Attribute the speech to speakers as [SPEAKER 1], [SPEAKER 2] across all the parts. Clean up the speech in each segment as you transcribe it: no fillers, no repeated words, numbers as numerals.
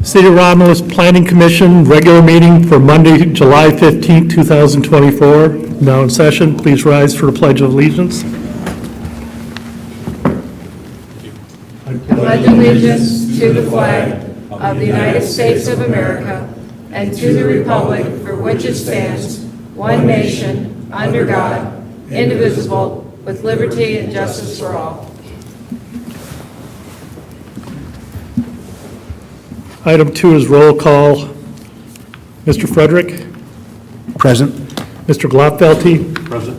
[SPEAKER 1] City of Romulus Planning Commission, regular meeting for Monday, July 15, 2024. Now in session. Please rise for the Pledge of Allegiance.
[SPEAKER 2] Pledge allegiance to the flag of the United States of America and to the republic for which it stands, one nation, under God, indivisible, with liberty and justice for all.
[SPEAKER 1] Item 2 is roll call. Mr. Frederick?
[SPEAKER 3] Present.
[SPEAKER 1] Mr. Glopfelty?
[SPEAKER 3] Present.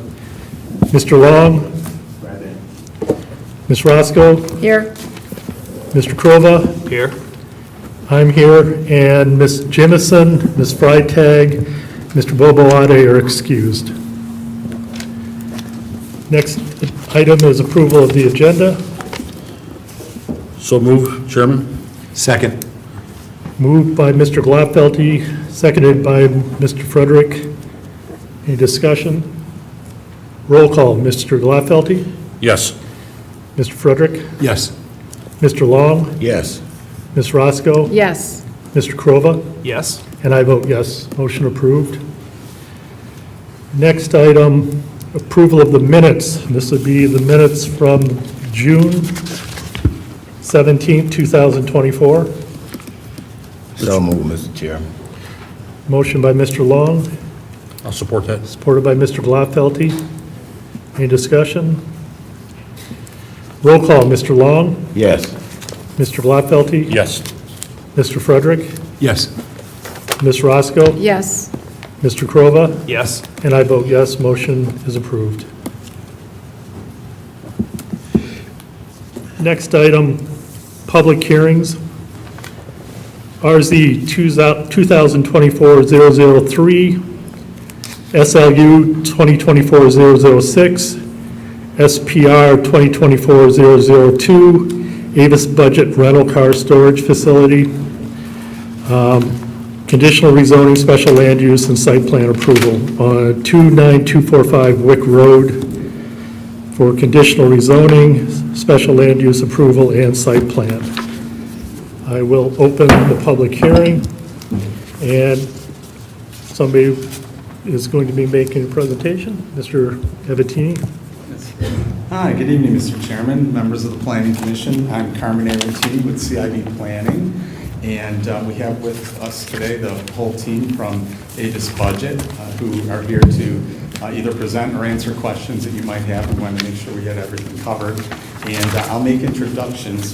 [SPEAKER 1] Mr. Long? Ms. Roscoe?
[SPEAKER 2] Here.
[SPEAKER 1] Mr. Krova?
[SPEAKER 3] Here.
[SPEAKER 1] I'm here, and Ms. Jimison, Ms. Freitag, Mr. Boboade are excused. Next item is approval of the agenda.
[SPEAKER 3] So move, Chairman. Second.
[SPEAKER 1] Moved by Mr. Glopfelty, seconded by Mr. Frederick. Any discussion? Roll call. Mr. Glopfelty?
[SPEAKER 3] Yes.
[SPEAKER 1] Mr. Frederick?
[SPEAKER 3] Yes.
[SPEAKER 1] Mr. Long?
[SPEAKER 3] Yes.
[SPEAKER 1] Ms. Roscoe?
[SPEAKER 2] Yes.
[SPEAKER 1] Mr. Krova?
[SPEAKER 3] Yes.
[SPEAKER 1] And I vote yes. Motion approved. Next item, approval of the minutes. This would be the minutes from June 17, 2024.
[SPEAKER 4] So move, Mr. Chairman.
[SPEAKER 1] Motion by Mr. Long,
[SPEAKER 3] I'll support that.
[SPEAKER 1] supported by Mr. Glopfelty. Any discussion? Roll call. Mr. Long?
[SPEAKER 4] Yes.
[SPEAKER 1] Mr. Glopfelty?
[SPEAKER 3] Yes.
[SPEAKER 1] Mr. Frederick?
[SPEAKER 3] Yes.
[SPEAKER 1] Ms. Roscoe?
[SPEAKER 2] Yes.
[SPEAKER 1] Mr. Krova?
[SPEAKER 3] Yes.
[SPEAKER 1] And I vote yes. Motion is approved. Next item, public hearings. RZ 2024-003, SLU 2024-006, SPR 2024-002, Avis Budget Rental Car Storage Facility, conditional rezoning, special land use, and site plan approval on 29245 Wick Road for conditional rezoning, special land use approval, and site plan. I will open the public hearing, and somebody is going to be making a presentation. Mr. Evatini.
[SPEAKER 5] Hi, good evening, Mr. Chairman, members of the Planning Commission. I'm Carmen Evatini with CIB Planning, and we have with us today the whole team from Avis Budget who are here to either present or answer questions that you might have. We want to make sure we had everything covered, and I'll make introductions.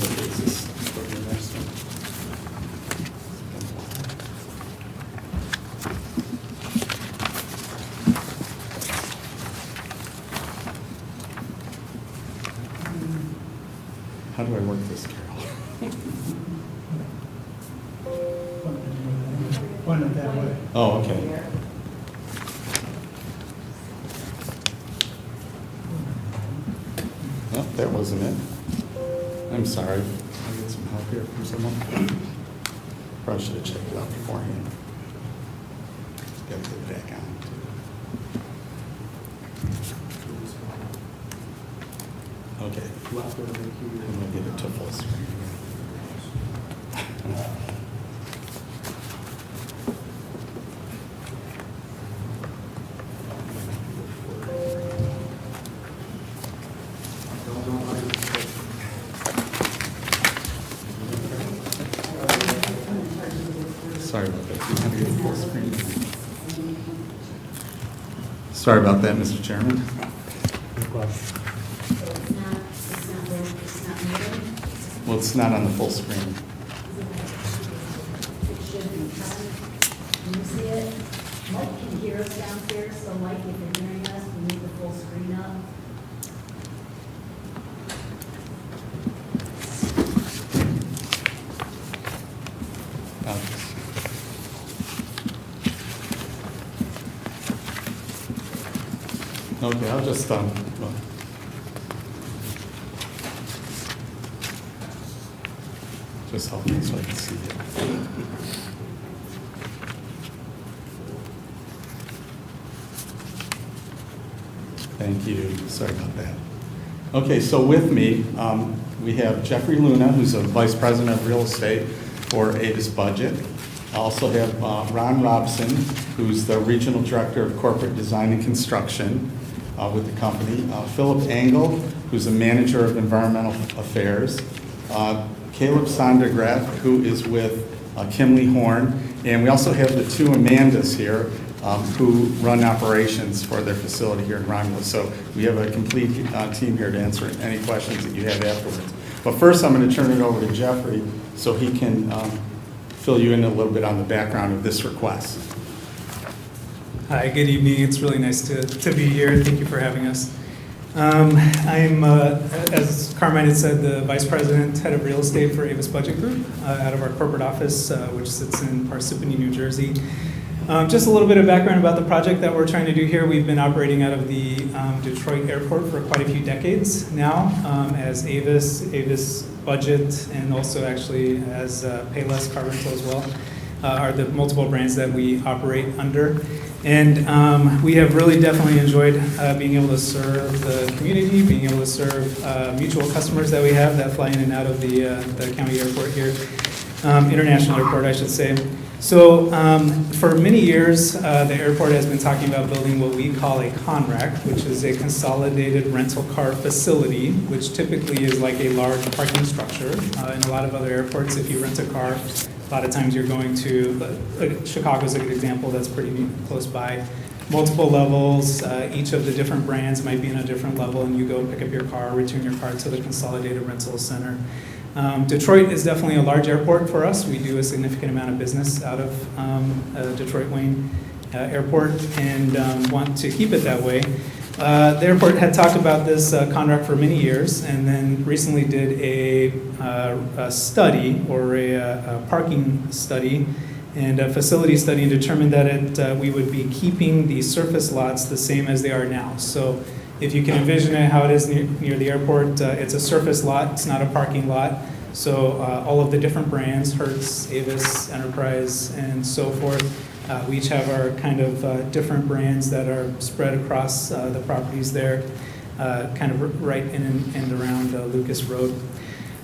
[SPEAKER 5] How do I work this, Carol?
[SPEAKER 1] Point it that way.
[SPEAKER 5] Oh, okay. Well, that wasn't it. I'm sorry. I'll get some help here from someone. Probably should have checked it out beforehand. Got to get it back on. Okay. I'm gonna get it to full screen again. Sorry about that. You had to get full screen. Sorry about that, Mr. Chairman. Well, it's not on the full screen.
[SPEAKER 6] It should be. Can you see it? Mike can hear us downstairs, so Mike, if you're hearing us, we need the full screen up.
[SPEAKER 5] Okay, I'll just, well, just help me so I can see it. Thank you. Sorry about that. Okay, so with me, we have Jeffrey Luna, who's a Vice President of Real Estate, for Avis Budget. I also have Ron Robson, who's the Regional Director of Corporate Design and Construction with the company. Philip Engel, who's the Manager of Environmental Affairs. Caleb Sondergraf, who is with Kimley Horn. And we also have the two Amandas here who run operations for their facility here in Romulus. So we have a complete team here to answer any questions that you have afterwards. But first, I'm going to turn it over to Jeffrey so he can fill you in a little bit on the background of this request.
[SPEAKER 7] Hi, good evening. It's really nice to be here. Thank you for having us. I'm, as Carmine had said, the Vice President, Head of Real Estate for Avis Budget Group out of our corporate office, which sits in Parsippany, New Jersey. Just a little bit of background about the project that we're trying to do here. We've been operating out of the Detroit airport for quite a few decades now as Avis Budget, and also actually as Payless Car Rental as well, are the multiple brands that we operate under. And we have really definitely enjoyed being able to serve the community, being able to serve mutual customers that we have that fly in and out of the county airport here, international airport, I should say. So for many years, the airport has been talking about building what we call a CONRAC, which is a consolidated rental car facility, which typically is like a large parking structure. In a lot of other airports, if you rent a car, a lot of times you're going to, Chicago's a good example that's pretty close by, multiple levels. Each of the different brands might be in a different level, and you go pick up your car, return your car to the consolidated rental center. Detroit is definitely a large airport for us. We do a significant amount of business out of Detroit Wayne Airport and want to keep it that way. The airport had talked about this contract for many years, and then recently did a study, or a parking study and a facility study, and determined that we would be keeping the surface lots the same as they are now. So if you can envision it, how it is near the airport, it's a surface lot, it's not a parking lot. So all of the different brands, Hertz, Avis, Enterprise, and so forth, we each have our kind of different brands that are spread across the properties there, kind of right in and around Lucas Road.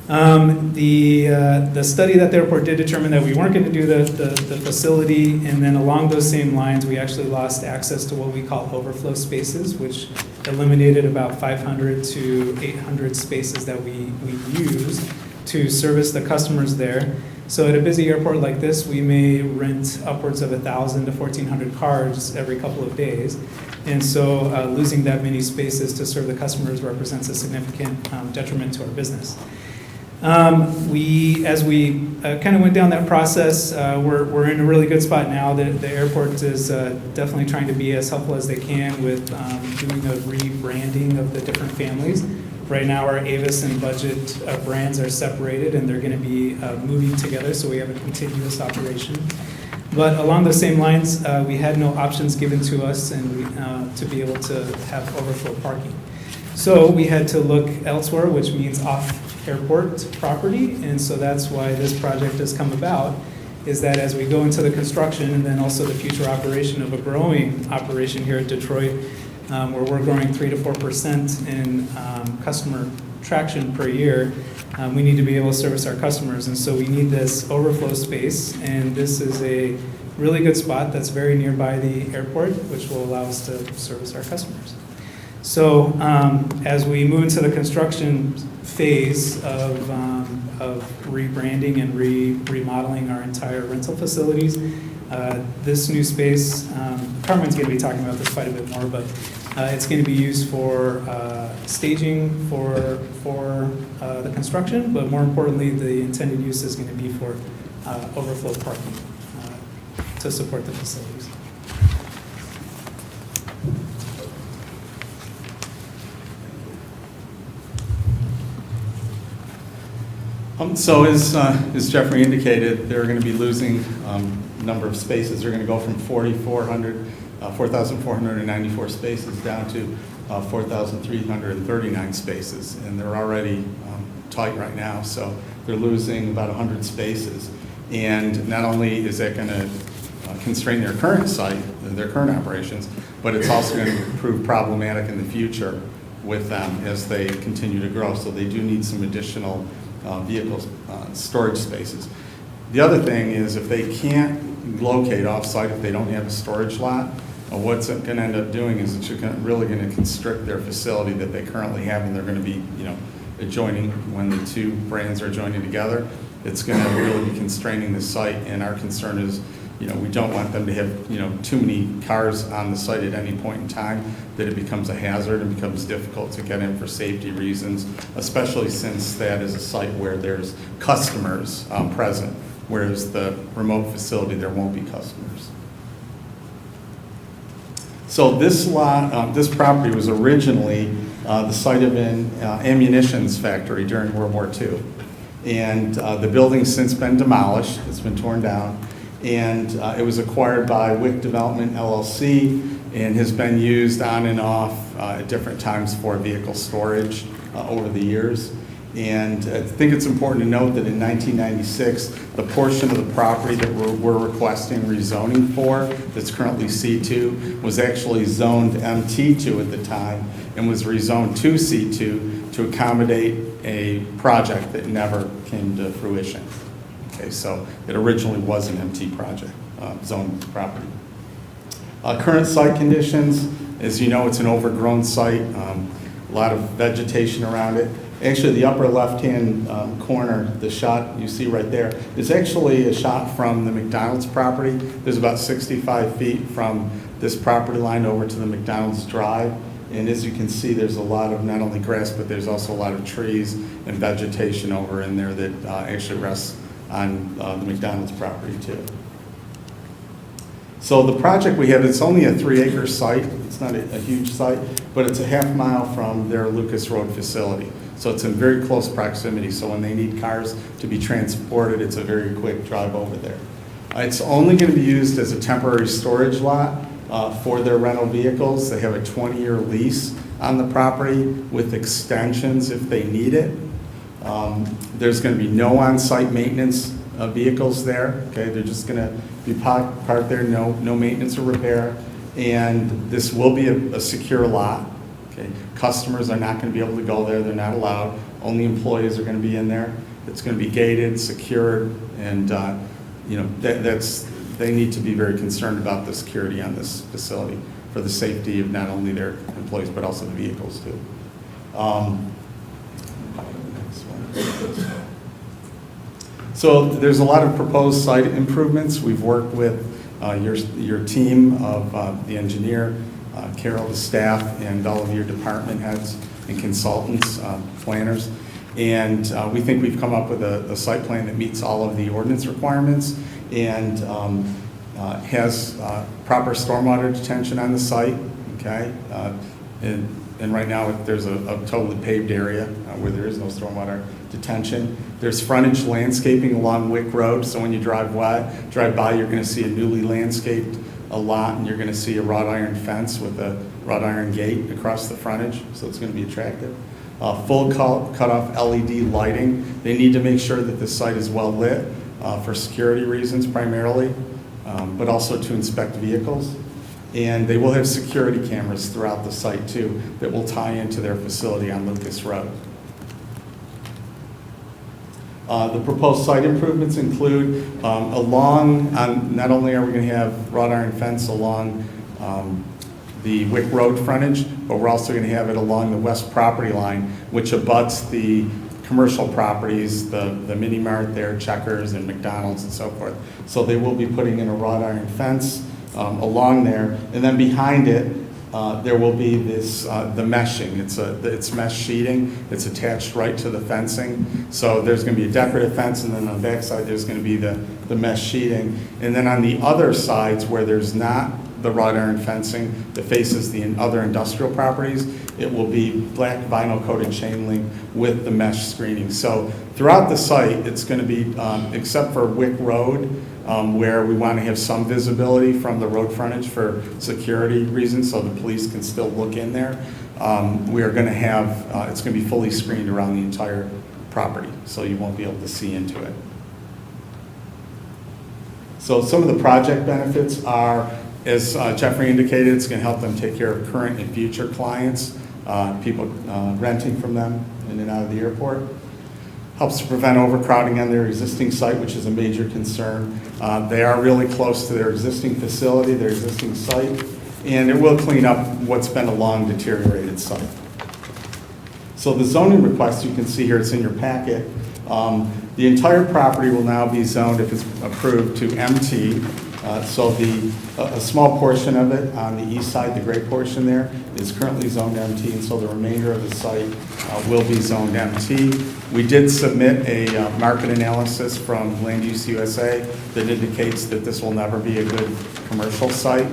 [SPEAKER 7] The study that the airport did determine that we weren't going to do the facility, and then along those same lines, we actually lost access to what we call overflow spaces, which eliminated about 500 to 800 spaces that we use to service the customers there. So at a busy airport like this, we may rent upwards of 1,000 to 1,400 cars every couple of days. And so losing that many spaces to serve the customers represents a significant detriment to our business. As we kind of went down that process, we're in a really good spot now. The airport is definitely trying to be as helpful as they can with doing a rebranding of the different families. Right now, our Avis and Budget brands are separated, and they're going to be moving together, so we have a continuous operation. But along the same lines, we had no options given to us and to be able to have overflow parking. So we had to look elsewhere, which means off-airport property, and so that's why this project has come about, is that as we go into the construction and then also the future operation of a growing operation here at Detroit, where we're growing 3 to 4% in customer traction per year, we need to be able to service our customers, and so we need this overflow space, and this is a really good spot that's very nearby the airport, which will allow us to service our customers. So as we move into the construction phase of rebranding and remodeling our entire rental facilities, this new space, Carmen's going to be talking about this quite a bit more, but it's going to be used for staging for the construction, but more importantly, the intended use is going to be for overflow parking to support the facilities.
[SPEAKER 5] So as Jeffrey indicated, they're going to be losing number of spaces. They're going to go from 4,494 spaces down to 4,339 spaces, and they're already tight right now, so they're losing about 100 spaces. And not only is that going to constrain their current site, their current operations, but it's also going to prove problematic in the future with them as they continue to grow. So they do need some additional vehicle storage spaces. The other thing is if they can't locate off-site, if they don't have a storage lot, what's it going to end up doing is it's really going to constrict their facility that they currently have, and they're going to be, adjoining when the two brands are joining together. It's going to really be constraining the site, and our concern is, we don't want them to have, too many cars on the site at any point in time, that it becomes a hazard and becomes difficult to get in for safety reasons, especially since that is a site where there's customers present, whereas the remote facility, there won't be customers. So this lot, this property was originally the site of an ammunitions factory during World War II. And the building's since been demolished, it's been torn down, and it was acquired by Wick Development LLC and has been used on and off at different times for vehicle storage over the years. And I think it's important to note that in 1996, the portion of the property that we're requesting rezoning for, that's currently C2, was actually zoned MT2 at the time and was rezoned to C2 to accommodate a project that never came to fruition. Okay, so it originally was an MT project, zoned property. Current site conditions, as you know, it's an overgrown site, a lot of vegetation around it. Actually, the upper left-hand corner, the shot you see right there, is actually a shot from the McDonald's property. There's about 65 feet from this property line over to the McDonald's drive. And as you can see, there's a lot of not only grass, but there's also a lot of trees and vegetation over in there that actually rests on the McDonald's property too. So the project we have, it's only a 3-acre site. It's not a huge site, but it's a half-mile from their Lucas Road facility. So it's in very close proximity, so when they need cars to be transported, it's a very quick drive over there. It's only going to be used as a temporary storage lot for their rental vehicles. They have a 20-year lease on the property with extensions if they need it. There's going to be no on-site maintenance of vehicles there. Okay, they're just going to be parked there, no maintenance or repair. And this will be a secure lot. Okay, customers are not going to be able to go there. They're not allowed. Only employees are going to be in there. It's going to be gated, secured, and they need to be very concerned about the security on this facility for the safety of not only their employees but also the vehicles too. So there's a lot of proposed site improvements. We've worked with your team of the engineer, Carol, the staff, and all of your department heads and consultants, planners. And we think we've come up with a site plan that meets all of the ordinance requirements and has proper stormwater detention on the site, okay? And right now, there's a totally paved area where there is no stormwater detention. There's frontage landscaping along Wick Road, so when you drive by, you're going to see a newly landscaped lot, and you're going to see a wrought iron fence with a wrought iron gate across the frontage, so it's going to be attractive. Full cut-off LED lighting. They need to make sure that the site is well lit for security reasons primarily, but also to inspect vehicles. And they will have security cameras throughout the site too that will tie into their facility on Lucas Road. The proposed site improvements include not only are we going to have wrought iron fence along the Wick Road frontage, but we're also going to have it along the west property line, which abuts the commercial properties, the mini mart there, Checkers and McDonald's and so forth. So they will be putting in a wrought iron fence along there, and then behind it there will be this the meshing. It's mesh sheeting. It's attached right to the fencing. So there's going to be a decorative fence, and then on the back side there's going to be the mesh sheeting. And then on the other sides where there's not the wrought iron fencing that faces the other industrial properties, it will be black vinyl coated chain link with the mesh screening. So throughout the site, it's going to be, except for Wick Road, where we want to have some visibility from the road frontage for security reasons so the police can still look in there. We are going to have, it's going to be fully screened around the entire property, so you won't be able to see into it. So some of the project benefits are, as Jeffrey indicated, it's going to help them take care of current and future clients, people renting from them in and out of the airport. helps to prevent overcrowding on their existing site, which is a major concern. They are really close to their existing facility, their existing site, and it will clean up what's been a long deteriorated site. So the zoning request, you can see here, it's in your packet. The entire property will now be zoned, if it's approved, to MT. So a small portion of it on the east side, the gray portion there, is currently zoned MT, and so the remainder of the site will be zoned MT. We did submit a market analysis from Land Use USA that indicates that this will never be a good commercial site,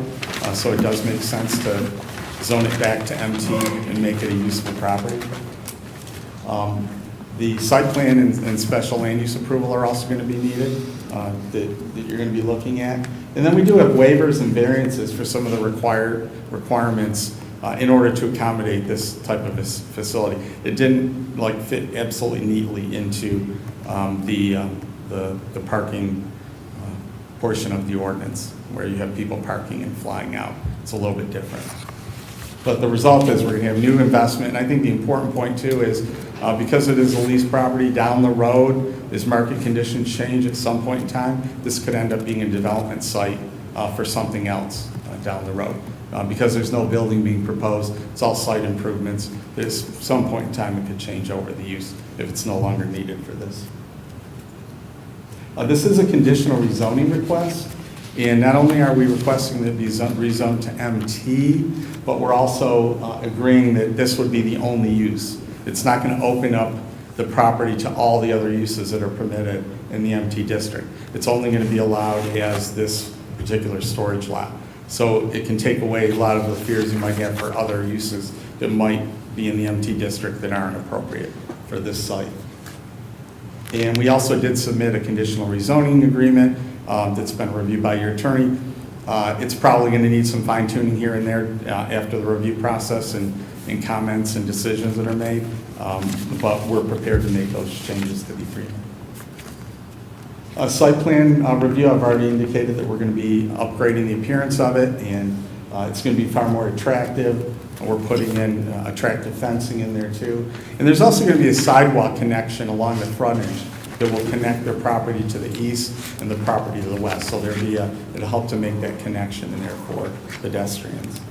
[SPEAKER 5] so it does make sense to zone it back to MT and make it a usable property. The site plan and special land use approval are also going to be needed that you're going to be looking at. And then we do have waivers and variances for some of the requirements in order to accommodate this type of facility. It didn't fit absolutely neatly into the parking portion of the ordinance, where you have people parking and flying out. It's a little bit different. But the result is we're going to have new investment, and I think the important point too is because it is a leased property down the road, as market conditions change at some point in time, this could end up being a development site for something else down the road. Because there's no building being proposed, it's all site improvements. There's some point in time it could change over the use if it's no longer needed for this. This is a conditional rezoning request. And not only are we requesting that it be rezoned to MT, but we're also agreeing that this would be the only use. It's not going to open up the property to all the other uses that are permitted in the MT district. It's only going to be allowed as this particular storage lot. So it can take away a lot of the fears you might have for other uses that might be in the MT district that aren't appropriate for this site. And we also did submit a conditional rezoning agreement that's been reviewed by your attorney. It's probably going to need some fine tuning here and there after the review process and comments and decisions that are made, but we're prepared to make those changes to the agreement. Site plan review, I've already indicated that we're going to be upgrading the appearance of it, and it's going to be far more attractive. We're putting in attractive fencing in there too. And there's also going to be a sidewalk connection along the frontage that will connect their property to the east and the property to the west. So it'll help to make that connection in there for pedestrians.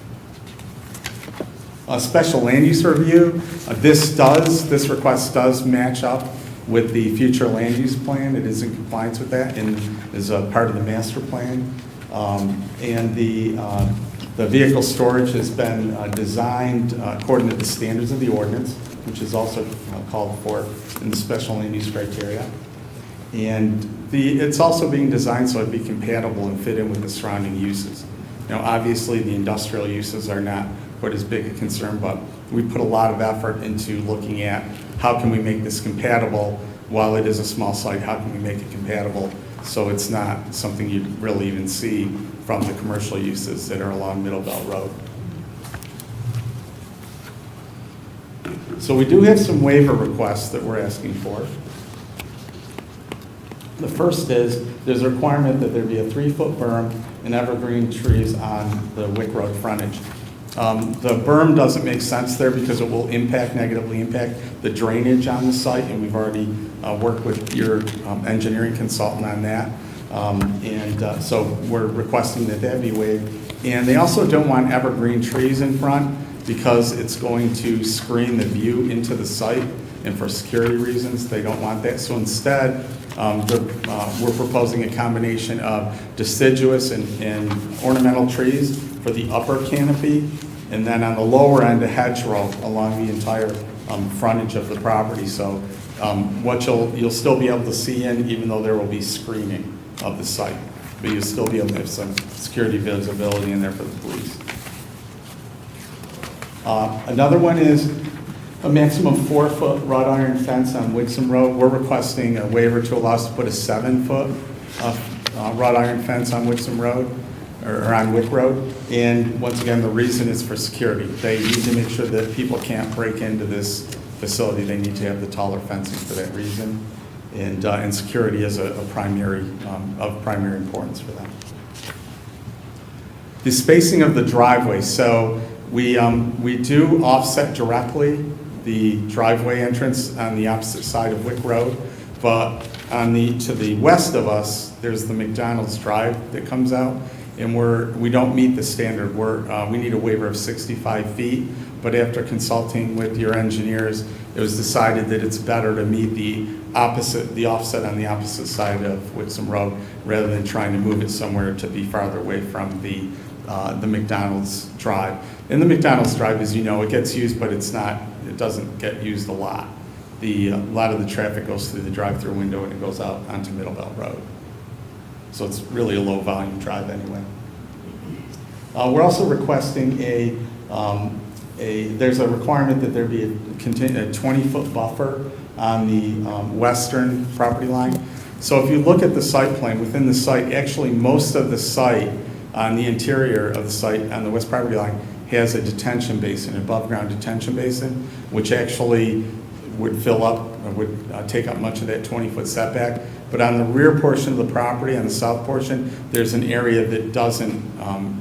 [SPEAKER 5] A special land use review, this request does match up with the future land use plan. It is in compliance with that and is a part of the master plan. And the vehicle storage has been designed according to the standards of the ordinance, which is also called for in the special land use criteria. And it's also being designed so it'd be compatible and fit in with the surrounding uses. Obviously the industrial uses are not quite as big a concern, but we put a lot of effort into looking at how can we make this compatible while it is a small site, how can we make it compatible so it's not something you'd really even see from the commercial uses that are along Middle Belt Road. So we do have some waiver requests that we're asking for. The first is there's a requirement that there be a 3-foot berm and evergreen trees on the Wick Road frontage. The berm doesn't make sense there because it will negatively impact the drainage on the site, and we've already worked with your engineering consultant on that. So we're requesting that be waived. And they also don't want evergreen trees in front because it's going to screen the view into the site, and for security reasons, they don't want that. So instead, we're proposing a combination of deciduous and ornamental trees for the upper canopy, and then on the lower end, a hedgerow along the entire frontage of the property. So what you'll still be able to see in, even though there will be screening of the site, but you'll still be able to have some security visibility in there for the police. Another one is a maximum 4-foot wrought iron fence on Wixom Road. We're requesting a waiver to allow us to put a 7-foot wrought iron fence on Wixom Road, or on Wick Road. And once again, the reason is for security. They need to make sure that people can't break into this facility. They need to have the taller fencing for that reason. And security is of primary importance for them. The spacing of the driveway. So we do offset directly the driveway entrance on the opposite side of Wick Road. But to the west of us, there's the McDonald's Drive that comes out, and we don't meet the standard. We need a waiver of 65 feet, but after consulting with your engineers, it was decided that it's better to meet the offset on the opposite side of Wixom Road, rather than trying to move it somewhere to be farther away from the McDonald's Drive. And the McDonald's Drive, as you know, it gets used, but it doesn't get used a lot. A lot of the traffic goes through the drive-through window and it goes out onto Middlebelt Road. So it's really a low-volume drive anyway. We're also requesting there's a requirement that there be a 20-foot buffer on the western property line. So if you look at the site plan, within the site, actually most of the site on the interior of the site on the west property line has a detention basin, above-ground detention basin, which actually would fill up, or would take up much of that 20-foot setback. But on the rear portion of the property, on the south portion, there's an area that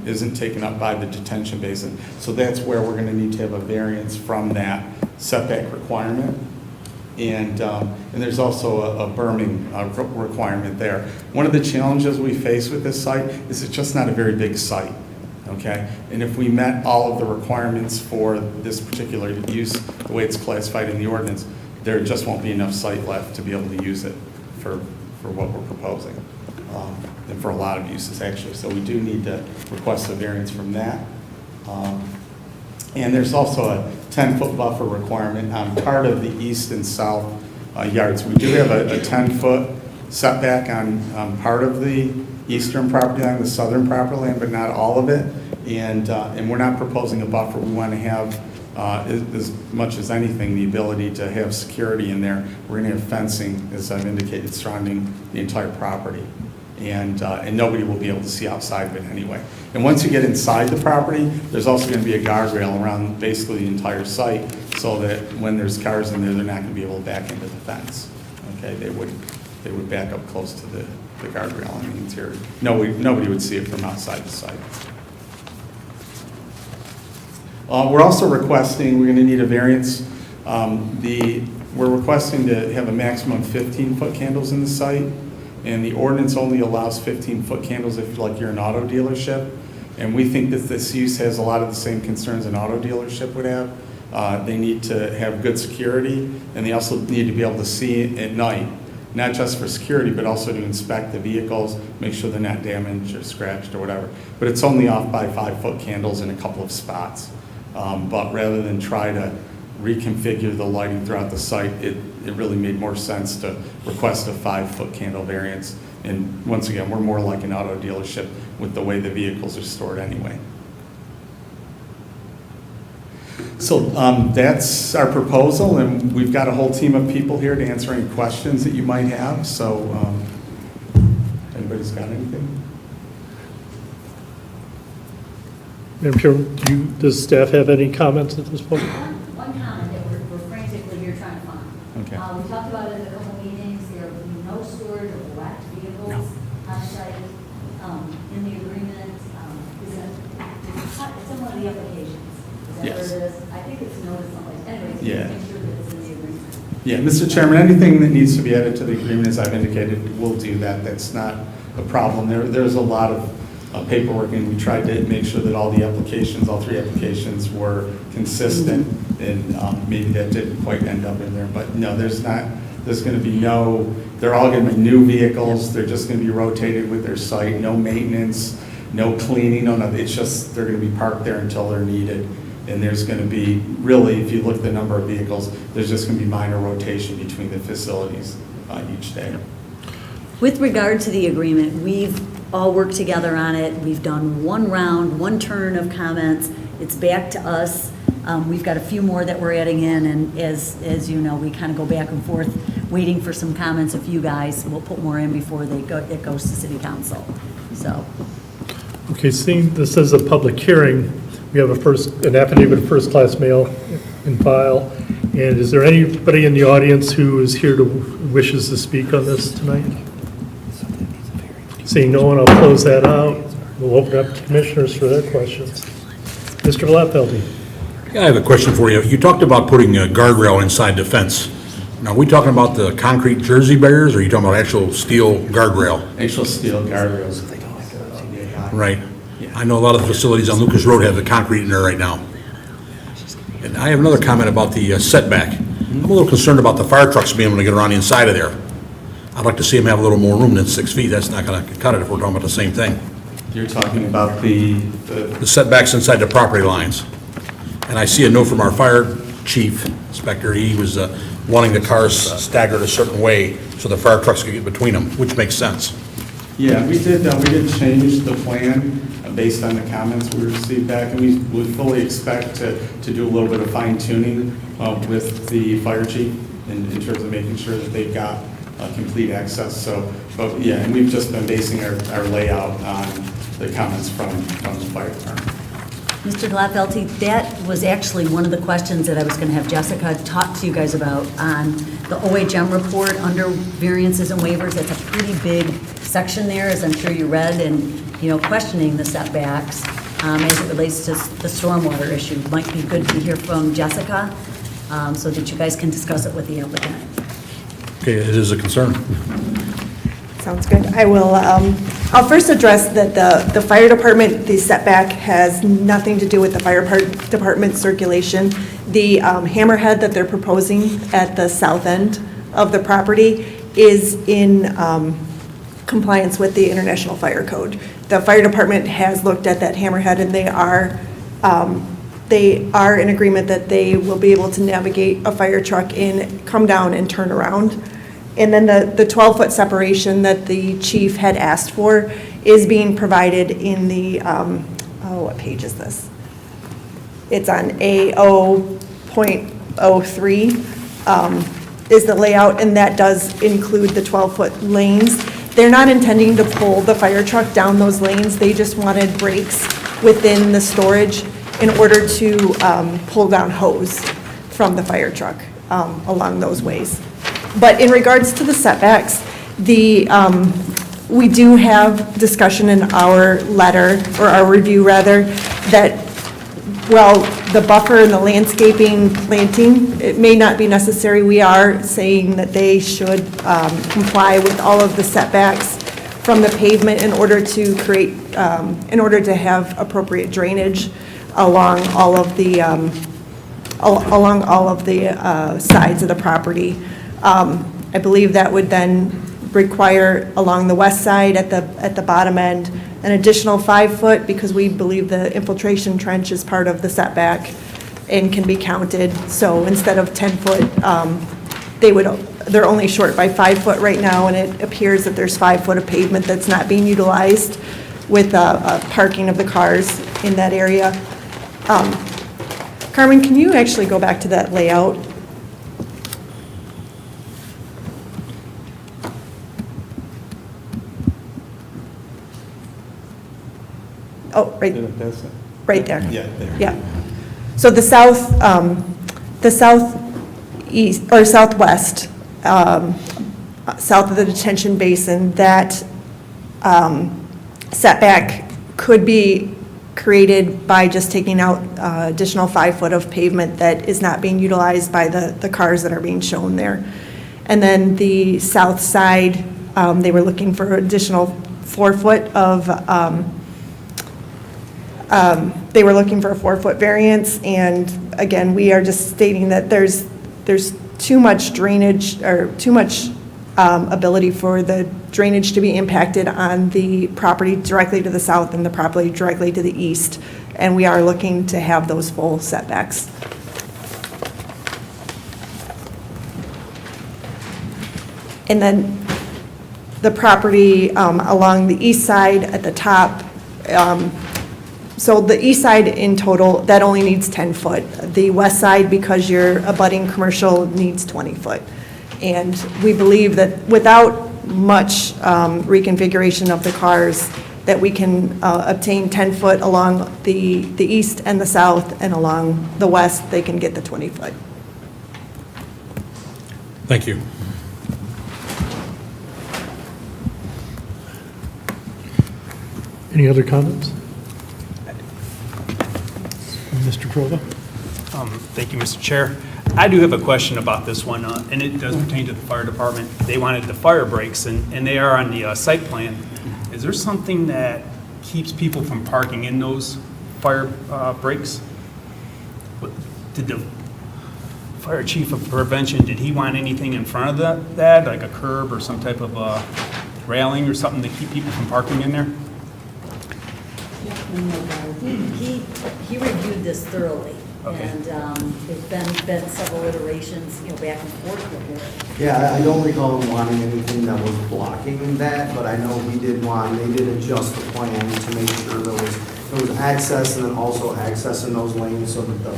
[SPEAKER 5] isn't taken up by the detention basin. So that's where we're gonna need to have a variance from that setback requirement. And there's also a berming requirement there. One of the challenges we face with this site is it's just not a very big site, okay? And if we met all of the requirements for this particular use, the way it's classified in the ordinance, there just won't be enough site left to be able to use it for what we're proposing, and for a lot of uses actually. So we do need to request a variance from that. And there's also a 10-foot buffer requirement on part of the east and south yards. We do have a 10-foot setback on part of the eastern property line, the southern property line, but not all of it. And we're not proposing a buffer. We want to have, as much as anything, the ability to have security in there. We're going to have fencing, as I've indicated, surrounding the entire property. And nobody will be able to see outside of it anyway. And once you get inside the property, there's also going to be a guardrail around basically the entire site, so that when there's cars in there, they're not going to be able to back into the fence. Okay, they would back up close to the guardrail on the interior. Nobody would see it from outside the site. We're also requesting, we're going to need a variance. We're requesting to have a maximum of 15-foot candles in the site. And the ordinance only allows 15-foot candles if you're an auto dealership. And we think that this use has a lot of the same concerns an auto dealership would have. They need to have good security, and they also need to be able to see at night, not just for security, but also to inspect the vehicles, make sure they're not damaged or scratched or whatever. But it's only off by 5-foot candles in a couple of spots. But rather than try to reconfigure the lighting throughout the site, it really made more sense to request a 5-foot candle variance. And once again, we're more like an auto dealership with the way the vehicles are stored anyway. So that's our proposal, and we've got a whole team of people here to answer any questions that you might have. So anybody's got anything?
[SPEAKER 1] Madam Chair, does staff have any comments at this point?
[SPEAKER 6] One comment that we're frantically here trying to find.
[SPEAKER 5] Okay.
[SPEAKER 6] We talked about it in a couple meetings, there will be no storage of wrecked vehicles on site. In the agreement, it's in one of the applications. Is that
[SPEAKER 5] Yes.
[SPEAKER 6] where it is? I think it's noted someplace. Anyways,
[SPEAKER 5] Yeah.
[SPEAKER 6] make sure that it's in the agreement.
[SPEAKER 5] Yeah, Mr. Chairman, anything that needs to be added to the agreement, as I've indicated, we'll do that. That's not a problem. There's a lot of paperwork, and we tried to make sure that all the applications, all 3 applications, were consistent, and maybe that didn't quite end up in there. But no, there's going to be they're all going to be new vehicles. They're just going to be rotated with their site, no maintenance, no cleaning, no nothing. It's just they're going to be parked there until they're needed. And there's going to be, really, if you look at the number of vehicles, there's just going to be minor rotation between the facilities each day.
[SPEAKER 8] With regard to the agreement, we've all worked together on it. We've done one turn of comments. It's back to us. We've got a few more that we're adding in, and as you know, we kind of go back and forth, waiting for some comments of you guys. We'll put more in before it goes to City Council. So,
[SPEAKER 1] Okay, seeing this is a public hearing, we have an affidavit of first-class mail in file. And is there anybody in the audience who is here wishes to speak on this tonight? Seeing no one, I'll close that out. We'll open up to commissioners for their questions. Mr. Latfeldy.
[SPEAKER 3] I have a question for you. You talked about putting a guardrail inside the fence. Now, are we talking about the concrete Jersey barriers, or are you talking about actual steel guardrail?
[SPEAKER 5] Actual steel guardrails.
[SPEAKER 3] Right. I know a lot of the facilities on Lucas Road have the concrete in there right now. And I have another comment about the setback. I'm a little concerned about the fire trucks being able to get around the inside of there. I'd like to see them have a little more room than 6 feet. That's not going to cut it if we're talking about the same thing.
[SPEAKER 5] You're talking about the
[SPEAKER 3] The setbacks inside the property lines. And I see a note from our fire chief inspector. He was wanting the cars staggered a certain way so the fire trucks could get between them, which makes sense.
[SPEAKER 5] Yeah, we did change the plan based on the comments we received back, and we would fully expect to do a little bit of fine tuning with the fire chief in terms of making sure that they've got complete access. So, but yeah, and we've just been basing our layout on the comments from the fire department.
[SPEAKER 8] Mr. Glatfelty, that was actually one of the questions that I was going to have Jessica talk to you guys about on the OHM report under variances and waivers. That's a pretty big section there, as I'm sure you read, and, questioning the setbacks as it relates to the stormwater issue. Might be good to hear from Jessica so that you guys can discuss it with the applicant.
[SPEAKER 3] Okay, it is a concern.
[SPEAKER 9] Sounds good. I will, I'll first address that the fire department, the setback has nothing to do with the fire department circulation. The hammerhead that they're proposing at the south end of the property is in compliance with the International Fire Code. The fire department has looked at that hammerhead, and they are in agreement that they will be able to navigate a fire truck in, come down and turn around. And then the 12-foot separation that the chief had asked for is being provided in the, what page is this? It's on A0.03 is the layout, and that does include the 12-foot lanes. They're not intending to pull the fire truck down those lanes. They just wanted brakes within the storage in order to pull down hose from the fire truck along those ways. But in regards to the setbacks, we do have discussion in our letter, or our review rather, that, well, the buffer and the landscaping planting, it may not be necessary. We are saying that they should comply with all of the setbacks from the pavement in order to create, in order to have appropriate drainage along all of the, sides of the property. I believe that would then require along the west side at the bottom end an additional 5 foot, because we believe the infiltration trench is part of the setback and can be counted. So instead of 10 foot, they're only short by 5 foot right now, and it appears that there's 5 foot of pavement that's not being utilized with parking of the cars in that area. Carmen, can you actually go back to that layout? Oh, right there.
[SPEAKER 5] Yeah, there.
[SPEAKER 9] Yeah. So the southeast, or southwest, south of the detention basin, that setback could be created by just taking out additional 5 foot of pavement that is not being utilized by the cars that are being shown there. And then the south side, they were looking for additional 4 foot of, they were looking for a 4 foot variance, and again, we are just stating that there's too much drainage, or too much ability for the drainage to be impacted on the property directly to the south and the property directly to the east, and we are looking to have those full setbacks. And then the property along the east side at the top, so the east side in total, that only needs 10 foot. The west side, because you're abutting commercial, needs 20 foot. And we believe that without much reconfiguration of the cars, that we can obtain 10 foot along the east and the south, and along the west, they can get the 20 foot.
[SPEAKER 3] Thank you.
[SPEAKER 1] Any other comments? Mr. Crova?
[SPEAKER 10] Thank you, Mr. Chair. I do have a question about this one, and it does pertain to the fire department. They wanted the fire breaks, and they are on the site plan. Is there something that keeps people from parking in those fire breaks? Did the fire chief of prevention, did he want anything in front of that, like a curb or some type of railing or something to keep people from parking in there?
[SPEAKER 8] He reviewed this thoroughly.
[SPEAKER 10] Okay.
[SPEAKER 8] And there's been several iterations, back and forth with it.
[SPEAKER 11] Yeah, I don't recall him wanting anything that was blocking that, but I know they did adjust the plan to make sure there was access and then also access in those lanes so that the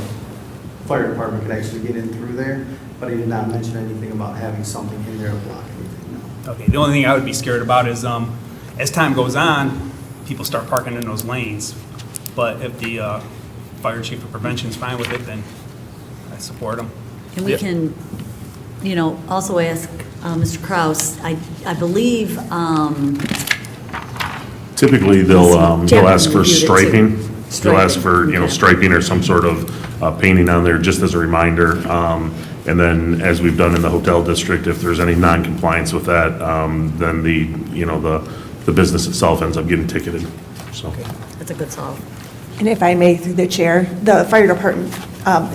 [SPEAKER 11] fire department could actually get in through there, but he did not mention anything about having something in there to block anything, no.
[SPEAKER 10] Okay, the only thing I would be scared about is, as time goes on, people start parking in those lanes. But if the fire chief of prevention is fine with it, then I support them.
[SPEAKER 8] And we can, also ask Mr. Kraus, I believe,
[SPEAKER 12] Typically, they'll ask for
[SPEAKER 8] reviewed it too.
[SPEAKER 12] striping. They'll ask for,
[SPEAKER 8] Okay.
[SPEAKER 12] striping or some sort of painting on there, just as a reminder. And then, as we've done in the hotel district, if there's any non-compliance with that, then the business itself ends up getting ticketed, so.
[SPEAKER 8] That's a good solve.
[SPEAKER 9] And if I may, through the chair, the fire department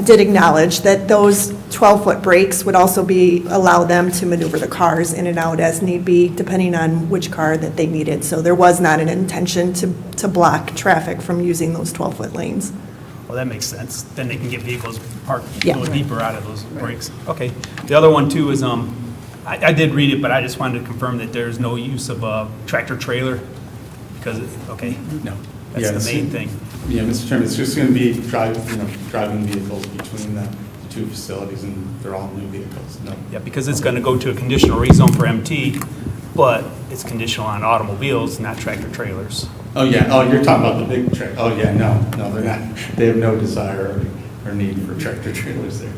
[SPEAKER 9] did acknowledge that those 12-foot breaks would also allow them to maneuver the cars in and out as need be, depending on which car that they needed. So there was not an intention to block traffic from using those 12-foot lanes.
[SPEAKER 10] Well, that makes sense. Then they can get vehicles parked a
[SPEAKER 9] Yeah.
[SPEAKER 10] little deeper out of those breaks. Okay. The other one too is, I did read it, but I just wanted to confirm that there's no use of a tractor trailer because,
[SPEAKER 5] No.
[SPEAKER 10] that's
[SPEAKER 5] Yeah,
[SPEAKER 10] the
[SPEAKER 5] it's-
[SPEAKER 10] main thing.
[SPEAKER 5] Yeah, Mr. Chairman, it's just going to be driving vehicles between the two facilities, and they're all new vehicles. No.
[SPEAKER 10] Yeah, because it's going to go to a conditional rezone for MT, but it's conditional on automobiles, not tractor trailers.
[SPEAKER 5] Oh, yeah, you're talking about the big truck. Oh, yeah, no, they're not. They have no desire or need for tractor trailers there.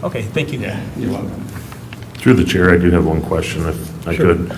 [SPEAKER 10] Okay, thank you.
[SPEAKER 5] Yeah, you're welcome.
[SPEAKER 12] Through the chair, I do have one question, if I could.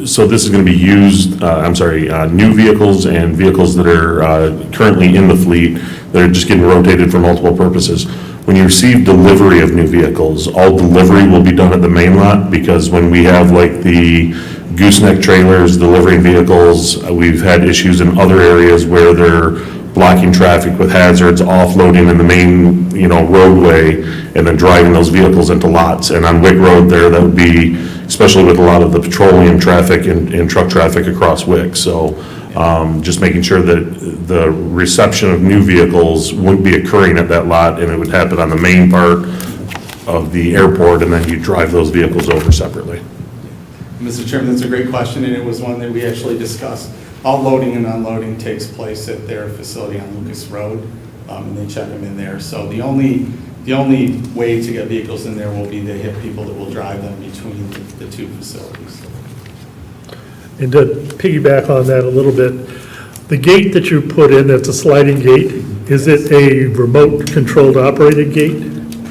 [SPEAKER 12] So this is going to be used, new vehicles and vehicles that are currently in the fleet that are just getting rotated for multiple purposes. When you receive delivery of new vehicles, all delivery will be done at the main lot, because when we have like the gooseneck trailers delivering vehicles, we've had issues in other areas where they're blocking traffic with hazards, offloading in the main, roadway, and then driving those vehicles into lots. And on Wick Road there, that would be, especially with a lot of the petroleum traffic and truck traffic across Wick. So just making sure that the reception of new vehicles wouldn't be occurring at that lot, and it would happen on the main part of the airport, and then you drive those vehicles over separately.
[SPEAKER 5] Mr. Chairman, that's a great question, and it was one that we actually discussed. All loading and unloading takes place at their facility on Lucas Road, and they check them in there. So the only way to get vehicles in there will be they have people that will drive them between the two facilities.
[SPEAKER 1] And to piggyback on that a little bit, the gate that you put in, that's a sliding gate, is it a remote-controlled operated gate?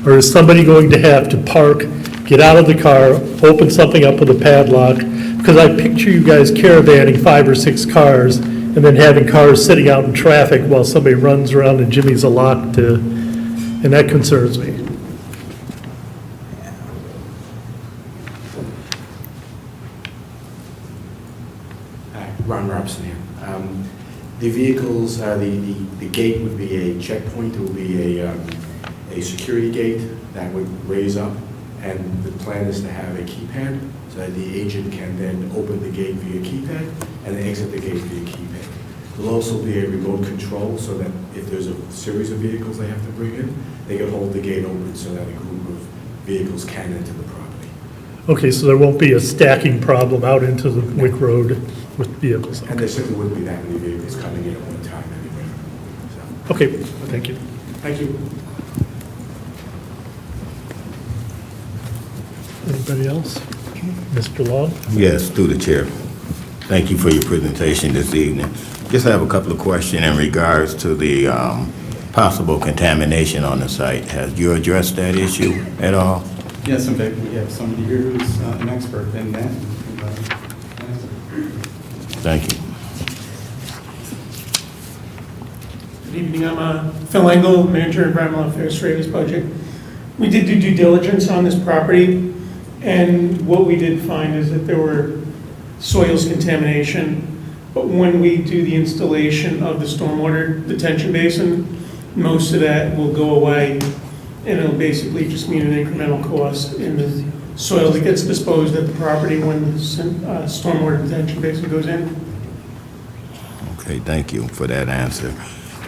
[SPEAKER 1] Or is somebody going to have to park, get out of the car, open something up with a padlock? Because I picture you guys caravanning 5 or 6 cars and then having cars sitting out in traffic while somebody runs around and jimmies a lock and that concerns me.
[SPEAKER 13] Hi, Ron Robson here. The vehicles, the gate would be a checkpoint. It would be a security gate that would raise up, and the plan is to have a keypad so that the agent can then open the gate via keypad and then exit the gate via keypad. There'll also be a remote control so that if there's a series of vehicles they have to bring in, they can hold the gate open so that a group of vehicles can enter the property.
[SPEAKER 1] Okay, so there won't be a stacking problem out into the Wick Road with vehicles.
[SPEAKER 13] And there simply wouldn't be that many vehicles coming in at one time anyway. So,
[SPEAKER 1] Okay, thank you.
[SPEAKER 13] thank you.
[SPEAKER 1] Anybody else? Mr. Long?
[SPEAKER 4] Yes, through the chair. Thank you for your presentation this evening. Just have a couple of questions in regards to the possible contamination on the site. Has you addressed that issue at all?
[SPEAKER 5] Yes, in fact, we have somebody here who's an expert in that.
[SPEAKER 4] Thank you.
[SPEAKER 14] Good evening, I'm Phil Engel, Manager of Environmental Affairs for Avis Budget. We did do due diligence on this property, and what we did find is that there were soils contamination, but when we do the installation of the stormwater detention basin, most of that will go away, and it'll basically just mean an incremental cost in the soil that gets disposed at the property when the stormwater detention basin goes in.
[SPEAKER 4] Okay, thank you for that answer.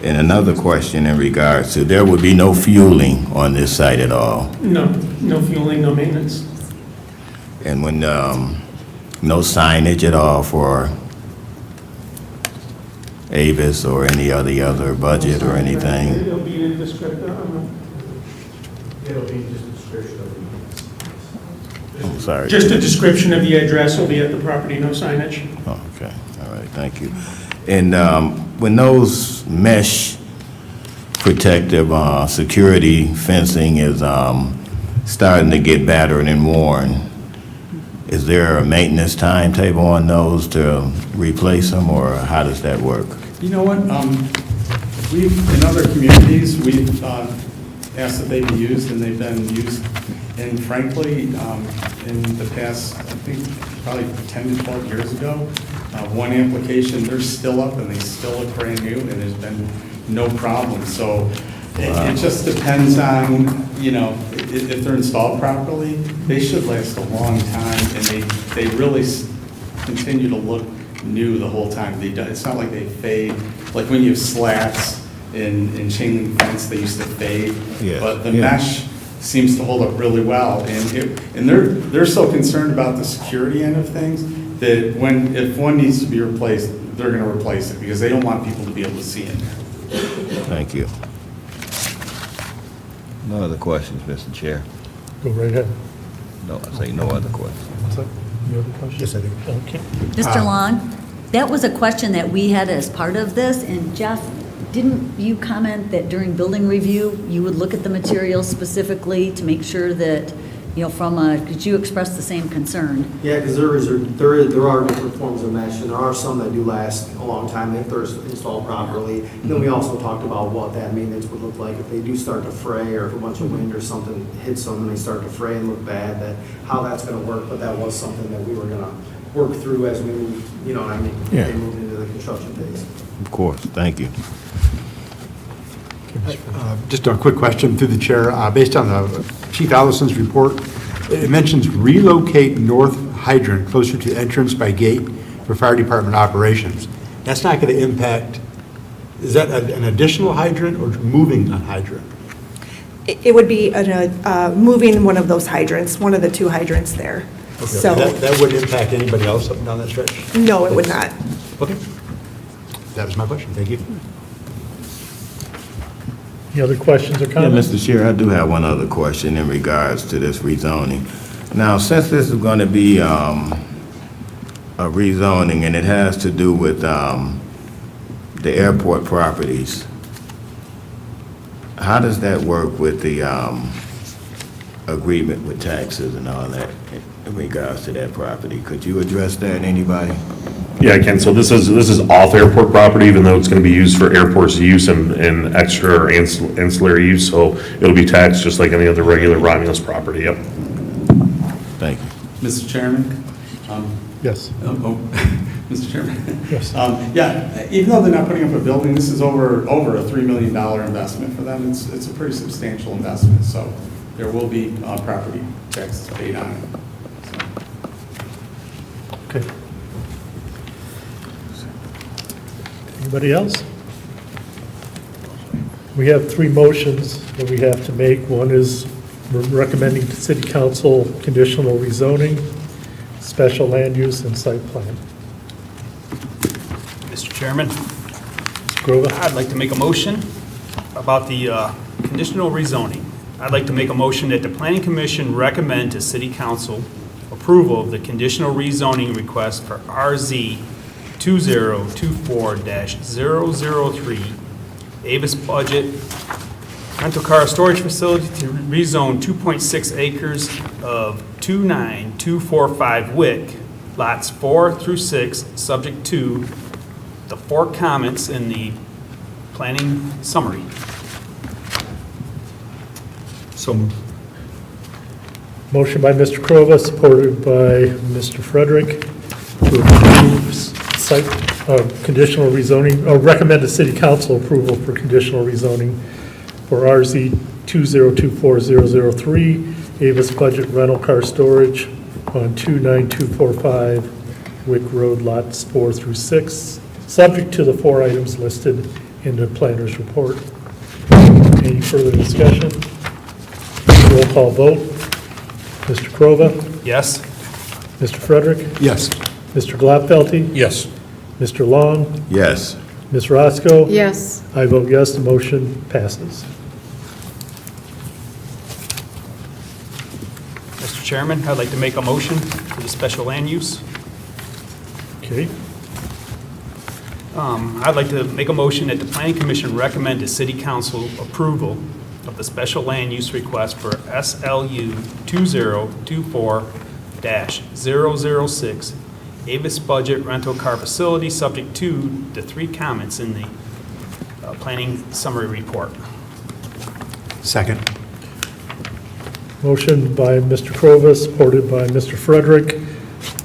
[SPEAKER 4] And another question in regards to, there would be no fueling on this site at all?
[SPEAKER 14] No fueling, no maintenance.
[SPEAKER 4] And when, no signage at all for Avis or any other budget or anything?
[SPEAKER 14] It'll be in the script.
[SPEAKER 13] It'll be just a description of the.
[SPEAKER 4] I'm sorry.
[SPEAKER 14] Just a description of the address will be at the property, no signage.
[SPEAKER 4] Oh, okay, all right, thank you. And when those mesh protective security fencing is starting to get battered and worn, is there a maintenance timetable on those to replace them, or how does that work?
[SPEAKER 5] You know what, in other communities, we've asked that they be used, and they've been used. And frankly, in the past, I think probably 10 to 12 years ago, one application, they're still up and they still look brand new, and there's been no problem. So it just depends on, you know, if they're installed properly, they should last a long time, and they really continue to look new the whole time. It's not like they fade, like when you have slats in chain link fence, they used to fade.
[SPEAKER 4] Yeah.
[SPEAKER 5] But the mesh seems to hold up really well, and they're so concerned about the security end of things that if one needs to be replaced, they're going to replace it because they don't want people to be able to see it.
[SPEAKER 4] Thank you. No other questions, Mr. Chair?
[SPEAKER 1] Go right ahead.
[SPEAKER 4] No, I say no other questions.
[SPEAKER 1] What's that? You have a question? Yes, I do. Okay.
[SPEAKER 8] Mr. Long, that was a question that we had as part of this, and Jeff, didn't you comment that during building review, you would look at the materials specifically to make sure that, you know, could you express the same concern?
[SPEAKER 11] Yeah, because there are different forms of mesh, and there are some that do last a long time if they're installed properly. And then we also talked about what that maintenance would look like if they do start to fray, or if a bunch of wind or something hits them and they start to fray and look bad, how that's going to work. But that was something that we were going to work through as we move, you know what I mean,
[SPEAKER 4] Yeah.
[SPEAKER 11] they moved into the construction phase.
[SPEAKER 4] Of course, thank you.
[SPEAKER 15] Just a quick question through the chair. Based on the Chief Allison's report, it mentions relocate north hydrant closer to entrance by gate for fire department operations. That's not going to impact, is that an additional hydrant or moving a hydrant?
[SPEAKER 9] It would be moving one of those hydrants, one of the two hydrants there.
[SPEAKER 15] Okay.
[SPEAKER 9] So,
[SPEAKER 15] That wouldn't impact anybody else up and down that stretch?
[SPEAKER 9] no, it would not.
[SPEAKER 15] Okay. That was my question. Thank you.
[SPEAKER 1] Any other questions or
[SPEAKER 4] Yeah,
[SPEAKER 1] comments?
[SPEAKER 4] Mr. Chair, I do have one other question in regards to this rezoning. Now, since this is going to be a rezoning, and it has to do with the airport properties, how does that work with the agreement with taxes and all that in regards to that property? Could you address that, anybody?
[SPEAKER 12] Yeah, I can. So this is off airport property, even though it's going to be used for airport's use and extra or ancillary use. So it'll be taxed just like any other regular Romulus property. Yep.
[SPEAKER 4] Thank you.
[SPEAKER 5] Mr. Chairman?
[SPEAKER 1] Yes.
[SPEAKER 5] Mr. Chairman?
[SPEAKER 1] Yes.
[SPEAKER 5] Yeah, even though they're not putting up a building, this is over a $3 million investment for them. It's a pretty substantial investment, so there will be property taxes paid on it.
[SPEAKER 1] Okay. Anybody else? We have three motions that we have to make. One is we're recommending to City Council conditional rezoning, special land use, and site plan.
[SPEAKER 10] Mr. Chairman,
[SPEAKER 1] Grover?
[SPEAKER 10] I'd like to make a motion about the conditional rezoning. I'd like to make a motion that the Planning Commission recommend to City Council approval of the conditional rezoning request for RZ 2024-003, Avis Budget rental car storage facility to rezone 2.6 acres of 29245 Wick, lots 4 through 6, subject to the 4 comments in the planning summary.
[SPEAKER 1] So motion by Mr. Crova, supported by Mr. Frederick, to approve conditional rezoning, or recommend to city council approval for conditional rezoning for RZ 2024003, Avis Budget Rental Car Storage on 29245 Wick Road, lots 4 through 6, subject to the 4 items listed in the planner's report. Any further discussion? Roll call vote. Mr. Crova?
[SPEAKER 10] Yes?
[SPEAKER 1] Mr. Frederick?
[SPEAKER 15] Yes.
[SPEAKER 1] Mr. Glapfelty?
[SPEAKER 3] Yes.
[SPEAKER 1] Mr. Long?
[SPEAKER 4] Yes.
[SPEAKER 1] Ms. Roscoe?
[SPEAKER 2] Yes.
[SPEAKER 1] I vote yes, the motion passes.
[SPEAKER 10] Mr. Chairman, I'd like to make a motion for the special land use.
[SPEAKER 1] Okay.
[SPEAKER 10] I'd like to make a motion that the Planning Commission recommend to City Council approval of the special land use request for SLU 2024-006 Avis Budget Rental Car Facility, subject to the 3 comments in the planning summary report.
[SPEAKER 15] Second.
[SPEAKER 1] Motion by Mr. Crova, supported by Mr. Frederick,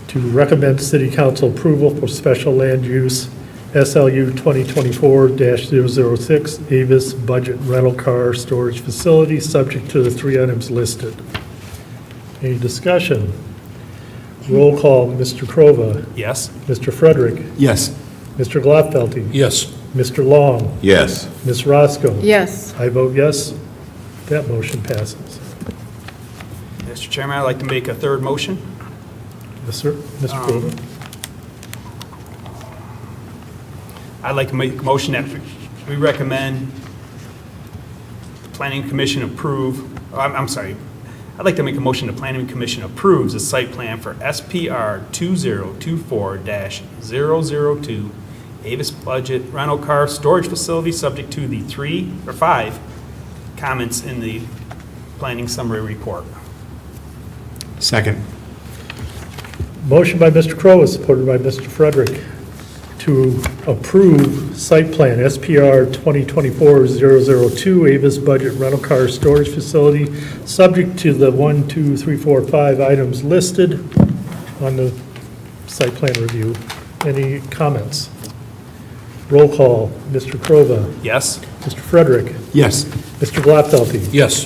[SPEAKER 1] to recommend city council approval for special land use SLU 2024-006 Avis Budget Rental Car Storage Facility, subject to the 3 items listed. Any discussion? Roll call, Mr. Crova.
[SPEAKER 10] Yes?
[SPEAKER 1] Mr. Frederick.
[SPEAKER 15] Yes.
[SPEAKER 1] Mr. Glapfelty.
[SPEAKER 3] Yes.
[SPEAKER 1] Mr. Long.
[SPEAKER 4] Yes.
[SPEAKER 1] Ms. Roscoe.
[SPEAKER 2] Yes.
[SPEAKER 1] I vote yes. That motion passes.
[SPEAKER 10] Mr. Chairman, I'd like to make a third motion.
[SPEAKER 1] Yes, sir. Mr. Crova.
[SPEAKER 10] I'd like to make a motion that we recommend the Planning Commission approve, I'm sorry, I'd like to make a motion the Planning Commission approves the site plan for SPR 2024-002 Avis Budget Rental Car Storage Facility, subject to the 3 or 5 comments in the planning summary report.
[SPEAKER 15] Second.
[SPEAKER 1] Motion by Mr. Crowe, supported by Mr. Frederick, to approve site plan SPR 2024-002 Avis Budget Rental Car Storage Facility, subject to the 1, 2, 3, 4, 5 items listed on the site plan review. Any comments? Roll call. Mr. Crova.
[SPEAKER 10] Yes?
[SPEAKER 1] Mr. Frederick.
[SPEAKER 15] Yes.
[SPEAKER 1] Mr. Glapfelty.
[SPEAKER 3] Yes.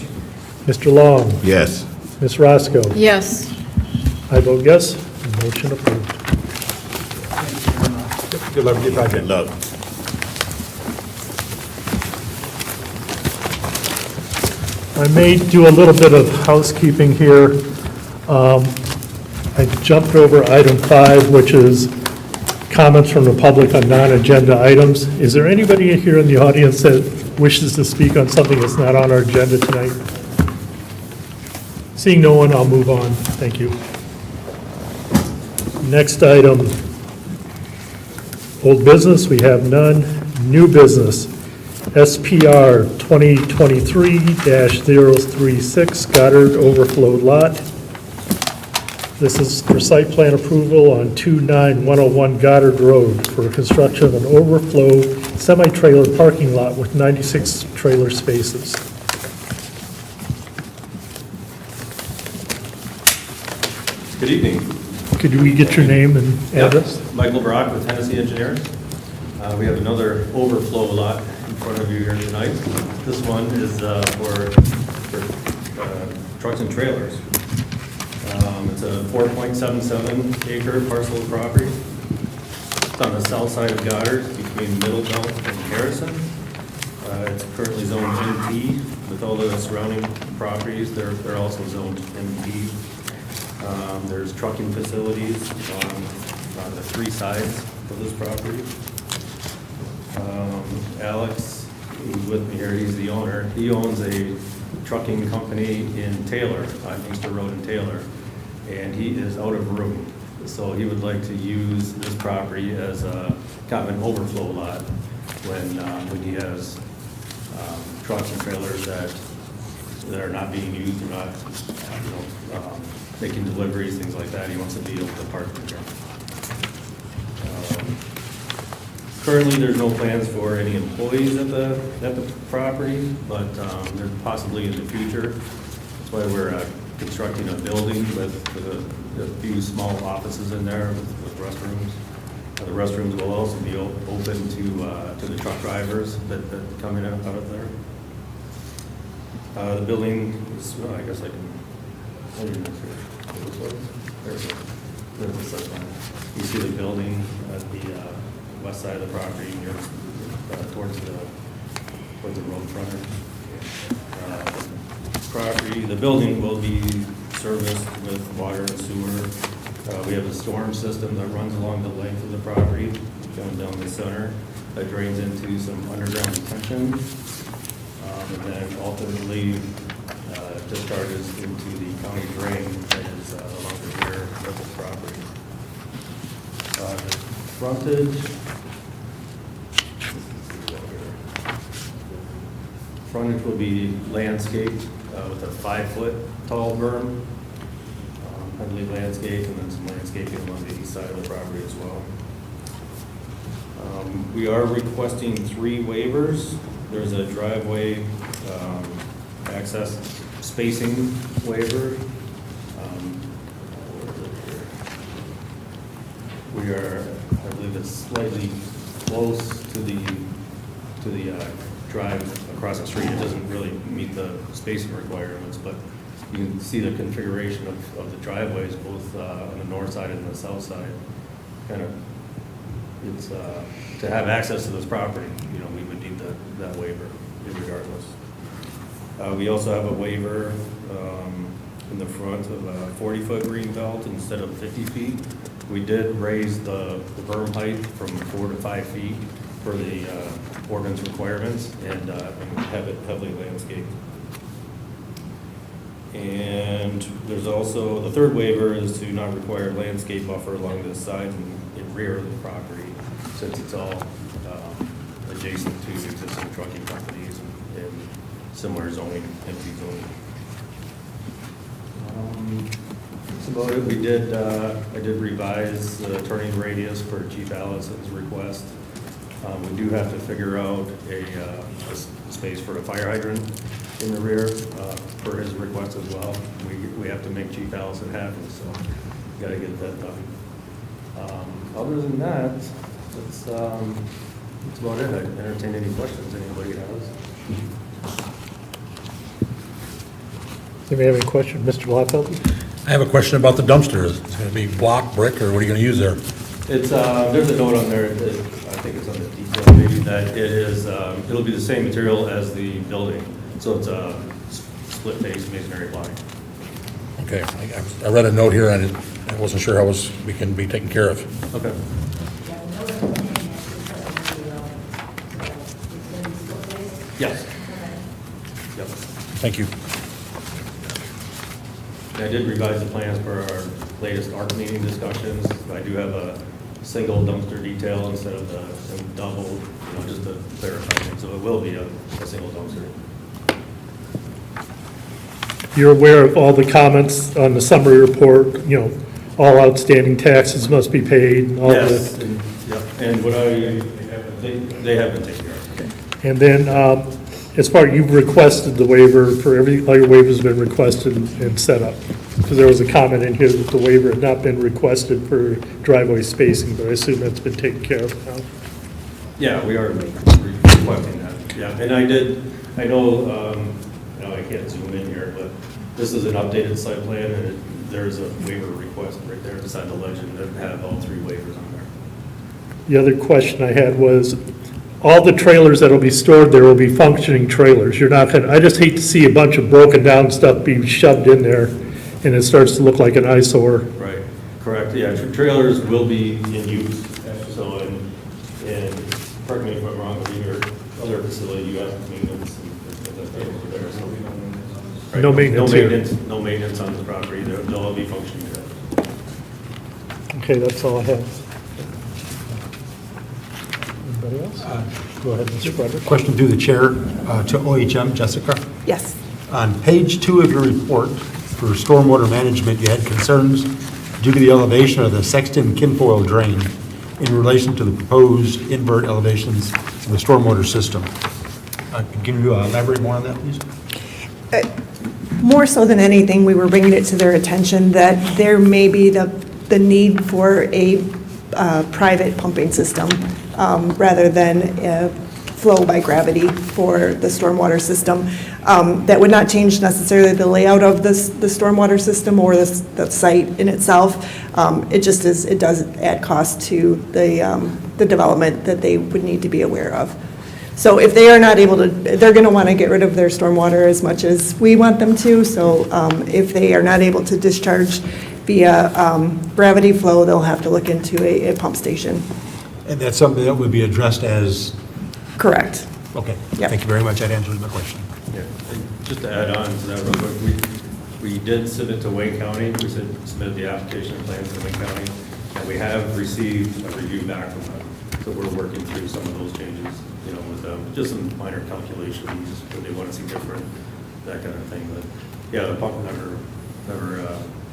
[SPEAKER 1] Mr. Long.
[SPEAKER 4] Yes.
[SPEAKER 1] Ms. Roscoe.
[SPEAKER 2] Yes.
[SPEAKER 1] I vote yes. Motion approved.
[SPEAKER 15] Good luck with your project.
[SPEAKER 4] Good luck.
[SPEAKER 1] I may do a little bit of housekeeping here. I jumped over item 5, which is comments from the public on non-agenda items. Is there anybody here in the audience that wishes to speak on something that's not on our agenda tonight? Seeing no one, I'll move on. Thank you. Next item, old business, we have none. New business, SPR 2023-036 Goddard Overflow Lot. This is for site plan approval on 29101 Goddard Road for construction of an overflow semi-trailer parking lot with 96 trailer spaces.
[SPEAKER 16] Good evening.
[SPEAKER 1] Could we get your name and address?
[SPEAKER 16] Michael Brock with Tennessee Engineers. We have another overflow lot in front of you here tonight. This one is for trucks and trailers. It's a 4.77 acre parcel of property. It's on the south side of Goddard between Middlebelt and Harrison. It's currently zoned NP with all the surrounding properties. They're also zoned NP. There's trucking facilities on the 3 sides of this property. Alex, who's with me here, he's the owner. He owns a trucking company in Taylor, on Inkster Road in Taylor, and he is out of room. So he would like to use this property as a kind of an overflow lot when he has trucks and trailers that are not being used or not, making deliveries, things like that. He wants to be able to park them here. Currently, there's no plans for any employees at the property, but there's possibly in the future. That's why we're constructing a building with a few small offices in there with restrooms. The restrooms will also be open to the truck drivers that come in and out of there. The building is, well, I guess I can, what do you here? There's the site plan. You see the building at the west side of the property, near, towards the road frontage. Property, the building will be serviced with water and sewer. We have a storm system that runs along the length of the property, going down the center, that drains into some underground detention. And then ultimately discharges into the county drain that is along the rear of the property. The frontage. Frontage will be landscaped with a 5-foot tall berm, heavily landscaped, and then some landscaping along the east side of the property as well. We are requesting 3 waivers. There's a driveway access spacing waiver. We are, I believe it's slightly close to the drive across the street. It doesn't really meet the spacing requirements, but you can see the configuration of the driveways, both on the north side and the south side. Kind of, it's to have access to this property, you know, we would need that waiver regardless. We also have a waiver in the front of a 40-foot green belt instead of 50 feet. We did raise the berm height from 4 to 5 feet for the ordinance requirements and have it heavily landscaped. And there's also, the third waiver is to not require landscape buffer along the sides and rear of the property, since it's all adjacent to existing trucking companies and similar zoning, empty zoning. That's about it. We did, I did revise the turning radius for Chief Allison's request. We do have to figure out a space for a fire hydrant in the rear for his request as well. We have to make Chief Allison happy, so got to get that done. Other than that, that's about it. I entertain any questions anybody has.
[SPEAKER 1] Anybody have any question? Mr. Blattfeld?
[SPEAKER 3] I have a question about the dumpster. Is it going to be block, brick, or what are you going to use there?
[SPEAKER 16] It's, there's a note on there, I think it's on the detail maybe, that it is, it'll be the same material as the building. So it's a split face masonry block.
[SPEAKER 3] Okay, I read a note here and I wasn't sure how we can be taken care of.
[SPEAKER 16] Okay. Yes. Yep.
[SPEAKER 3] Thank you.
[SPEAKER 16] I did revise the plans for our latest ARC meeting discussions. I do have a single dumpster detail instead of the double, you know, just to clarify things. So it will be a single dumpster.
[SPEAKER 1] You're aware of all the comments on the summary report, you know, all outstanding taxes must be paid, all
[SPEAKER 16] Yes,
[SPEAKER 1] the...
[SPEAKER 16] and what they have been taken care of.
[SPEAKER 1] And then, as far, you've requested the waiver for all your waivers have been requested and set up. Because there was a comment in here that the waiver had not been requested for driveway spacing, but I assume that's been taken care of now.
[SPEAKER 16] Yeah, we are requesting that. Yeah, and I know, I can't zoom in here, but this is an updated site plan, and there's a waiver request right there beside the legend that have all 3 waivers on there.
[SPEAKER 1] The other question I had was, all the trailers that'll be stored there will be functioning trailers. You're not gonna, I just hate to see a bunch of broken down stuff being shoved in there, and it starts to look like an eyesore.
[SPEAKER 16] Right, correct, yeah, trailers will be in use, so, and correct me if I'm wrong, but in your other facility, you have maintenance and things like that over there, so. Right,
[SPEAKER 1] No maintenance here.
[SPEAKER 16] No maintenance on the property, they'll all be functioning there.
[SPEAKER 1] Okay, that's all I have. Anybody else? Go ahead, Mr. Frederick.
[SPEAKER 15] Question through the chair to OHM, Jessica.
[SPEAKER 9] Yes.
[SPEAKER 15] On page 2 of your report for stormwater management, you had concerns due to the elevation of the Sexton Kinfoil drain. in relation to the proposed invert elevations of the stormwater system. Can you elaborate more on that, please?
[SPEAKER 9] More so than anything, we were bringing it to their attention that there may be the need for a private pumping system rather than flow by gravity for the stormwater system. That would not change necessarily the layout of the stormwater system or the site in itself. It just is, it does add cost to the development that they would need to be aware of. So if they are not able to, they're going to want to get rid of their stormwater as much as we want them to. So if they are not able to discharge via gravity flow, they'll have to look into a pump station.
[SPEAKER 15] And that's something that would be addressed as?
[SPEAKER 9] Correct.
[SPEAKER 15] Okay.
[SPEAKER 9] Yep.
[SPEAKER 15] Thank you very much. That answers my question.
[SPEAKER 16] Yeah, and just to add on to that real quick, we did submit to Wayne County, we submitted the application and plans to Wayne County, and we have received a review back from them. So we're working through some of those changes, you know, with just some minor calculations, what they want to see different, that kind of thing. But yeah, the pump never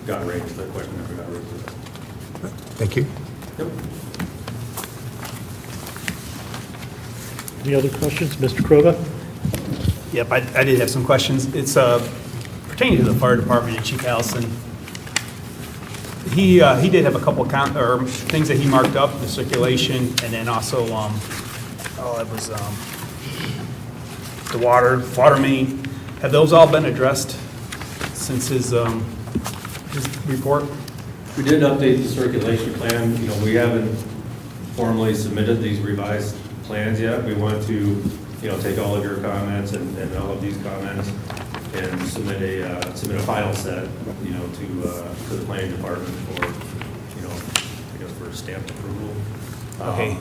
[SPEAKER 16] got raised, that question never got raised.
[SPEAKER 15] Thank you.
[SPEAKER 16] Yep.
[SPEAKER 1] Any other questions? Mr. Krova?
[SPEAKER 10] Yep, I did have some questions. It's pertaining to the fire department and Chief Allison. He did have a couple of things that he marked up, the circulation, and then also, it was the water main. Have those all been addressed since his report?
[SPEAKER 16] We did update the circulation plan. You know, we haven't formally submitted these revised plans yet. We want to, you know, take all of your comments and all of these comments and submit a final set, you know, to the planning department for, you know, I guess for stamped approval.
[SPEAKER 10] Okay.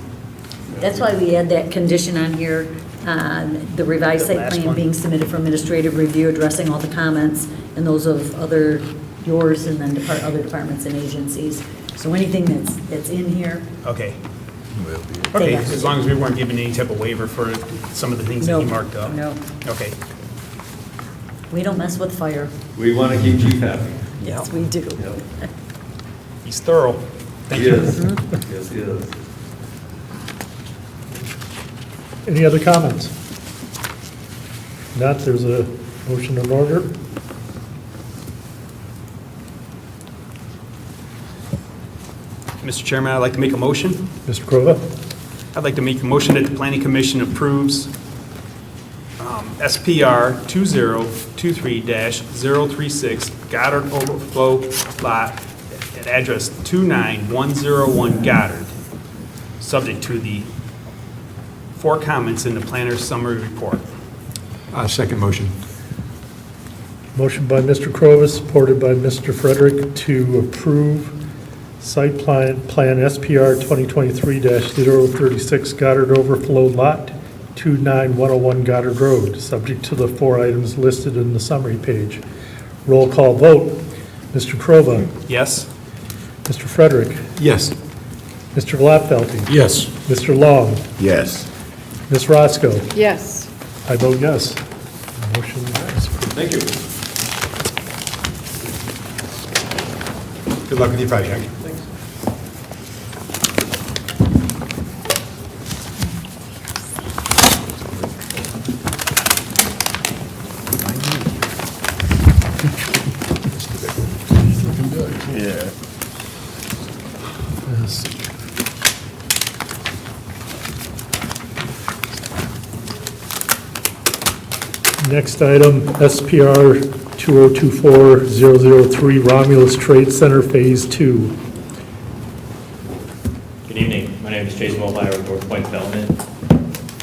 [SPEAKER 8] That's why we add that condition on here, the revised
[SPEAKER 10] The
[SPEAKER 8] site
[SPEAKER 10] last
[SPEAKER 8] plan
[SPEAKER 10] one.
[SPEAKER 8] being submitted for administrative review, addressing all the comments, and those of yours, and then other departments and agencies. So anything that's in here,
[SPEAKER 10] Okay.
[SPEAKER 8] They
[SPEAKER 10] Okay,
[SPEAKER 8] have to
[SPEAKER 10] as long as we weren't given any type of waiver for some of the things that he marked up.
[SPEAKER 8] No,
[SPEAKER 10] Okay.
[SPEAKER 8] we don't mess with fire.
[SPEAKER 16] We want to keep Chief happy.
[SPEAKER 8] Yes, we do.
[SPEAKER 16] Yep.
[SPEAKER 10] He's thorough. Thank
[SPEAKER 16] He
[SPEAKER 10] you.
[SPEAKER 16] is. Yes, he is.
[SPEAKER 1] Any other comments? Not, there's a motion in order.
[SPEAKER 10] Mr. Chairman, I'd like to make a motion.
[SPEAKER 1] Mr. Krova?
[SPEAKER 10] I'd like to make a motion that the Planning Commission approves SPR 2023-036 Goddard Overflow Lot at address 29101 Goddard, subject to the 4 comments in the planner's summary report.
[SPEAKER 15] Second motion.
[SPEAKER 1] Motion by Mr. Krova, supported by Mr. Frederick, to approve site plan SPR 2023-036 Goddard Overflow Lot, 29101 Goddard Road, subject to the 4 items listed in the summary page. Roll call vote. Mr. Krova?
[SPEAKER 10] Yes?
[SPEAKER 1] Mr. Frederick?
[SPEAKER 15] Yes.
[SPEAKER 1] Mr. Glatfelty?
[SPEAKER 3] Yes.
[SPEAKER 1] Mr. Long?
[SPEAKER 4] Yes.
[SPEAKER 1] Ms. Roscoe?
[SPEAKER 2] Yes.
[SPEAKER 1] I vote yes. Motion is approved.
[SPEAKER 16] Thank you.
[SPEAKER 15] Good luck with your project.
[SPEAKER 4] Yeah.
[SPEAKER 1] Yes. Next item, SPR 2024-003 Romulus Trade Center Phase 2.
[SPEAKER 17] Good evening. My name is Jason Mulvey with North Point Development.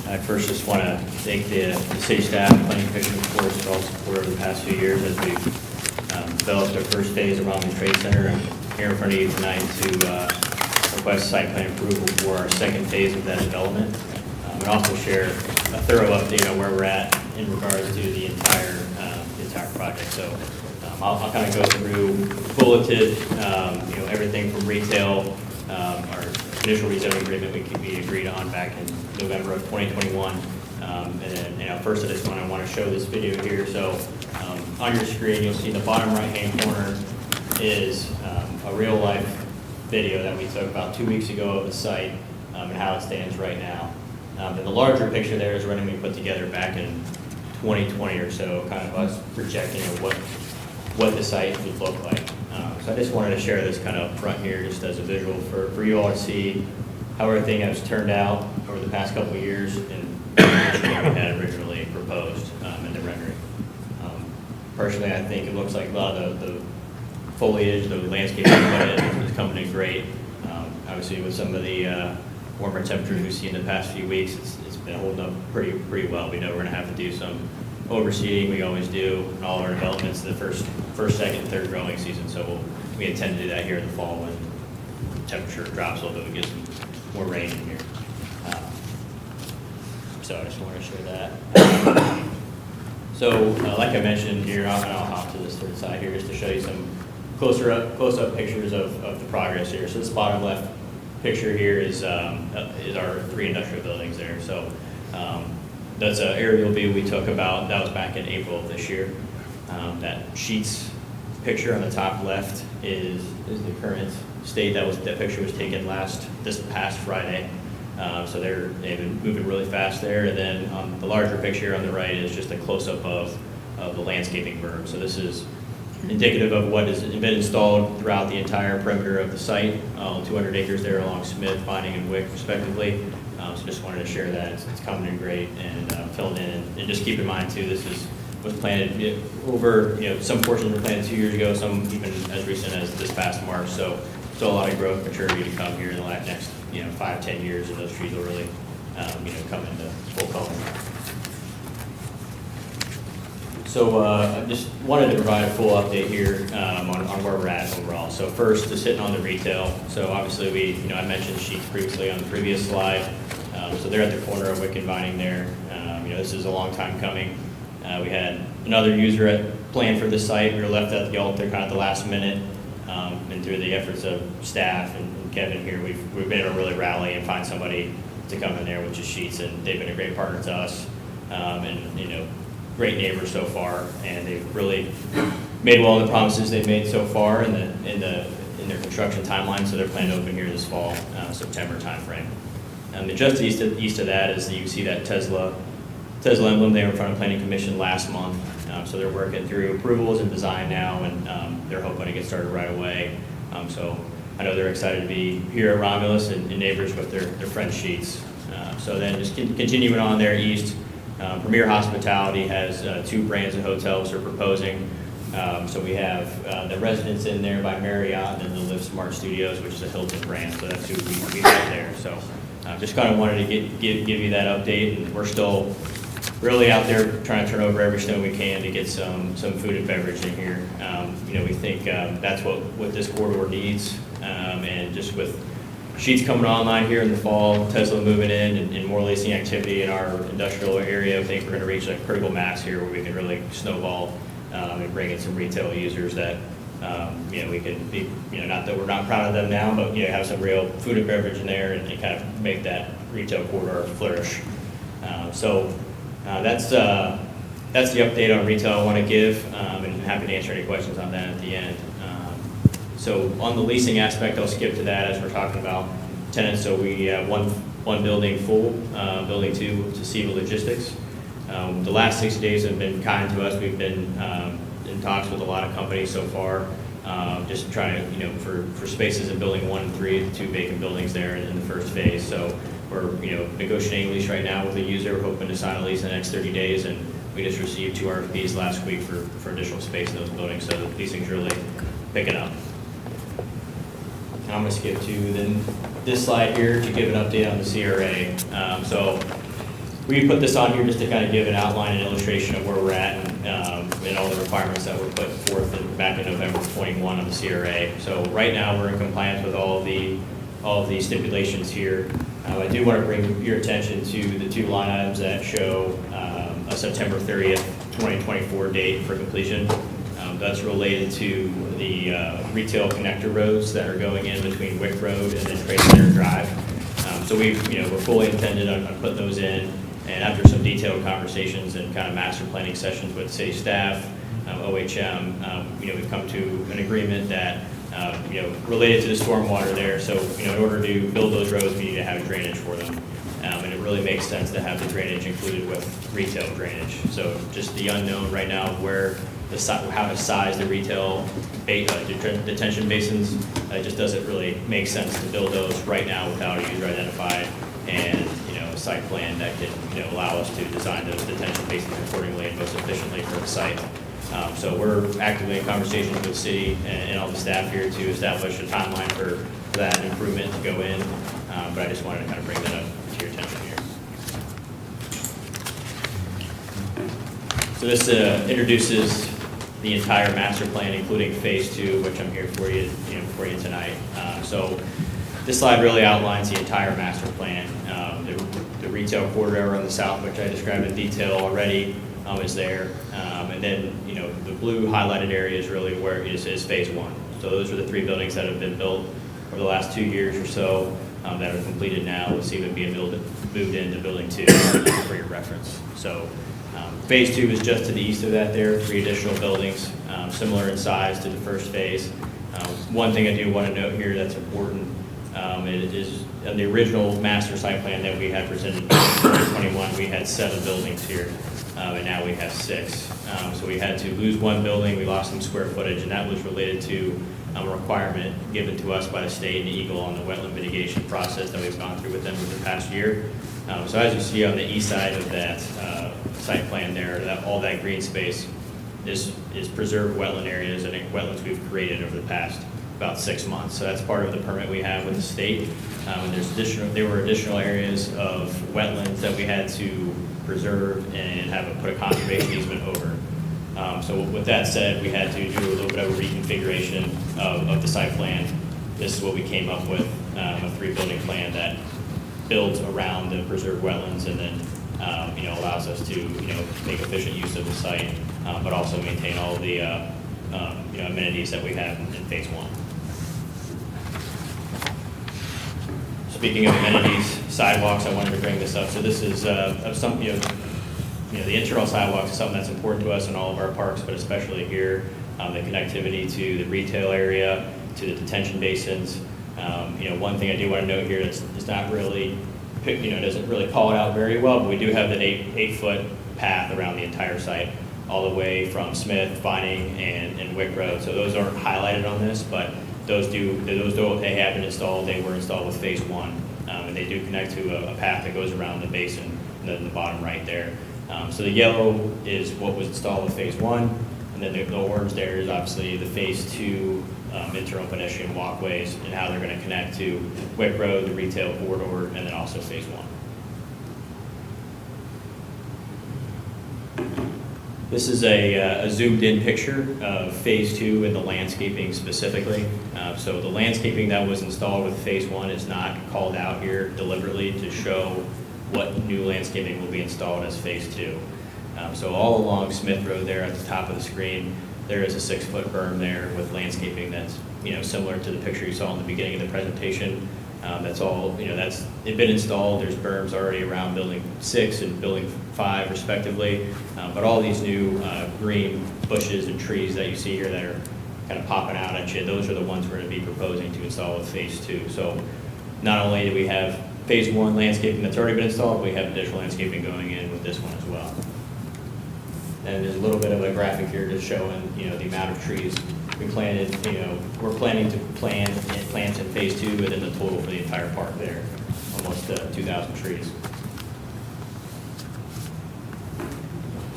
[SPEAKER 17] I first just want to thank the city staff, planning commission, of course, for all support over the past few years as we've developed our first phase of Romulus Trade Center. I'm here in front of you tonight to request site plan approval for our second phase of that development. And also share a thorough update on where we're at in regards to the entire project. So I'll kind of go through bulleted, everything from retail, our initial rezoning agreement we agreed on back in November of 2021. And then, first I just want to show this video here. So on your screen, you'll see in the bottom right-hand corner is a real-life video that we took about 2 weeks ago of the site and how it stands right now. And the larger picture there is running we put together back in 2020 or so, kind of us projecting what the site would look like. So I just wanted to share this kind of up front here just as a visual for you all to see how everything has turned out over the past couple of years and what we had originally proposed in the rendering. Personally, I think it looks like a lot of the foliage, the landscape is coming in great. Obviously, with some of the warmer temperatures we've seen in the past few weeks, it's been holding up pretty well. We know we're going to have to do some overseeding. We always do in all our developments the first, second, third growing season. So we intend to do that here in the fall when temperature drops a little bit. We get some more rain in here. So I just wanted to share that. So like I mentioned here, I'll hop to this third side here just to show you some close-up pictures of the progress here. So this bottom left picture here is our 3 industrial buildings there. So that's an aerial view we took that was back in April of this year. That sheets picture on the top left is the current state that picture was taken this past Friday. So they've been moving really fast there. And then on the larger picture on the right is just a close-up of the landscaping berm. So this is indicative of what has been installed throughout the entire perimeter of the site, 200 acres there along Smith, Vining, and Wick, respectively. So just wanted to share that. It's coming in great and filling in. And just keep in mind, too, this was planted over, some portions were planted 2 years ago, some even as recent as this past March. So still a lot of growth maturity to come here in the next 5-10 years, and those trees will really come into full color. So I just wanted to provide a full update here on where we're at overall. So first, just hitting on the retail. So obviously I mentioned sheets previously on the previous slide. So they're at the corner of Wick and Vining there. This is a long time coming. We had another user planned for this site. We were left at the altar kind of at the last minute. And through the efforts of staff and Kevin here, we've been able to really rally and find somebody to come in there, which is Sheets, and they've been a great partner to us, and great neighbors so far, and they've really made well on the promises they've made so far in their construction timeline. So they're planning to open here this fall, September timeframe. And just east of that is you can see that Tesla emblem there in front of Planning Commission last month. So they're working through approvals and design now, and they're hoping to get started right away. So I know they're excited to be here at Romulus and neighbors with their friend Sheets. So then just continuing on there east, Premier Hospitality has 2 brands of hotels they're proposing. So we have the Residence Inn there by Marriott and the Live Smart Studios, which is a Hilton brand. So that's who we have there. So just kind of wanted to give you that update, and we're still really out there trying to turn over every stone we can to get some food and beverage in here. We think that's what this corridor needs, and just with Sheets coming online here in the fall, Tesla moving in, and more leasing activity in our industrial area, I think we're going to reach a critical mass here where we can really snowball and bring in some retail users that we can be, not that we're not proud of them now, but have some real food and beverage in there and kind of make that retail corridor flourish. So that's the update on retail I want to give, and happy to answer any questions on that at the end. So on the leasing aspect, I'll skip to that as we're talking about tenants. So we have one building full, building 2 to Siva Logistics. The last 6 days have been kind to us. We've been in talks with a lot of companies so far, just trying to, for spaces in building 1 and 3, the 2 vacant buildings there in the first phase. So we're, negotiating a lease right now with a user. We're hoping to sign a lease in the next 30 days, and we just received 2 RFPs last week for additional space in those buildings. So the leasing's really picking up. And I'm going to skip to then this slide here to give an update on the CRA. So we put this on here just to kind of give an outline and illustration of where we're at and all the requirements that were put forth back in November 21 of the CRA. So right now we're in compliance with all of the stipulations here. I do want to bring your attention to the 2 line items that show a September 30th, 2024 date for completion. That's related to the retail connector roads that are going in between Wick Road and then Trade Center Drive. So we're fully intended on putting those in, and after some detailed conversations and kind of master planning sessions with city staff, OHM, we've come to an agreement that related to the stormwater there. So, in order to build those roads, we need to have drainage for them. And it really makes sense to have the drainage included with retail drainage. So just the unknown right now where how to size the retail detention basins, it just doesn't really make sense to build those right now without a user identified and, a site plan that can, allow us to design those detention basins accordingly and most efficiently for the site. So we're actively in conversations with the city and all the staff here to establish a timeline for that improvement to go in. But I just wanted to kind of bring that up to your attention here. So this introduces the entire master plan, including phase 2, which I'm here for you, for you tonight. So this slide really outlines the entire master plan. The retail corridor on the south, which I described in detail already, is there. And then, the blue highlighted area is really where it is phase 1. So those are the 3 buildings that have been built over the last 2 years or so that are completed now. We'll see them being moved into building 2 for your reference. So phase 2 is just to the east of that there, 3 additional buildings, similar in size to the first phase. One thing I do want to note here that's important, it is in the original master site plan that we had presented in 2021, we had 7 buildings here, and now we have 6. So we had to lose 1 building, we lost some square footage, and that was related to a requirement given to us by the state and Eagle on the wetland mitigation process that we've gone through with them over the past year. So as you see on the east side of that site plan there, all that green space is preserved wetland areas and wetlands we've created over the past about 6 months. So that's part of the permit we have with the state. And there were additional areas of wetlands that we had to preserve and put a conservation easement over. So with that said, we had to do a little bit of a reconfiguration of the site plan. This is what we came up with, a 3-building plan that builds around the preserved wetlands and then allows us to make efficient use of the site, but also maintain all the amenities that we have in phase 1. Speaking of amenities, sidewalks, I wanted to bring this up. So this is the internal sidewalks is something that's important to us in all of our parks, but especially here, the connectivity to the retail area, to the detention basins. One thing I do want to note here that's not really, doesn't really call it out very well, but we do have an 8-foot path around the entire site, all the way from Smith, Vining, and Wick Road. So those aren't highlighted on this, but they have been installed. They were installed with phase 1, and they do connect to a path that goes around the basin in the bottom right there. So the yellow is what was installed with phase 1, and then the orange there is obviously the phase 2 internal pedestrian walkways and how they're going to connect to Wick Road, the retail corridor, and then also phase 1. This is a zoomed in picture of phase 2 and the landscaping specifically. So the landscaping that was installed with phase 1 is not called out here deliberately to show what new landscaping will be installed as phase 2. So all along Smith Road there at the top of the screen, there is a 6-foot berm there with landscaping that's similar to the picture you saw in the beginning of the presentation. That's all, it's been installed. There's berms already around building 6 and building 5 respectively. But all these new green bushes and trees that you see here that are kind of popping out at you, those are the ones we're going to be proposing to install with phase 2. So not only do we have phase 1 landscaping that's already been installed, we have additional landscaping going in with this one as well. And there's a little bit of a graphic here just showing, the amount of trees we planted. We're planning to plant in phase 2, and then the total for the entire park there, almost 2,000 trees.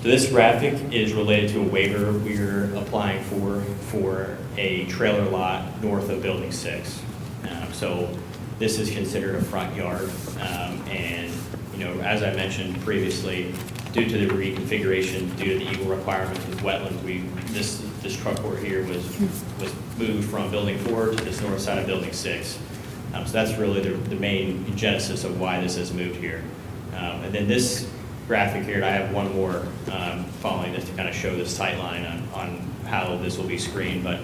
[SPEAKER 17] So this graphic is related to a waiver we're applying for a trailer lot north of Building 6. So this is considered a front yard, and as I mentioned previously, due to the reconfiguration, due to the Eagle requirements with wetlands, this truck court here was moved from Building 4 to this north side of Building 6. So that's really the main genesis of why this has moved here. And then this graphic here, and I have one more following this to kind of show the sight line on how this will be screened, but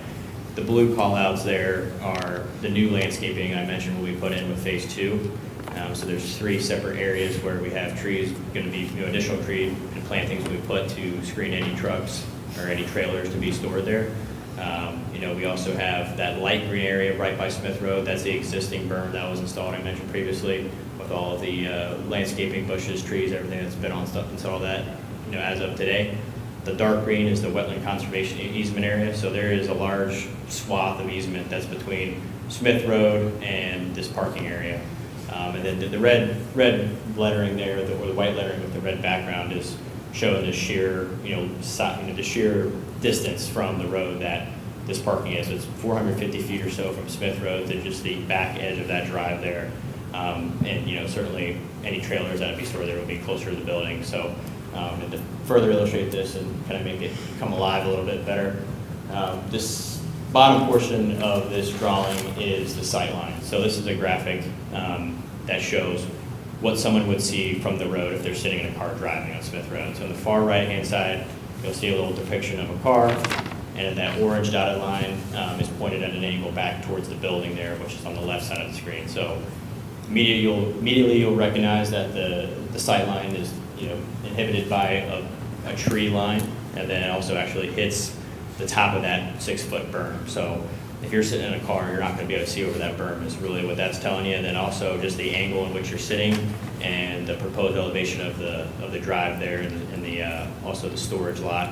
[SPEAKER 17] the blue callouts there are the new landscaping I mentioned will be put in with phase 2. So there's 3 separate areas where we have trees, going to be additional tree and plantings we put to screen any trucks or any trailers to be stored there. You know, we also have that light green area right by Smith Road. That's the existing berm that was installed, I mentioned previously, with all of the landscaping, bushes, trees, everything that's been on stuff installed that, you know, as of today. The dark green is the wetland conservation easement area, so there is a large swath of easement that's between Smith Road and this parking area. And then the red lettering there, or the white lettering with the red background, is showing the sheer, the sheer distance from the road that this parking is. So it's 450 feet or so from Smith Road to just the back edge of that drive there. And, you know, certainly any trailers that would be stored there will be closer to the building. So, and to further illustrate this and kind of make it come alive a little bit better, this bottom portion of this drawing is the sight line. So this is a graphic that shows what someone would see from the road if they're sitting in a car driving on Smith Road. So on the far right-hand side, you'll see a little depiction of a car, and that orange dotted line is pointed at an angle back towards the building there, which is on the left side of the screen. So immediately you'll recognize that the sight line is, you know, inhibited by a tree line, and then it also actually hits the top of that 6-foot berm. So if you're sitting in a car, you're not going to be able to see over that berm is really what that's telling you. And then also just the angle in which you're sitting and the proposed elevation of the drive there and the also the storage lot.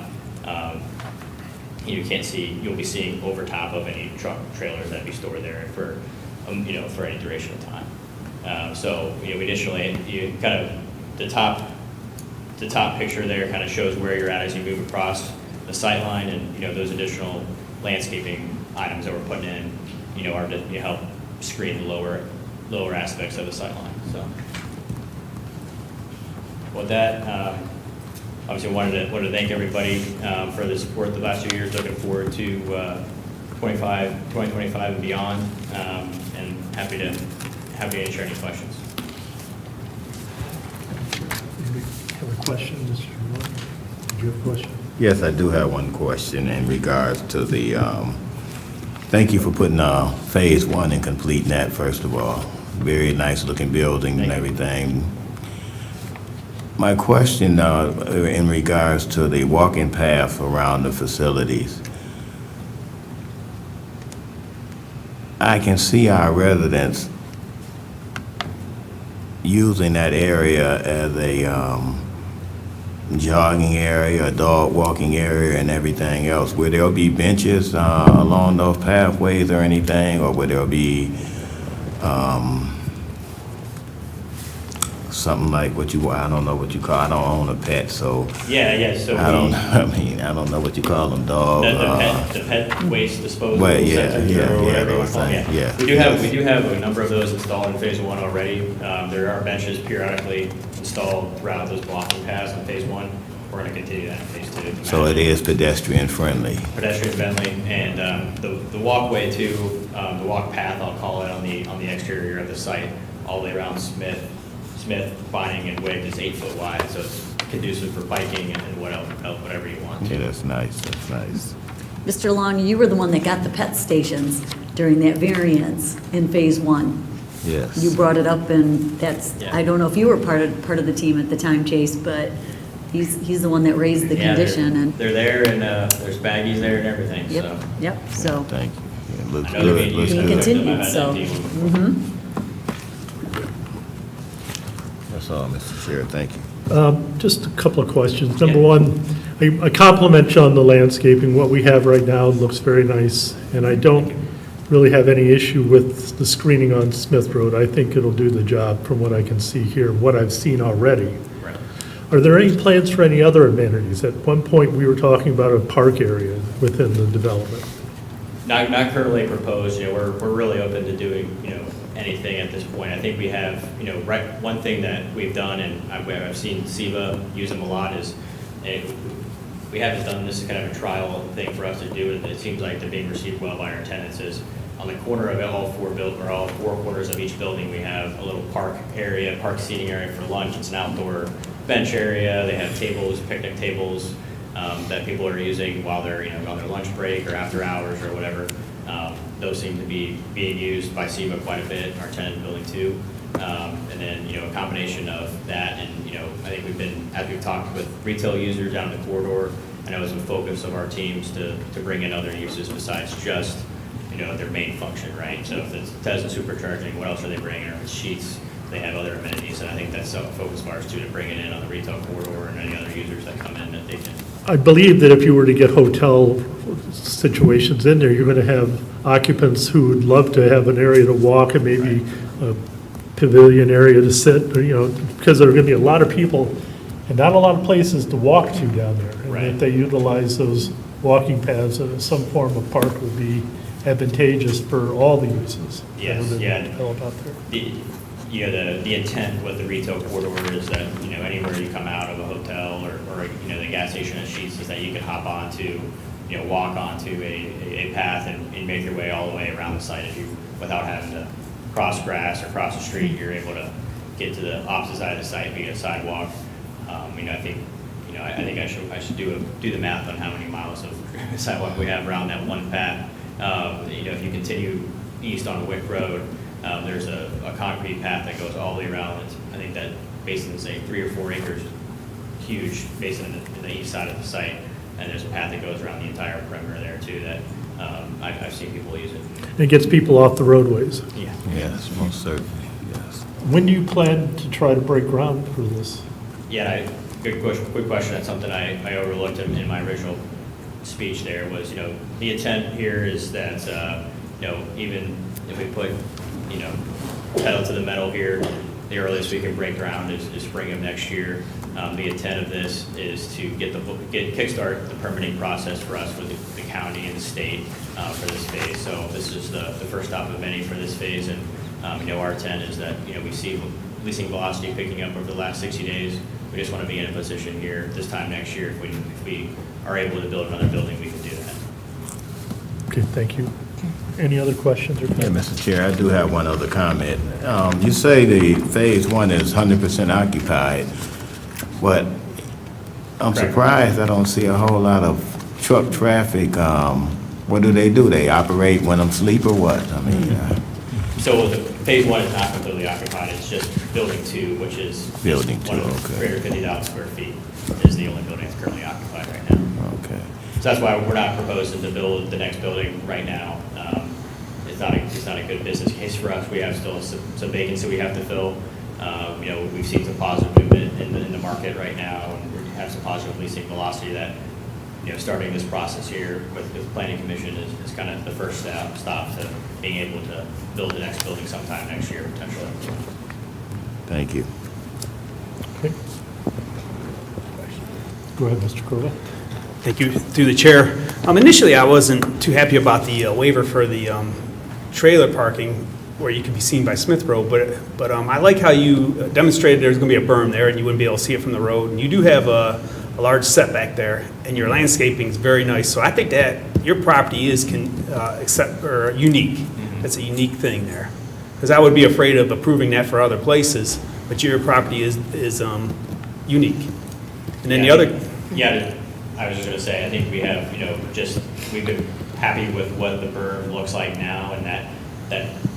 [SPEAKER 17] You can't see, you'll be seeing over top of any truck trailers that be stored there for for any duration of time. So additionally, you kind of the top picture there kind of shows where you're at as you move across the sight line, and those additional landscaping items that we're putting in, are to help screen the lower aspects of the sight line. So with that, obviously wanted to thank everybody for the support the last 2 years. Looking forward to 2025 and beyond, and happy to answer any questions.
[SPEAKER 1] Have a question, Mr. Moore? Did you have a question?
[SPEAKER 4] Yes, I do have one question in regards to the, thank you for putting phase 1 and completing that, first of all. Very nice looking building and everything. My question in regards to the walking path around the facilities. I can see our residents using that area as a jogging area, a dog walking area, and everything else. Will there be benches along those pathways or anything, or will there be something like I don't know what you call, I don't own a pet, so.
[SPEAKER 17] Yeah, so
[SPEAKER 4] I don't know what you call them, dog.
[SPEAKER 17] The pet waste disposal
[SPEAKER 4] Well,
[SPEAKER 17] centers or whatever you
[SPEAKER 4] those
[SPEAKER 17] want to call them.
[SPEAKER 4] things, yeah.
[SPEAKER 17] We do have a number of those installed in phase 1 already. There are benches periodically installed throughout those blocking paths in phase 1. We're going to continue that in phase 2.
[SPEAKER 4] So it is pedestrian friendly.
[SPEAKER 17] Pedestrian friendly, and the walkway to the walk path, I'll call it, on the exterior of the site, all the way around Smith, Vining, and Wick is 8 foot wide, so it's conducive for biking and whatever you want.
[SPEAKER 4] Yeah, that's nice. That's nice.
[SPEAKER 8] Mr. Long, you were the one that got the pet stations during that variance in phase 1.
[SPEAKER 4] Yes.
[SPEAKER 8] You brought it up, and that's,
[SPEAKER 17] Yeah.
[SPEAKER 8] I don't know if you were part of the team at the time, Chase, but he's the one that raised the condition, and.
[SPEAKER 17] They're there, and there's baggies there and everything, so.
[SPEAKER 8] Yep, so.
[SPEAKER 4] Thank you. Yeah, looks
[SPEAKER 17] I know
[SPEAKER 4] good.
[SPEAKER 17] they
[SPEAKER 4] Looks
[SPEAKER 17] use
[SPEAKER 8] Being
[SPEAKER 4] good.
[SPEAKER 8] continued,
[SPEAKER 17] I've had
[SPEAKER 8] so.
[SPEAKER 17] that deal before.
[SPEAKER 4] That's all, Mr. Chair. Thank you.
[SPEAKER 1] Just a couple of questions. Number one, I compliment you on the landscaping. What we have right now looks very nice, and I don't really have any issue with the screening on Smith Road. I think it'll do the job from what I can see here, what I've seen already.
[SPEAKER 17] Right.
[SPEAKER 1] Are there any plans for any other amenities? At one point, we were talking about a park area within the development.
[SPEAKER 17] Not currently proposed. We're really open to doing anything at this point. I think we have one thing that we've done, and I've seen SEVA use them a lot, is we haven't done this kind of a trial thing for us to do, and it seems like they're being received well by our tenants. Is on the corner of all four corners of each building, we have a little park seating area for lunch. It's an outdoor bench area. They have tables, picnic tables, that people are using while they're on their lunch break or after hours or whatever. Those seem to be being used by SEMA quite a bit, our tenant in building 2. And then a combination of that, and I think as we've talked with retail users down in the corridor, I know it's a focus of our teams to bring in other uses besides just, their main function, right? So if it's Tesla supercharging, what else are they bringing? Or if it's sheets, they have other amenities, and I think that's a focus of ours too, to bring it in on the retail corridor and any other users that come in that they can.
[SPEAKER 1] I believe that if you were to get hotel situations in there, you're going to have occupants who would love to have an area to walk and maybe a pavilion area to sit, because there are going to be a lot of people and not a lot of places to walk to down there. And if they utilize those walking paths, some form of park would be advantageous for all the uses.
[SPEAKER 17] Yes,
[SPEAKER 1] Develop out there.
[SPEAKER 17] The intent with the retail corridor is that, anywhere you come out of a hotel or the gas station at Sheets is that you can hop onto, walk onto a path and make your way all the way around the site without having to cross grass or cross the street. You're able to get to the opposite side of the site via sidewalk. I think I should do the math on how many miles of sidewalk we have around that one path. If you continue east on Wick Road, there's a concrete path that goes all the way around. I think that basin is 3 or 4 acres, huge basin in the east side of the site, and there's a path that goes around the entire perimeter there too that I've seen people use it.
[SPEAKER 1] It gets people off the roadways.
[SPEAKER 17] Yeah.
[SPEAKER 4] Yes, most certainly, yes.
[SPEAKER 1] When do you plan to try to break ground for this?
[SPEAKER 17] Yeah, good question. That's something I overlooked in my original speech there was, the intent here is that, even if we put, pedal to the metal here, the earliest we can break ground is spring of next year. The intent of this is to kickstart the permitting process for us with the county and the state for this phase. So this is the first stop of many for this phase, and our intent is that we see leasing velocity picking up over the last 60 days. We just want to be in a position here this time next year if we are able to build another building, we can do that.
[SPEAKER 1] Okay, thank you. Any other questions or
[SPEAKER 4] Yeah,
[SPEAKER 1] comments?
[SPEAKER 4] Mr. Chair, I do have one other comment. You say the phase 1 is 100% occupied, but I'm surprised I don't see a whole lot of truck traffic. What do? They operate when I'm asleep or what?
[SPEAKER 17] So the phase 1 is not completely occupied, it's just building 2, which is
[SPEAKER 4] Building 2, okay.
[SPEAKER 17] 350,000 square feet is the only building that's currently occupied right now.
[SPEAKER 4] Okay.
[SPEAKER 17] So that's why we're not proposing to build the next building right now. It's not a good business case for us. We have still some vacancy we have to fill. We've seen some positive movement in the market right now, and we have some positive leasing velocity that, starting this process here with the planning commission is kind of the first stop to being able to build the next building sometime next year potentially.
[SPEAKER 4] Thank you.
[SPEAKER 1] Okay. Go ahead, Mr. Corvette.
[SPEAKER 10] Thank you, through the chair. Initially, I wasn't too happy about the waiver for the trailer parking where you could be seen by Smith Road, but I like how you demonstrated there's going to be a berm there and you wouldn't be able to see it from the road. And you do have a large setback there, and your landscaping is very nice. So I think that your property is unique. That's a unique thing there. Because I would be afraid of approving that for other places, but your property is unique. And then the other...
[SPEAKER 17] Yeah, I was just going to say, I think we have, we've been happy with what the berm looks like now, and that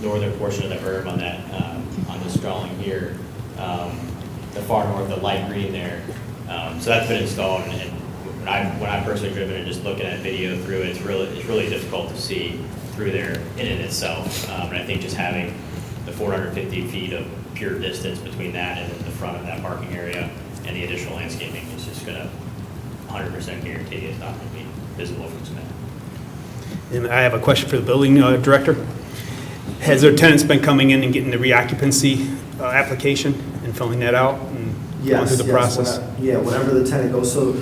[SPEAKER 17] northern portion of the berm on this drawing here, the far north, the light green there. So that's been installed, and when I personally driven and just looking at video through it, it's really difficult to see through there in and itself. And I think just having the 450 feet of pure distance between that and the front of that parking area and the additional landscaping is just going to 100% guarantee it's not going to be visible from Smith.
[SPEAKER 10] And I have a question for the building director. Has their tenants been coming in and getting the reoccupancy application and filling that out and going through the process?
[SPEAKER 11] Whenever the tenant goes, so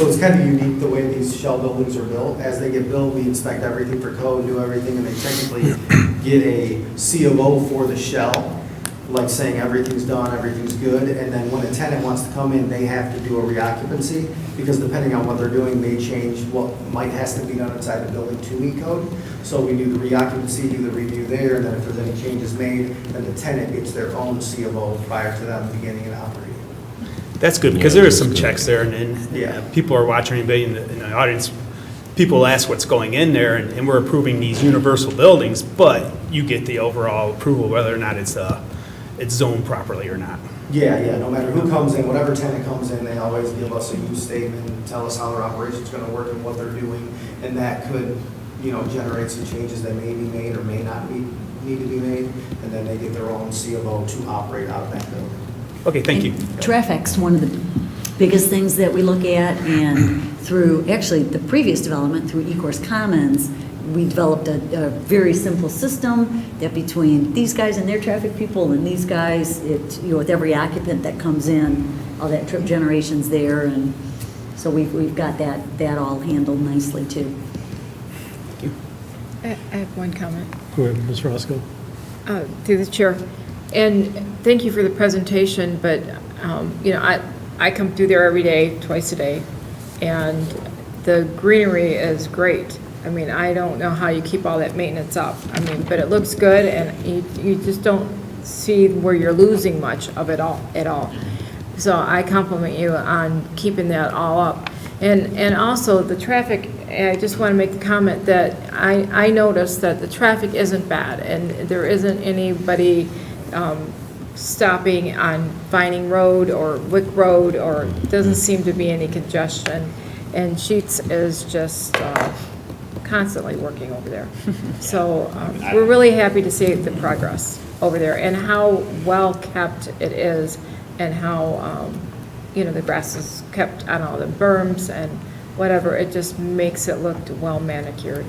[SPEAKER 11] it's kind of unique the way these shell buildings are built. As they get built, we inspect everything for code, do everything, and they technically get a COO for the shell, like saying everything's done, everything's good, and then when a tenant wants to come in, they have to do a reoccupancy, because depending on what they're doing may change what has to be done inside the building to meet code. So we do the reoccupancy, do the review there, and then if there's any changes made, then the tenant gets their own COO prior to them beginning and operating.
[SPEAKER 10] That's good, because there are some checks there, and people are watching, anybody in the audience, people ask what's going in there, and we're approving these universal buildings, but you get the overall approval whether or not it's zoned properly or not.
[SPEAKER 11] Yeah, no matter who comes in, whatever tenant comes in, they always give us a use statement, tell us how their operation's gonna work and what they're doing, and that could, generate some changes that may be made or may not need to be made, and then they get their own C of O to operate out of that building.
[SPEAKER 10] Okay, thank you.
[SPEAKER 8] Traffic's one of the biggest things that we look at, and through, actually, the previous development, through Ecorse Commons, we developed a very simple system that between these guys and their traffic people and these guys, with every occupant that comes in, all that trip generation's there, and so we've got that all handled nicely, too.
[SPEAKER 2] I have one comment.
[SPEAKER 1] Go ahead, Ms. Roscoe.
[SPEAKER 2] Through the chair. And thank you for the presentation, but, I come through there every day, twice a day, and the greenery is great. I mean, I don't know how you keep all that maintenance up. I mean, but it looks good, and you just don't see where you're losing much of it all, at all. So I compliment you on keeping that all up. And also the traffic, I just want to make the comment that I noticed that the traffic isn't bad, and there isn't anybody stopping on Vining Road or Wick Road, or doesn't seem to be any congestion. And Sheets is just constantly working over there. So we're really happy to see the progress over there and how well kept it is, and how, the grass is kept on all the berms and whatever. It just makes it look well manicured,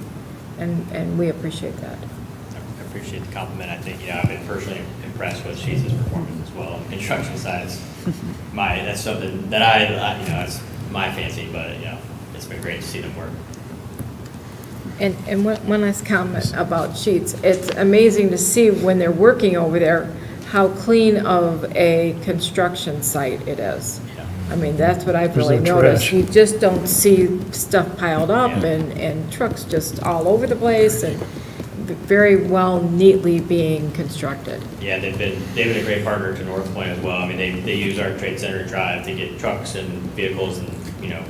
[SPEAKER 2] and we appreciate that.
[SPEAKER 17] I appreciate the compliment. I think, I've been personally impressed with Sheets' performance as well on the construction side. That's something that it's my fancy, but, it's been great to see them work.
[SPEAKER 2] And one last comment about Sheets. It's amazing to see when they're working over there how clean of a construction site it is. I mean, that's what I've really noticed. You just don't see stuff piled up and trucks just all over the place, and very well, neatly being constructed.
[SPEAKER 17] Yeah, they've been a great partner to North Point as well. I mean, they use our trade center drive to get trucks and vehicles and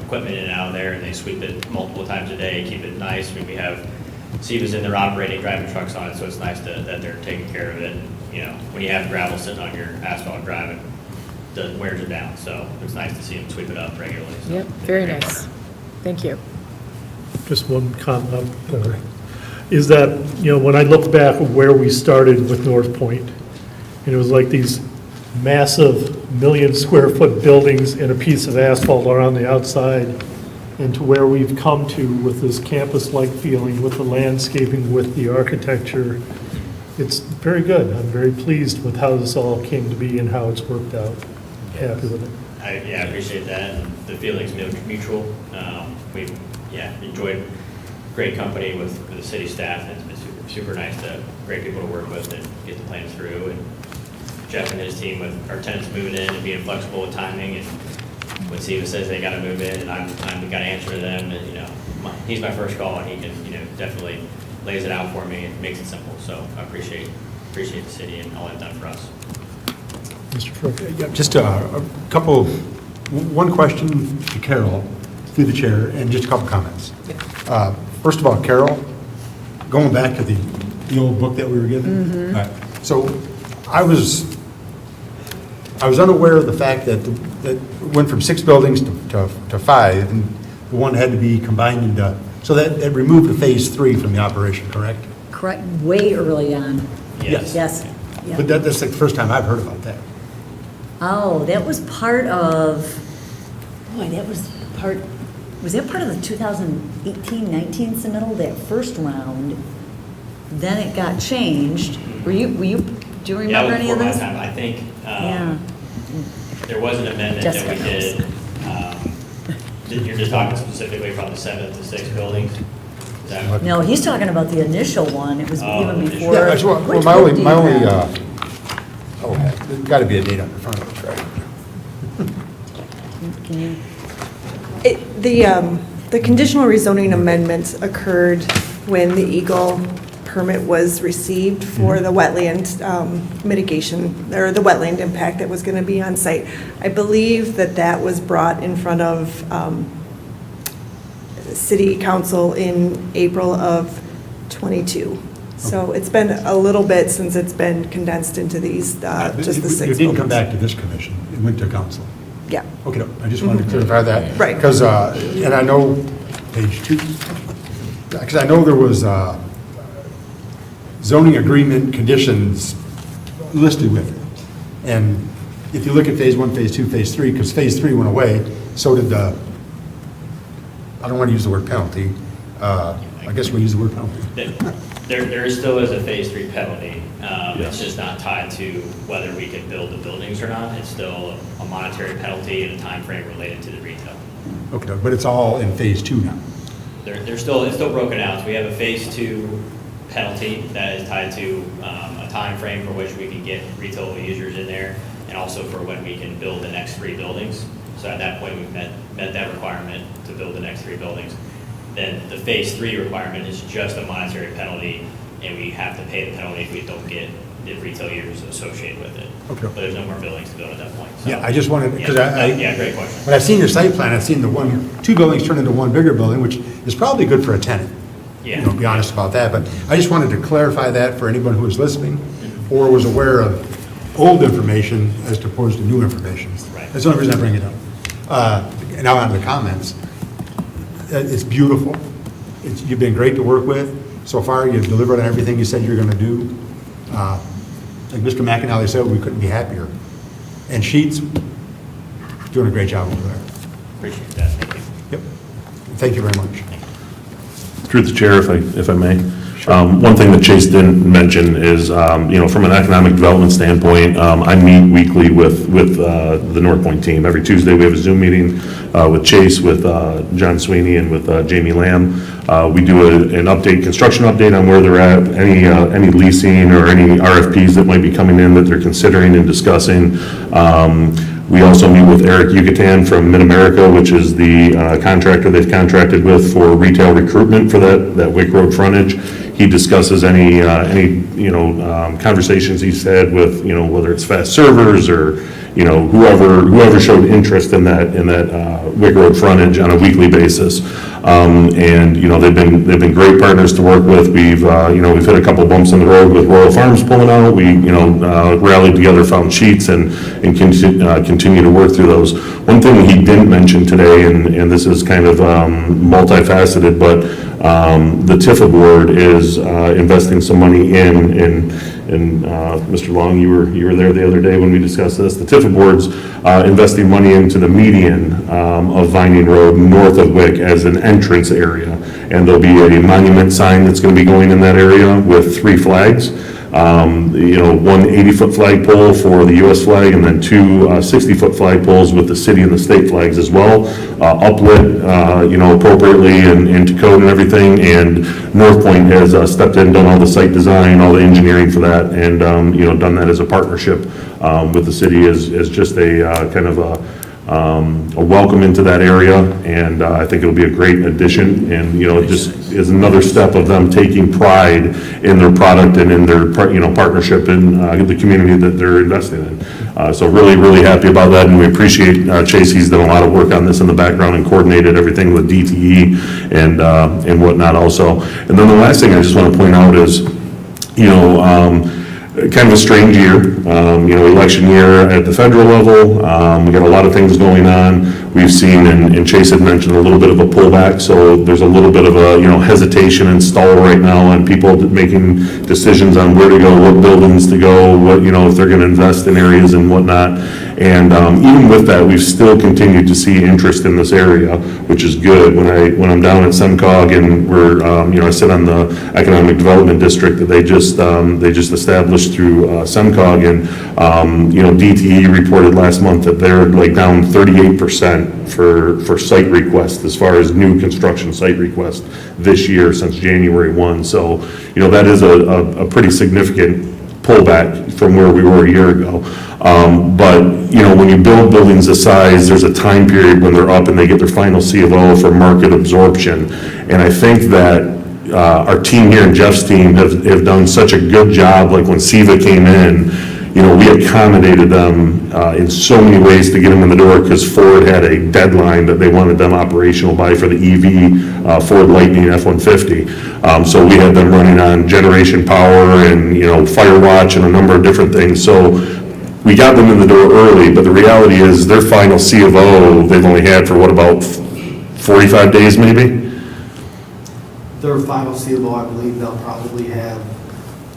[SPEAKER 17] equipment in and out of there, and they sweep it multiple times a day, keep it nice. I mean, we have Seva's in there operating, driving trucks on it, so it's nice that they're taking care of it. When you have gravel sitting on your asphalt drive, it wears it down. So it's nice to see them sweep it up regularly. So
[SPEAKER 2] Yep, very nice. Thank you.
[SPEAKER 1] Just one comment. Is that, when I look back at where we started with North Point, and it was like these massive million-square-foot buildings and a piece of asphalt around the outside, and to where we've come to with this campus-like feeling, with the landscaping, with the architecture. It's very good. I'm very pleased with how this all came to be and how it's worked out. Happy with it.
[SPEAKER 17] I appreciate that. And the feeling's mutual. We've enjoyed great company with the city staff, and it's been super nice great people to work with and get the plans through. And Jeff and his team with our tenants moving in and being flexible with timing, and when Seva says they got to move in, and I'm got to answer to them, and he's my first call, and he can definitely lays it out for me and makes it simple. So I appreciate the city and all they've done for us.
[SPEAKER 1] Mr. Frick.
[SPEAKER 15] Yeah, just one question to Carol, through the chair, and just a couple comments. First of all, Carol, going back to the old book that we were given. All right. So I was unaware of the fact that it went from 6 buildings to 5, and the one had to be combined into, so that removed the phase 3 from the operation, correct?
[SPEAKER 8] Correct, way early on.
[SPEAKER 17] Yes.
[SPEAKER 8] Yes. Yeah.
[SPEAKER 15] But that's like the first time I've heard about that.
[SPEAKER 8] Oh, that was part of, was that part of the 2018-19 submittal, that first round? Then it got changed. Do you remember any of this?
[SPEAKER 17] Before my time. I think
[SPEAKER 8] Yeah.
[SPEAKER 17] there was an amendment
[SPEAKER 8] Jessica
[SPEAKER 17] that we did. You're just talking specifically from the 7th to 6th buildings? Is that
[SPEAKER 8] No, he's talking about the initial one. It was even before.
[SPEAKER 15] Yeah, well,
[SPEAKER 8] Which
[SPEAKER 15] my
[SPEAKER 8] book
[SPEAKER 15] only,
[SPEAKER 8] do you
[SPEAKER 15] my only,
[SPEAKER 8] have?
[SPEAKER 15] there's got to be a date on the front of it, right?
[SPEAKER 8] Can you?
[SPEAKER 9] The conditional rezoning amendments occurred when the Eagle permit was received for the wetland mitigation, or the wetland impact that was going to be on site. I believe that was brought in front of City Council in April of '22. So it's been a little bit since it's been condensed into these, just the 6
[SPEAKER 15] It didn't come
[SPEAKER 9] buildings.
[SPEAKER 15] back to this commission, it went to council.
[SPEAKER 9] Yeah.
[SPEAKER 15] Okay, no, I just wanted to clarify that.
[SPEAKER 9] Right.
[SPEAKER 15] Because, and I know, page 2, because I know there was zoning agreement conditions listed with it. And if you look at phase 1, phase 2, phase 3, because phase 3 went away, so did the, I don't want to use the word penalty, I guess we'll use the word penalty.
[SPEAKER 17] There still is a phase 3 penalty. It's just not tied to whether we can build the buildings or not. It's still a monetary penalty and a time frame related to the retail.
[SPEAKER 15] Okay, but it's all in phase 2 now.
[SPEAKER 17] It's still broken out. So we have a phase 2 penalty that is tied to a time frame for which we can get retail users in there, and also for when we can build the next 3 buildings. So at that point, we've met that requirement to build the next 3 buildings. Then the phase 3 requirement is just a monetary penalty, and we have to pay the penalty if we don't get the retail users associated with it.
[SPEAKER 15] Okay.
[SPEAKER 17] But there's no more buildings to build at that point. So-
[SPEAKER 15] Yeah, I just wanted, because
[SPEAKER 17] Yeah, great question.
[SPEAKER 15] when I've seen your site plan, I've seen the 2 buildings turn into one bigger building, which is probably good for a tenant.
[SPEAKER 17] Yeah.
[SPEAKER 15] You know, be honest about that, but I just wanted to clarify that for anyone who was listening or was aware of old information as opposed to new information.
[SPEAKER 17] Right.
[SPEAKER 15] That's the only reason I bring it up. Now on to the comments. It's beautiful. You've been great to work with. So far, you've delivered on everything you said you're going to do. Like Mr. McAnally said, we couldn't be happier. And Sheets, doing a great job over there.
[SPEAKER 17] Appreciate that. Thank you.
[SPEAKER 15] Yep. Thank you very much.
[SPEAKER 12] Through the chair, if I may. One thing that Chase didn't mention is, from an economic development standpoint, I meet weekly with the North Point team. Every Tuesday, we have a Zoom meeting with Chase, with John Sweeney, and with Jamie Lamb. We do an update, construction update on where they're at, any leasing or any RFPs that might be coming in that they're considering and discussing. We also meet with Eric Yucatan from Mid-America, which is the contractor they've contracted with for retail recruitment for that Wick Road frontage. He discusses any conversations he's had with, whether it's fast servers or, whoever showed interest in that Wick Road frontage on a weekly basis. And they've been great partners to work with. We've hit a couple bumps in the road with Royal Farms pulling out. We rallied together, found Sheets, and continue to work through those. One thing he didn't mention today, and this is kind of multifaceted, but the TIFA board is investing some money in Mr. Long, you were there the other day when we discussed this. The TIFA board's investing money into the median of Vining Road north of Wick as an entrance area. And there'll be a monument sign that's going to be going in that area with 3 flags. One 80-foot flagpole for the U.S. flag, and then 2 60-foot flagpoles with the city and the state flags as well, uplit, appropriately and into code and everything. And North Point has stepped in, done all the site design, all the engineering for that, and done that as a partnership with the city as just a kind of a welcome into that area, and I think it'll be a great addition, and it just is another step of them taking pride in their product and in their partnership in the community that they're investing in. So really happy about that, and we appreciate Chase. He's done a lot of work on this in the background and coordinated everything with DTE and whatnot also. And then the last thing I just want to point out is, kind of a strange year, election year at the federal level. We got a lot of things going on. We've seen, and Chase had mentioned, a little bit of a pullback, so there's a little bit of a, hesitation and stall right now on people making decisions on where to go, what buildings to go, what, if they're going to invest in areas and whatnot. And even with that, we've still continued to see interest in this area, which is good. When I'm down at SEMCOG and we're, I sit on the Economic Development District that they just established through SEMCOG, and DTE reported last month that they're down 38% for site requests as far as new construction site requests this year since January 1. So that is a pretty significant pullback from where we were a year ago. But when you build buildings this size, there's a time period when they're up and they get their final C of O for market absorption. And I think that our team here and Jeff's team have done such a good job, like when SEVA came in, we accommodated them in so many ways to get them in the door, because Ford had a deadline that they wanted them operational by for the EV Ford Lightning F-150. So we had them running on generation power and, fire watch and a number of different things. So we got them in the door early, but the reality is their final C of O, they've only had for about 45 days maybe?
[SPEAKER 11] Their final CMO, I believe they'll probably have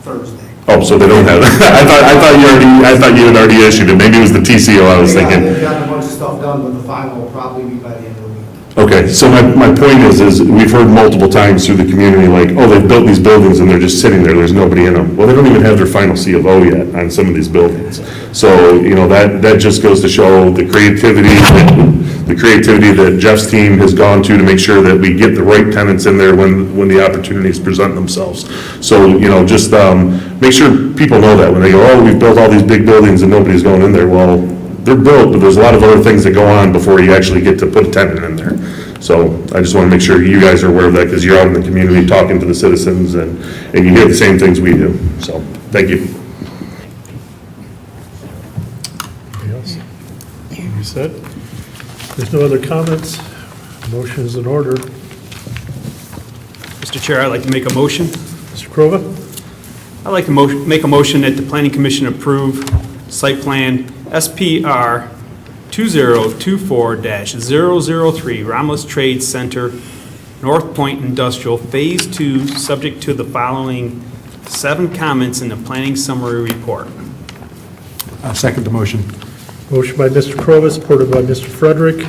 [SPEAKER 11] Thursday.
[SPEAKER 12] Oh, so they don't have, I thought you had already issued it, maybe it was the TCO I was thinking.
[SPEAKER 11] They've gotten a bunch of stuff done, but the final will probably be by the end of the week.
[SPEAKER 12] Okay, so my point is we've heard multiple times through the community, like, oh, they've built these buildings and they're just sitting there, there's nobody in them. Well, they don't even have their final C of O yet on some of these buildings. So, that just goes to show the creativity that Jeff's team has gone to make sure that we get the right tenants in there when the opportunities present themselves. So, just make sure people know that when they go, oh, we've built all these big buildings and nobody's going in there. Well, they're built, but there's a lot of other things that go on before you actually get to put a tenant in there. So I just want to make sure you guys are aware of that, because you're out in the community talking to the citizens, and you hear the same things we do. So, thank you.
[SPEAKER 1] Anything else? You said? There's no other comments. Motion is in order.
[SPEAKER 10] Mr. Chair, I'd like to make a motion.
[SPEAKER 1] Mr. Crova?
[SPEAKER 10] I'd like to make a motion that the Planning Commission approve site plan SPR 2024-003 Romulus Trade Center, North Point Industrial, Phase 2, subject to the following 7 comments in the planning summary report.
[SPEAKER 15] I'll second the motion.
[SPEAKER 1] Motion by Mr. Crova, supported by Mr. Frederick,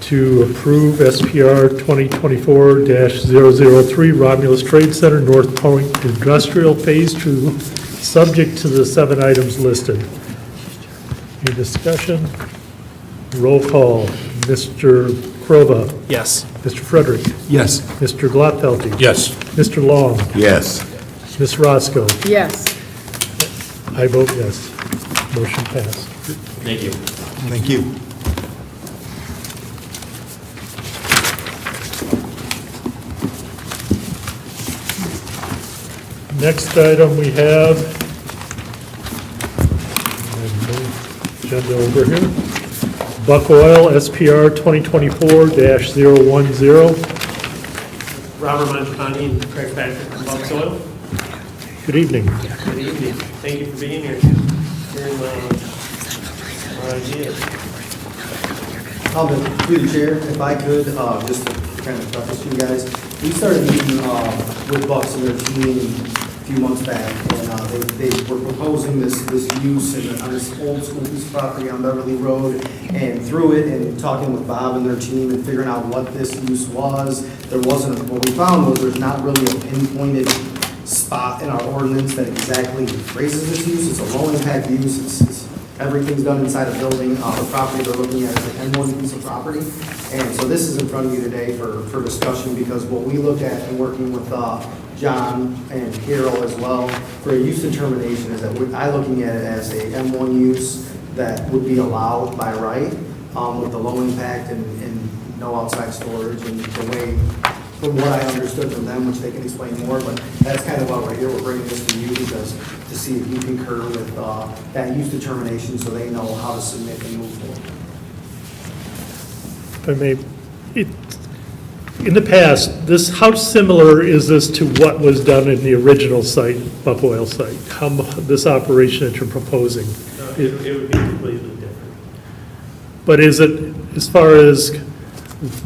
[SPEAKER 1] to approve SPR 2024-003 Romulus Trade Center, North Point Industrial, Phase 2, subject to the 7 items listed. Any discussion? Roll call. Mr. Crova?
[SPEAKER 10] Yes.
[SPEAKER 1] Mr. Frederick?
[SPEAKER 15] Yes.
[SPEAKER 1] Mr. Glotfelty?
[SPEAKER 3] Yes.
[SPEAKER 1] Mr. Long?
[SPEAKER 4] Yes.
[SPEAKER 1] Ms. Roscoe?
[SPEAKER 2] Yes.
[SPEAKER 1] I vote yes. Motion passed.
[SPEAKER 17] Thank you.
[SPEAKER 15] Thank you.
[SPEAKER 1] Next item we have, agenda over here, Buck Oil, SPR 2024-010.
[SPEAKER 18] Robert Montepani and Craig Patrick from Buck Oil.
[SPEAKER 1] Good evening.
[SPEAKER 18] Good evening. Thank you for being here. Hearing our ideas.
[SPEAKER 11] Through the chair, if I could, just to kind of preface you guys, we started meeting with Bucks and their team a few months back, and they were proposing this use on this old school piece of property on Beverly Road, and through it and talking with Bob and their team and figuring out what this use was, what we found was there's not really a pinpointed spot in our ordinance that exactly raises this use. It's a low impact use. Everything's done inside a building. The property they're looking at is an M1 piece of property. And so this is in front of you today for discussion, because what we look at in working with John and Carol as well for a use determination is that I'm looking at it as a M1 use that would be allowed by right with the low impact and no outside storage, and the way, from what I understood from them, which they can explain more, but that's kind of why we're here. We're bringing this to you because to see if you concur with that use determination so they know how to submit and move forward.
[SPEAKER 1] If I may, in the past, how similar is this to what was done in the original site, Buck Oil site? This operation that you're proposing?
[SPEAKER 18] It would be completely different.
[SPEAKER 1] But is it, as far as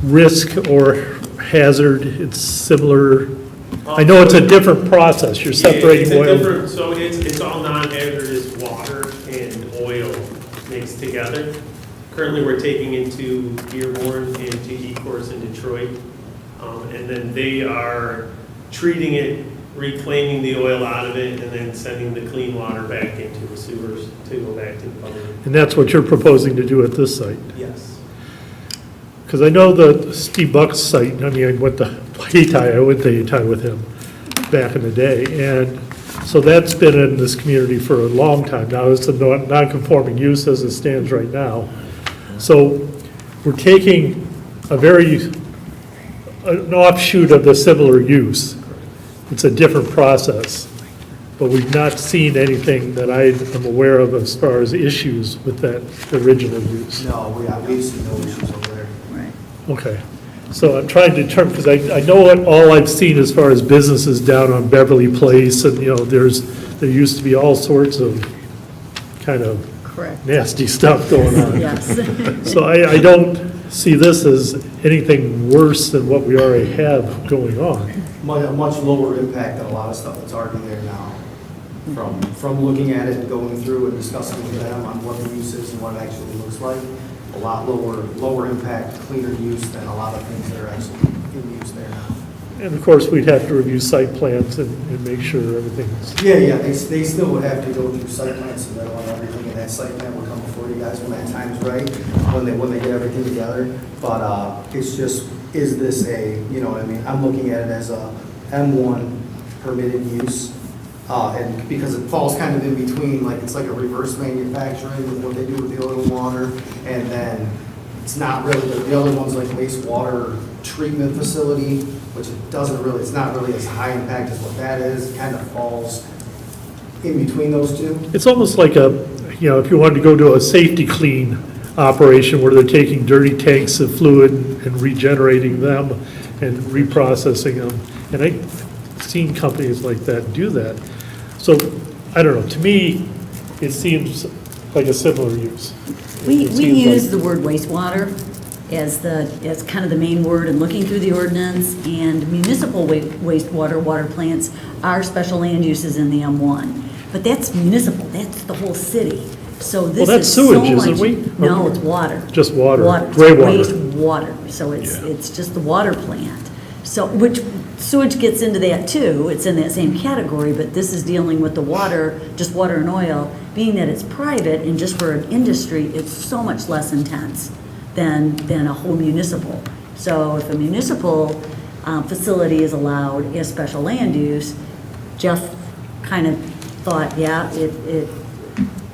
[SPEAKER 1] risk or hazard, it's similar? I know it's a different process, you're separating oil.
[SPEAKER 18] So it's all non-hazardous water and oil mixed together. Currently, we're taking into Dearborn and to E-Course in Detroit, and then they are treating it, reclaiming the oil out of it, and then sending the clean water back into the sewers to go back to the public.
[SPEAKER 1] And that's what you're proposing to do at this site?
[SPEAKER 18] Yes.
[SPEAKER 1] Because I know the Steve Buck's site, I mean, I went to Hayti with him back in the day, and so that's been in this community for a long time now. It's a non-conforming use as it stands right now. So we're taking an offshoot of the similar use. It's a different process. but we've not seen anything that I am aware of as far as issues with that original use.
[SPEAKER 11] No, we've seen no issues over there.
[SPEAKER 8] Right.
[SPEAKER 1] Okay, so I'm trying to determine, because I know what all I've seen as far as businesses down on Beverly Place, and, there used to be all sorts of kind of
[SPEAKER 8] Correct.
[SPEAKER 1] nasty stuff going on.
[SPEAKER 8] Yes.
[SPEAKER 1] So I don't see this as anything worse than what we already have going on.
[SPEAKER 11] A much lower impact than a lot of stuff that's already there now. From looking at it, going through and discussing with them on what the use is and what it actually looks like, a lot lower impact, cleaner use than a lot of things that are actually in use there now.
[SPEAKER 1] And of course, we'd have to review site plans and make sure everything's,
[SPEAKER 11] Yeah, they still would have to go through site plans and on everything, and that site plan will come before you guys when that time's right, when they get everything together. But it's just, is this a, you know what I mean? I'm looking at it as a M1 permitted use. And because it falls kind of in between, like, it's like a reverse manufacturing with what they do with the oil and water, and then it's not really, the other one's like wastewater treatment facility, which it doesn't really, it's not really as high impact as what that is. It kind of falls in between those two.
[SPEAKER 1] it's almost like if you wanted to go to a safety clean operation where they're taking dirty tanks of fluid and regenerating them and reprocessing them. And I've seen companies like that do that. So, I don't know, to me, it seems like a similar use.
[SPEAKER 8] We
[SPEAKER 1] It seems like-
[SPEAKER 8] use the word wastewater as kind of the main word in looking through the ordinance, and municipal wastewater water plants are special land uses in the M1. But that's municipal, that's the whole city. So this
[SPEAKER 1] that's
[SPEAKER 8] is so
[SPEAKER 1] sewage, isn't
[SPEAKER 8] much-
[SPEAKER 1] we?
[SPEAKER 8] No, it's water.
[SPEAKER 1] Just water,
[SPEAKER 8] It's
[SPEAKER 1] gray water.
[SPEAKER 8] wastewater, so it's just the water plant. So, which sewage gets into that too, it's in that same category, but this is dealing with the water, just water and oil, being that it's private and just for an industry, it's so much less intense than a whole municipal. So if a municipal facility is allowed as special land use, Jeff kind of thought, yeah,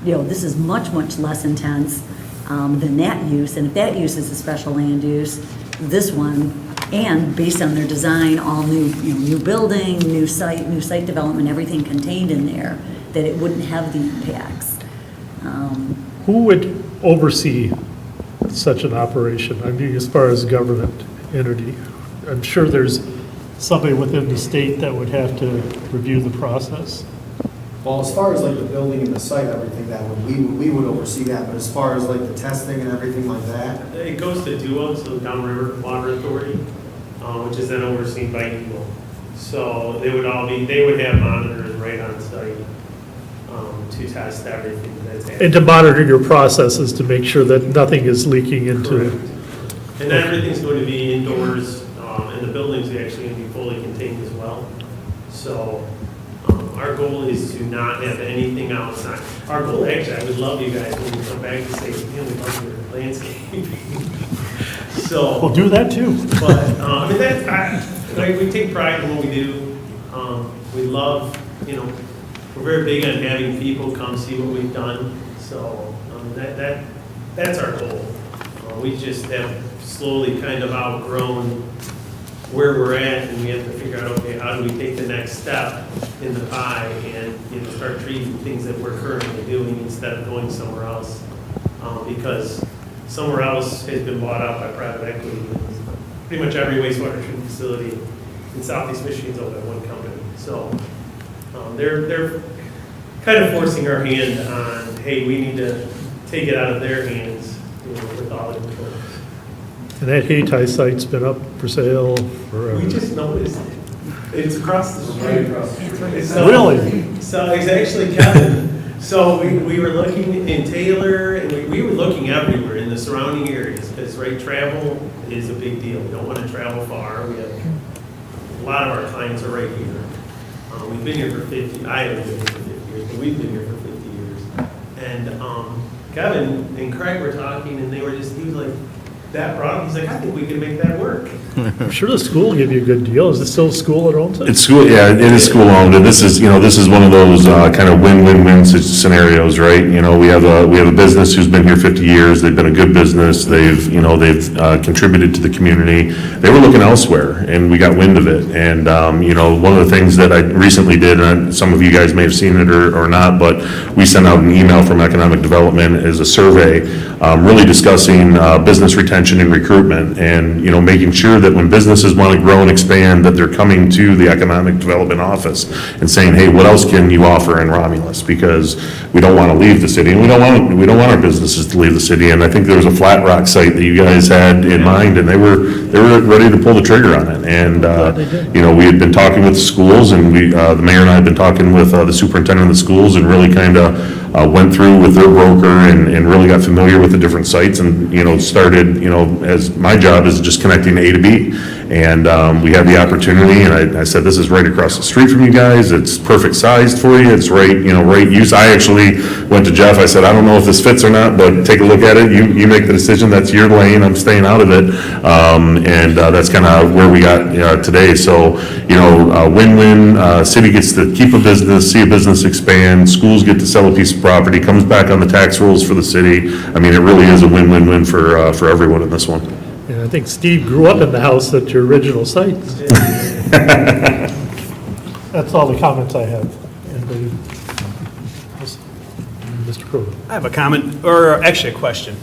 [SPEAKER 8] this is much, much less intense than that use, and if that use is a special land use, this one, and based on their design, all new building, new site development, everything contained in there, that it wouldn't have the impacts.
[SPEAKER 1] Who would oversee such an operation? I mean, as far as government entity, I'm sure there's somebody within the state that would have to review the process.
[SPEAKER 11] Well, as far as like the building and the site, everything that we would oversee that, but as far as like the testing and everything like that,
[SPEAKER 18] It goes to DUA, so the Downriver Water Authority, which is then overseen by EGLE. So they would have monitors right on site to test everything that's happening.
[SPEAKER 1] And to monitor your processes to make sure that nothing is leaking into.
[SPEAKER 18] Correct. And everything's going to be indoors, and the building's actually going to be fully contained as well. So our goal is to not have anything outside. Our goal, actually, I would love you guys when you come back to say, man, we love your landscaping. So.
[SPEAKER 1] We'll do that too.
[SPEAKER 18] But, I mean, we take pride in what we do. We love, we're very big on having people come see what we've done. So that's our goal. We just have slowly kind of outgrown where we're at, and we have to figure out, okay, how do we take the next step in the pie and start treating things that we're currently doing instead of going somewhere else, because somewhere else has been bought out by private equity. Pretty much every wastewater treatment facility in Southeast Michigan is owned by one company. So they're kind of forcing our hand on, hey, we need to take it out of their hands with all the controls.
[SPEAKER 1] And that Hayti site's been up for sale forever.
[SPEAKER 18] We just noticed it. It's across the street.
[SPEAKER 1] Really?
[SPEAKER 18] So it's actually Kevin. So we were looking in Taylor, and we were looking everywhere in the surrounding areas, because, travel is a big deal. We don't want to travel far. We have, a lot of our clients are right here. We've been here for 50, I haven't been here for 50 years, but we've been here for 50 years. And Kevin and Craig were talking, and he was like, that route. He's like, I think we can make that work.
[SPEAKER 1] I'm sure the school will give you a good deal. Is it still a school that owns it?
[SPEAKER 12] It's school, yeah, it is school-owned, and this is one of those kind of win-win-win scenarios, right? We have a business who's been here 50 years, they've been a good business, they've contributed to the community. They were looking elsewhere, and we got wind of it. And, one of the things that I recently did, and some of you guys may have seen it or not, but we sent out an email from Economic Development as a survey, really discussing business retention and recruitment, and, making sure that when businesses want to grow and expand, that they're coming to the Economic Development Office and saying, hey, what else can you offer in Romulus? Because we don't want to leave the city, and we don't want our businesses to leave the city. And I think there was a Flat Rock site that you guys had in mind, and they were ready to pull the trigger on it. And, we had been talking with the schools, and the mayor and I had been talking with the superintendent of the schools, and really kind of went through with their broker and really got familiar with the different sites, and, started, as my job is just connecting A to B. And we had the opportunity, and I said, this is right across the street from you guys. It's perfect sized for you. It's right use. I actually went to Jeff. I said, I don't know if this fits or not, but take a look at it. You make the decision. That's your lane. I'm staying out of it. And that's kind of where we got today. So, win-win. City gets to keep a business, see a business expand. Schools get to sell a piece of property. Comes back on the tax rolls for the city. I mean, it really is a win-win-win for everyone in this one.
[SPEAKER 1] And I think Steve grew up in the house at your original site. That's all the comments I have. Anybody? Mr. Kroger.
[SPEAKER 10] I have a comment, or actually a question.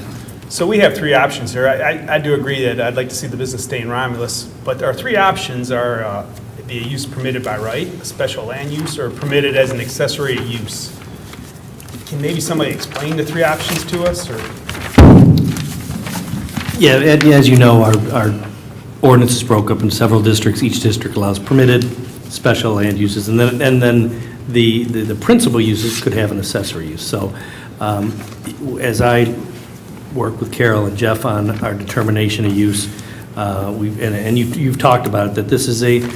[SPEAKER 10] So we have three options here. I do agree that I'd like to see the business stay in Romulus, but our three options are the use permitted by right, a special land use, or permitted as an accessory use. Can maybe somebody explain the three options to us, or?
[SPEAKER 19] Yeah, as you know, our ordinance is broke up in several districts. Each district allows permitted, special land uses, and then the principal uses could have an accessory use. So as I work with Carol and Jeff on our determination of use, you've talked about it, that this is a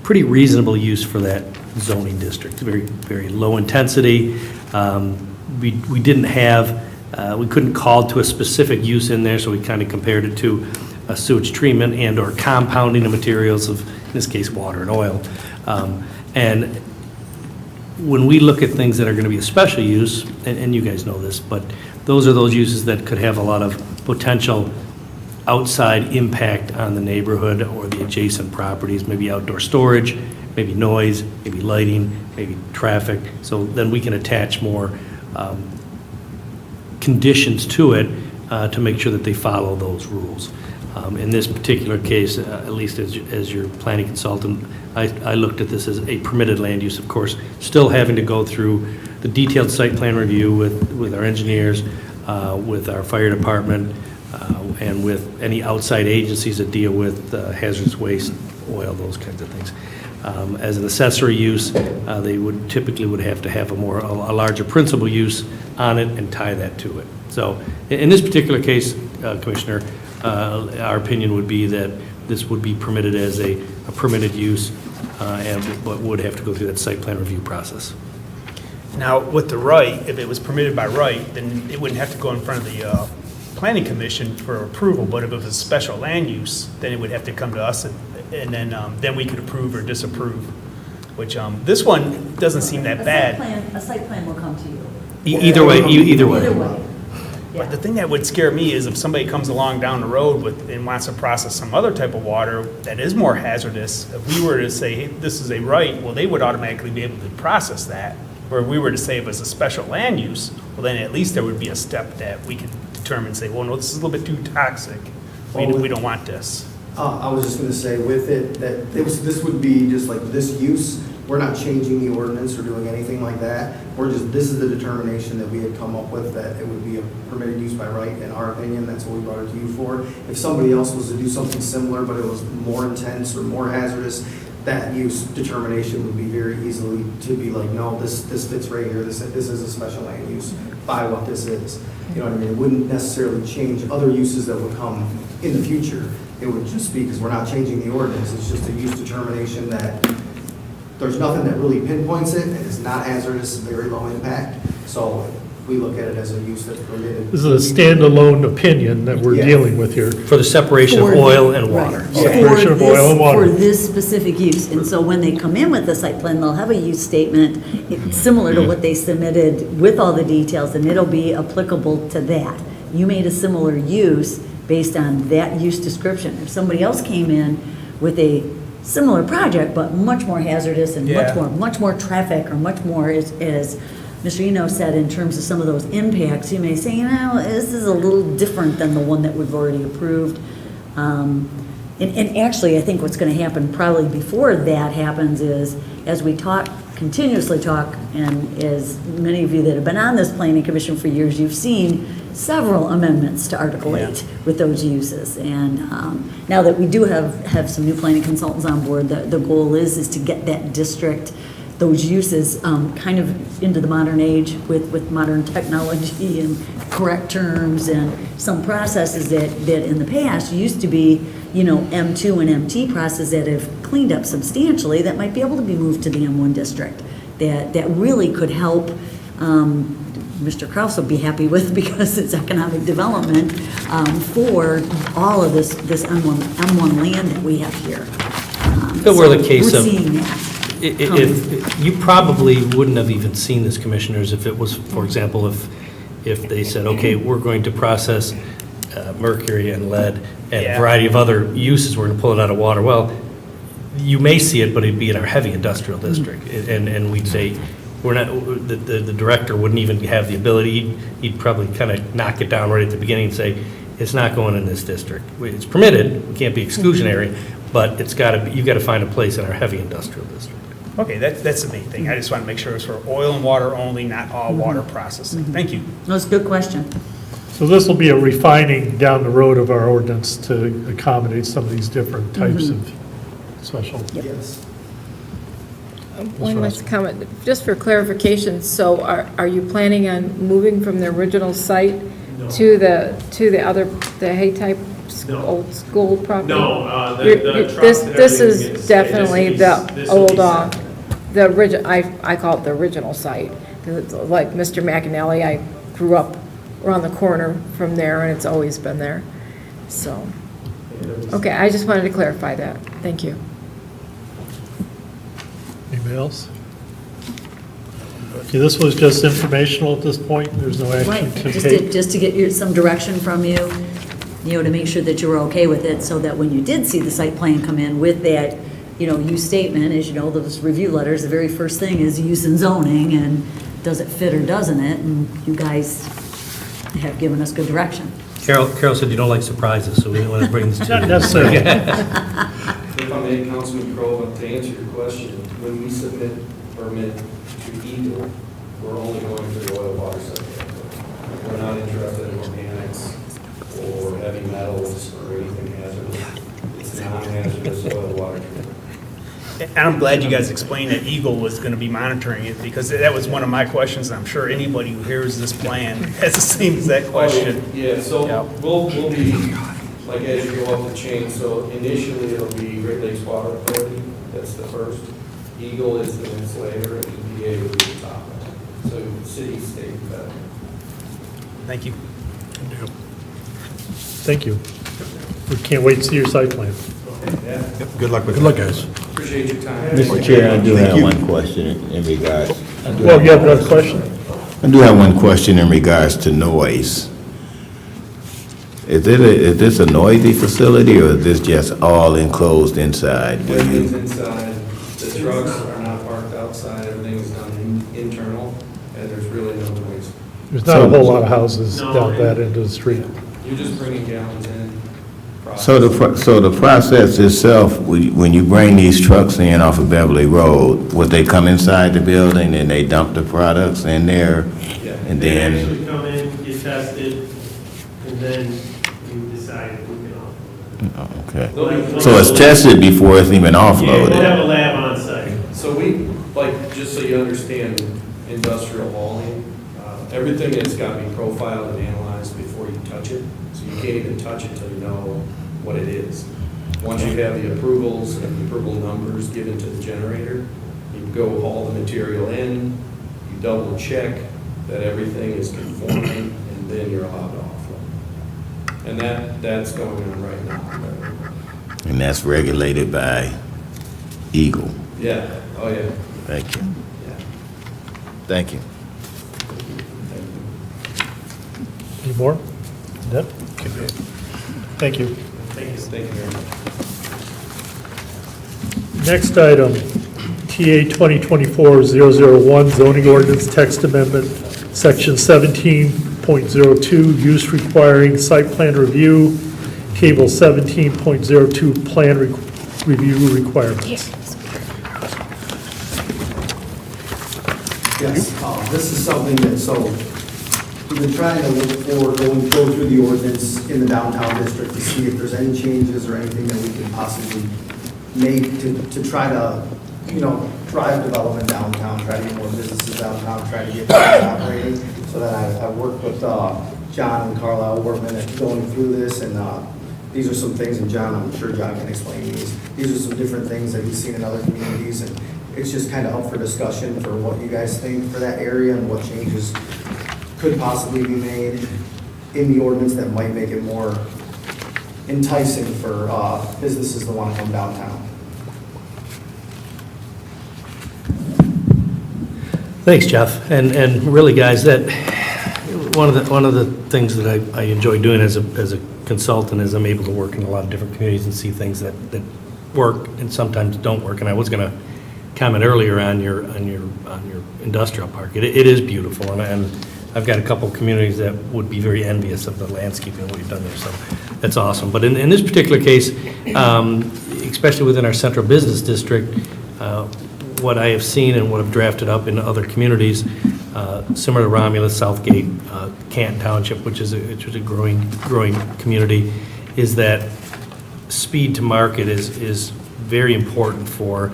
[SPEAKER 19] pretty reasonable use for that zoning district. Very, very low intensity. We didn't have, we couldn't call to a specific use in there, so we kind of compared it to a sewage treatment and or compounding of materials of, in this case, water and oil. And when we look at things that are going to be a special use, and you guys know this, but those are those uses that could have a lot of potential outside impact on the neighborhood or the adjacent properties, maybe outdoor storage, maybe noise, maybe lighting, maybe traffic. So then we can attach more conditions to it to make sure that they follow those rules. In this particular case, at least as your planning consultant, I looked at this as a permitted land use, of course, still having to go through the detailed site plan review with our engineers, with our fire department, and with any outside agencies that deal with hazardous waste, oil, those kinds of things. As an accessory use, they would typically have to have a larger principal use on it and tie that to it. So in this particular case, Commissioner, our opinion would be that this would be permitted as a permitted use, but would have to go through that site plan review process.
[SPEAKER 10] Now, with the right, if it was permitted by right, then it wouldn't have to go in front of the planning commission for approval, but if it was a special land use, then it would have to come to us, and then we could approve or disapprove, which this one doesn't seem that bad.
[SPEAKER 8] A site plan will come to you.
[SPEAKER 10] Either way.
[SPEAKER 8] Either way.
[SPEAKER 10] But the thing that would scare me is if somebody comes along down the road and wants to process some other type of water that is more hazardous, if we were to say, hey, this is a right, well, they would automatically be able to process that. Where if we were to say it was a special land use, well, then at least there would be a step that we could determine, say, well, no, this is a little bit too toxic. We don't want this.
[SPEAKER 11] I was just going to say with it, that this would be just like this use. We're not changing the ordinance or doing anything like that. This is the determination that we had come up with, that it would be a permitted use by right, in our opinion. That's what we brought it to you for. If somebody else was to do something similar, but it was more intense or more hazardous, that use determination would be very easily to be like, no, this fits right here. This is a special land use by what this is. You know what I mean? It wouldn't necessarily change other uses that would come in the future. It would just be, because we're not changing the ordinance, it's just a use determination that there's nothing that really pinpoints it, and it's not hazardous, very low impact. So we look at it as a use that's permitted.
[SPEAKER 1] This is a standalone opinion that we're
[SPEAKER 11] Yeah.
[SPEAKER 1] dealing with here.
[SPEAKER 19] For the separation of
[SPEAKER 8] For-
[SPEAKER 19] oil and water.
[SPEAKER 8] right.
[SPEAKER 1] Separation of oil and water.
[SPEAKER 8] For this specific use. And so when they come in with the site plan, they'll have a use statement similar to what they submitted with all the details, and it'll be applicable to that. You made a similar use based on that use description. If somebody else came in with a similar project, but much more hazardous and
[SPEAKER 10] Yeah.
[SPEAKER 8] much more traffic, or much more, as Mr. Eno said, in terms of some of those impacts, you may say, this is a little different than the one that we've already approved. And actually, I think what's going to happen probably before that happens is, as we continuously talk, and as many of you that have been on this planning commission for years, you've seen several amendments to Article 8 with those uses. And now that we do have some new planning consultants on board, the goal is to get that district, those uses kind of into the modern age with modern technology and correct terms and some processes that in the past used to be, M2 and MT processes that have cleaned up substantially, that might be able to be moved to the M1 district, that really could help, Mr. Kraus will be happy with, because it's economic development for all of this M1 land that we have here.
[SPEAKER 19] If it were the case
[SPEAKER 8] we're
[SPEAKER 19] of,
[SPEAKER 8] seeing that.
[SPEAKER 19] if, you probably wouldn't have even seen this, commissioners, if it was, for example, if they said, okay, we're going to process mercury and lead and a variety of other uses, we're going to pull it out of water. Well, you may see it, but it'd be in our heavy industrial district. And we'd say, we're not, the director wouldn't even have the ability, he'd probably kind of knock it down right at the beginning and say, it's not going in this district. It's permitted, it can't be exclusionary, but it's got to, you've got to find a place in our heavy industrial district.
[SPEAKER 10] Okay, that's the main thing. I just want to make sure it's for oil and water only, not all water processing. Thank you.
[SPEAKER 8] That's a good question.
[SPEAKER 1] So this will be a refining down the road of our ordinance to accommodate some of these different types of special.
[SPEAKER 11] Yes.
[SPEAKER 2] One last comment, just for clarification, so are you planning on moving from the original site to the other, the Hay-type old school property?
[SPEAKER 18] No, the trucks
[SPEAKER 2] This
[SPEAKER 18] and
[SPEAKER 2] is
[SPEAKER 18] everything is-
[SPEAKER 2] definitely
[SPEAKER 18] this will be
[SPEAKER 2] the old,
[SPEAKER 18] separate.
[SPEAKER 2] the original, I call it the original site. 'Cause it's like Mr. McAnally, I grew up around the corner from there, and it's always been there, so. Okay, I just wanted to clarify that, thank you.
[SPEAKER 1] Anybody else? Okay, this was just informational at this point, there's no action
[SPEAKER 8] Right,
[SPEAKER 1] to
[SPEAKER 8] just
[SPEAKER 1] take.
[SPEAKER 8] to get some direction from you, to make sure that you were okay with it, so that when you did see the site plan come in with that, use statement, as you know, those review letters, the very first thing is use and zoning, and does it fit or doesn't it, and you guys have given us good direction.
[SPEAKER 19] Carol said you don't like surprises, so we didn't want to bring this to you.
[SPEAKER 1] Not necessarily.
[SPEAKER 20] If I may, Councilman Crowe, to answer your question, when we submit permit to Eagle, we're only going for the oil water sector. We're not interested in organics or heavy metals or anything hazardous. It's non-hazardous oil water treatment.
[SPEAKER 10] And I'm glad you guys explained that Eagle was going to be monitoring it, because that was one of my questions. I'm sure anybody who hears this plan has the same exact question.
[SPEAKER 20] Yeah, so
[SPEAKER 10] Yep.
[SPEAKER 20] we'll be, like as you go up the chain, so initially it'll be Great Lakes Water Authority, that's the first. Eagle is the next layer, and EPA will be the top. So city, state, federal.
[SPEAKER 10] Thank you.
[SPEAKER 1] Thank you. We can't wait to see your site plan.
[SPEAKER 20] Yeah.
[SPEAKER 3] Good luck with it. Good luck, guys.
[SPEAKER 20] Appreciate your time.
[SPEAKER 4] Mr. Chair, I do have one question in regards.
[SPEAKER 1] Well, you have another question?
[SPEAKER 4] I do have one question in regards to noise. Is this a noisy facility, or is this just all enclosed inside?
[SPEAKER 20] Everything's inside, the trucks are not parked outside, everything's done internal, and there's really no noise.
[SPEAKER 1] There's not a whole lot of houses down that end of the street.
[SPEAKER 20] You're just bringing gallons in.
[SPEAKER 4] So the process itself, when you bring these trucks in off of Beverly Road, would they come inside the building and they dump the products in there?
[SPEAKER 18] Yeah,
[SPEAKER 4] And
[SPEAKER 18] they
[SPEAKER 4] then,
[SPEAKER 18] actually come in, get tested, and then you decide who can offload it.
[SPEAKER 4] okay. So it's tested before it's even
[SPEAKER 18] Yeah, we'll have
[SPEAKER 4] offloaded?
[SPEAKER 18] a lab on site.
[SPEAKER 20] So we, just so you understand, industrial hauling, everything has got to be profiled and analyzed before you touch it. So you can't even touch it until you know what it is. Once you have the approvals and the approval numbers given to the generator, you go haul the material in, you double check that everything is conforming, and then you're allowed to offload. And that's going on right now.
[SPEAKER 4] And that's regulated by Eagle.
[SPEAKER 20] Yeah, oh yeah.
[SPEAKER 4] Thank you.
[SPEAKER 20] Yeah.
[SPEAKER 4] Thank you.
[SPEAKER 1] Any more? Deb? Thank you.
[SPEAKER 20] Thank you very much.
[SPEAKER 1] Next item, TA 2024-001 zoning ordinance text amendment, section 17.02, use requiring site plan review, table 17.02, plan review requirements.
[SPEAKER 11] Yes, this is something that, so, we've been trying to look for, go through the ordinance in the downtown district to see if there's any changes or anything that we can possibly make to try to, drive development downtown, try to get more businesses downtown, try to get things operating. So that I worked with John and Carlisle Workman at going through this, and these are some things, and John, I'm sure John can explain these. These are some different things that he's seen in other communities, and it's just kind of up for discussion for what you guys think for that area and what changes could possibly be made in the ordinance that might make it more enticing for businesses to want to come downtown.
[SPEAKER 19] Thanks, Jeff. And really, guys, that one of the things that I enjoy doing as a consultant is I'm able to work in a lot of different communities and see things that work and sometimes don't work. And I was going to comment earlier on your industrial park. It is beautiful, and I've got a couple of communities that would be very envious of the landscaping and what you've done there. So that's awesome. But in this particular case, especially within our central business district, what I have seen and what I've drafted up in other communities, similar to Romulus, Southgate, Canton Township, which is a growing community, is that speed to market is very important for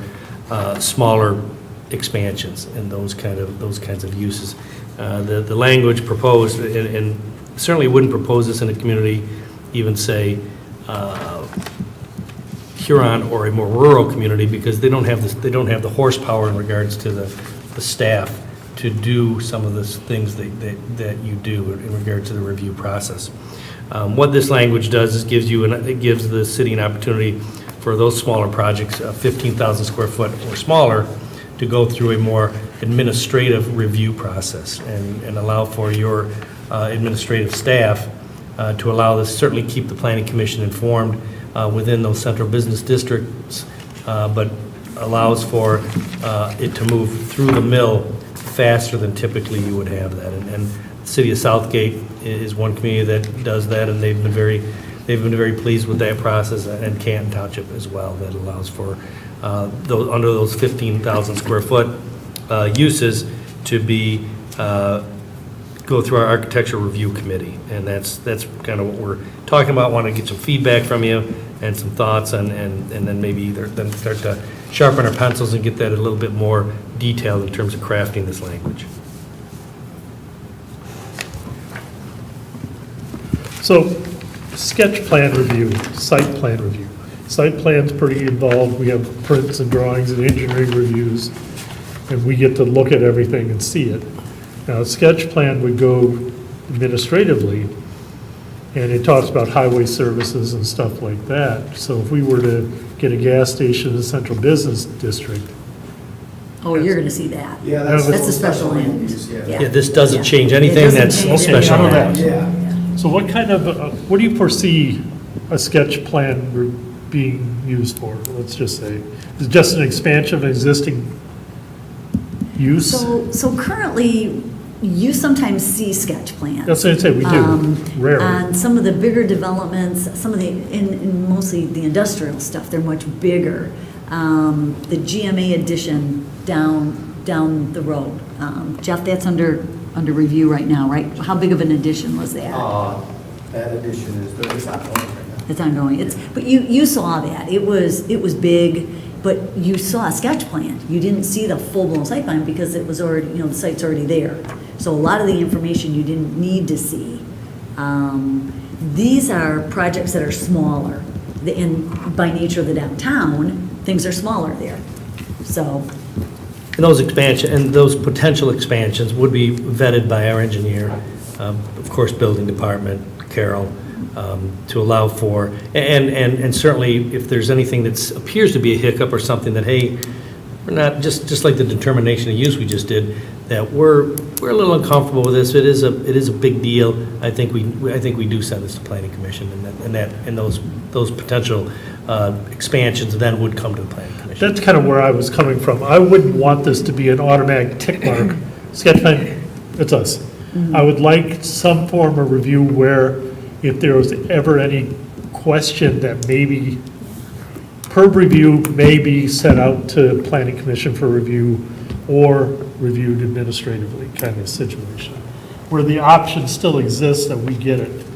[SPEAKER 19] smaller expansions and those kinds of uses. The language proposed, and certainly wouldn't propose this in a community, even say Huron or a more rural community, because they don't have the horsepower in regards to the staff to do some of the things that you do in regard to the review process. What this language does is it gives the city an opportunity for those smaller projects, 15,000 square foot or smaller, to go through a more administrative review process and allow for your administrative staff to allow this, certainly keep the planning commission informed within those central business districts, but allows for it to move through the mill faster than typically you would have that. And the city of Southgate is one community that does that, and they've been very pleased with that process, and Canton Township as well, that allows for under those 15,000 square foot uses to be go through our architectural review committee, and that's kind of what we're talking about. Want to get some feedback from you and some thoughts, and then maybe then start to sharpen our pencils and get that a little bit more detailed in terms of crafting this language.
[SPEAKER 1] So, sketch plan review, site plan review. Site plan's pretty involved. We have prints and drawings and engineering reviews, and we get to look at everything and see it. Now, a sketch plan would go administratively, and it talks about highway services and stuff like that. So if we were to get a gas station in the central business district.
[SPEAKER 8] Oh, you're going to see that.
[SPEAKER 11] Yeah,
[SPEAKER 8] that's a special land use.
[SPEAKER 19] Yeah, this doesn't change anything that's special.
[SPEAKER 11] Yeah.
[SPEAKER 1] So what kind of, what do you foresee a sketch plan being used for? Let's just say, is it just an expansion of existing use?
[SPEAKER 8] So currently, you sometimes see sketch plans.
[SPEAKER 1] That's what I'd say, we do, rarely.
[SPEAKER 8] On some of the bigger developments, some of the, in mostly the industrial stuff, they're much bigger. The GMA addition down the road. Jeff, that's under review right now, right? How big of an addition was that?
[SPEAKER 11] That addition it's ongoing right now.
[SPEAKER 8] It's ongoing. But you saw that. It was big, but you saw a sketch plan. You didn't see the full-blown site plan because it was already, the site's already there. So a lot of the information you didn't need to see. These are projects that are smaller. And by nature of the downtown, things are smaller there. So
[SPEAKER 19] and those potential expansions would be vetted by our engineer, of course, building department, Carol, to allow for, and certainly if there's anything that appears to be a hiccup or something that, hey, we're not, just like the determination of use we just did, that we're a little uncomfortable with this. It is a big deal. I think we do send this to planning commission, and those potential expansions then would come to the planning commission.
[SPEAKER 1] That's kind of where I was coming from. I wouldn't want this to be an automatic tick mark. Sketch plan, it's us. I would like some form of review where if there was ever any question that maybe PERB review may be sent out to planning commission for review or reviewed administratively kind of situation, where the option still exists that we get it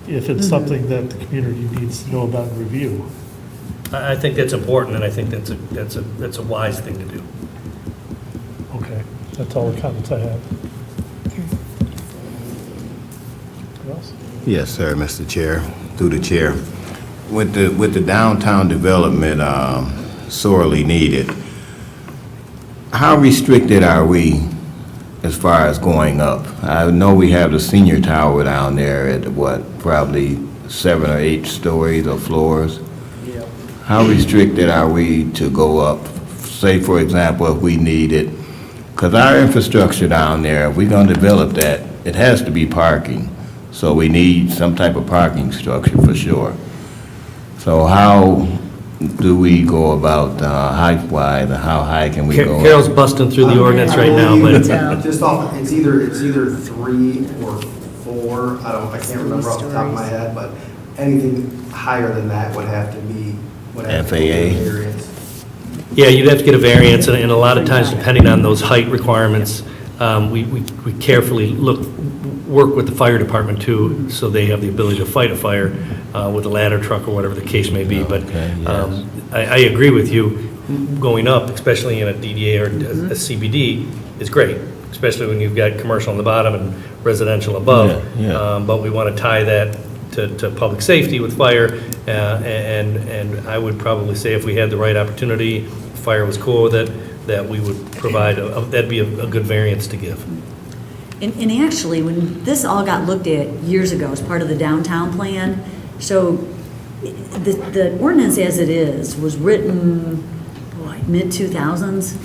[SPEAKER 1] if it's something that the community needs to know about and review.
[SPEAKER 19] I think that's important, and I think that's a wise thing to do.
[SPEAKER 1] Okay, that's all the comments I have. What else?
[SPEAKER 4] Yes, sir, Mr. Chair, through the chair. With the downtown development sorely needed, how restricted are we as far as going up? I know we have the senior tower down there at probably 7 or 8 stories or floors.
[SPEAKER 10] Yep.
[SPEAKER 4] How restricted are we to go up? Say, for example, if we need it, because our infrastructure down there, if we're going to develop that, it has to be parking. So we need some type of parking structure for sure. So how do we go about height-wise, how high can we go?
[SPEAKER 19] Carol's busting through the ordinance right now, but
[SPEAKER 11] Just off, it's either 3 or 4, I can't remember off the top of my head, but anything higher than that would have to be,
[SPEAKER 4] FAA?
[SPEAKER 11] variance.
[SPEAKER 19] yeah, you'd have to get a variance, and a lot of times, depending on those height requirements, we carefully work with the fire department too, so they have the ability to fight a fire with a ladder truck or whatever the case may be. But I agree with you, going up, especially in a DDA or a CBD, is great, especially when you've got commercial on the bottom and residential above. But we want to tie that to public safety with fire, and I would probably say if we had the right opportunity, fire was cool with it, that we would provide, that'd be a good variance to give.
[SPEAKER 8] And actually, when this all got looked at years ago as part of the downtown plan, so the ordinance as it is was written, mid-2000s,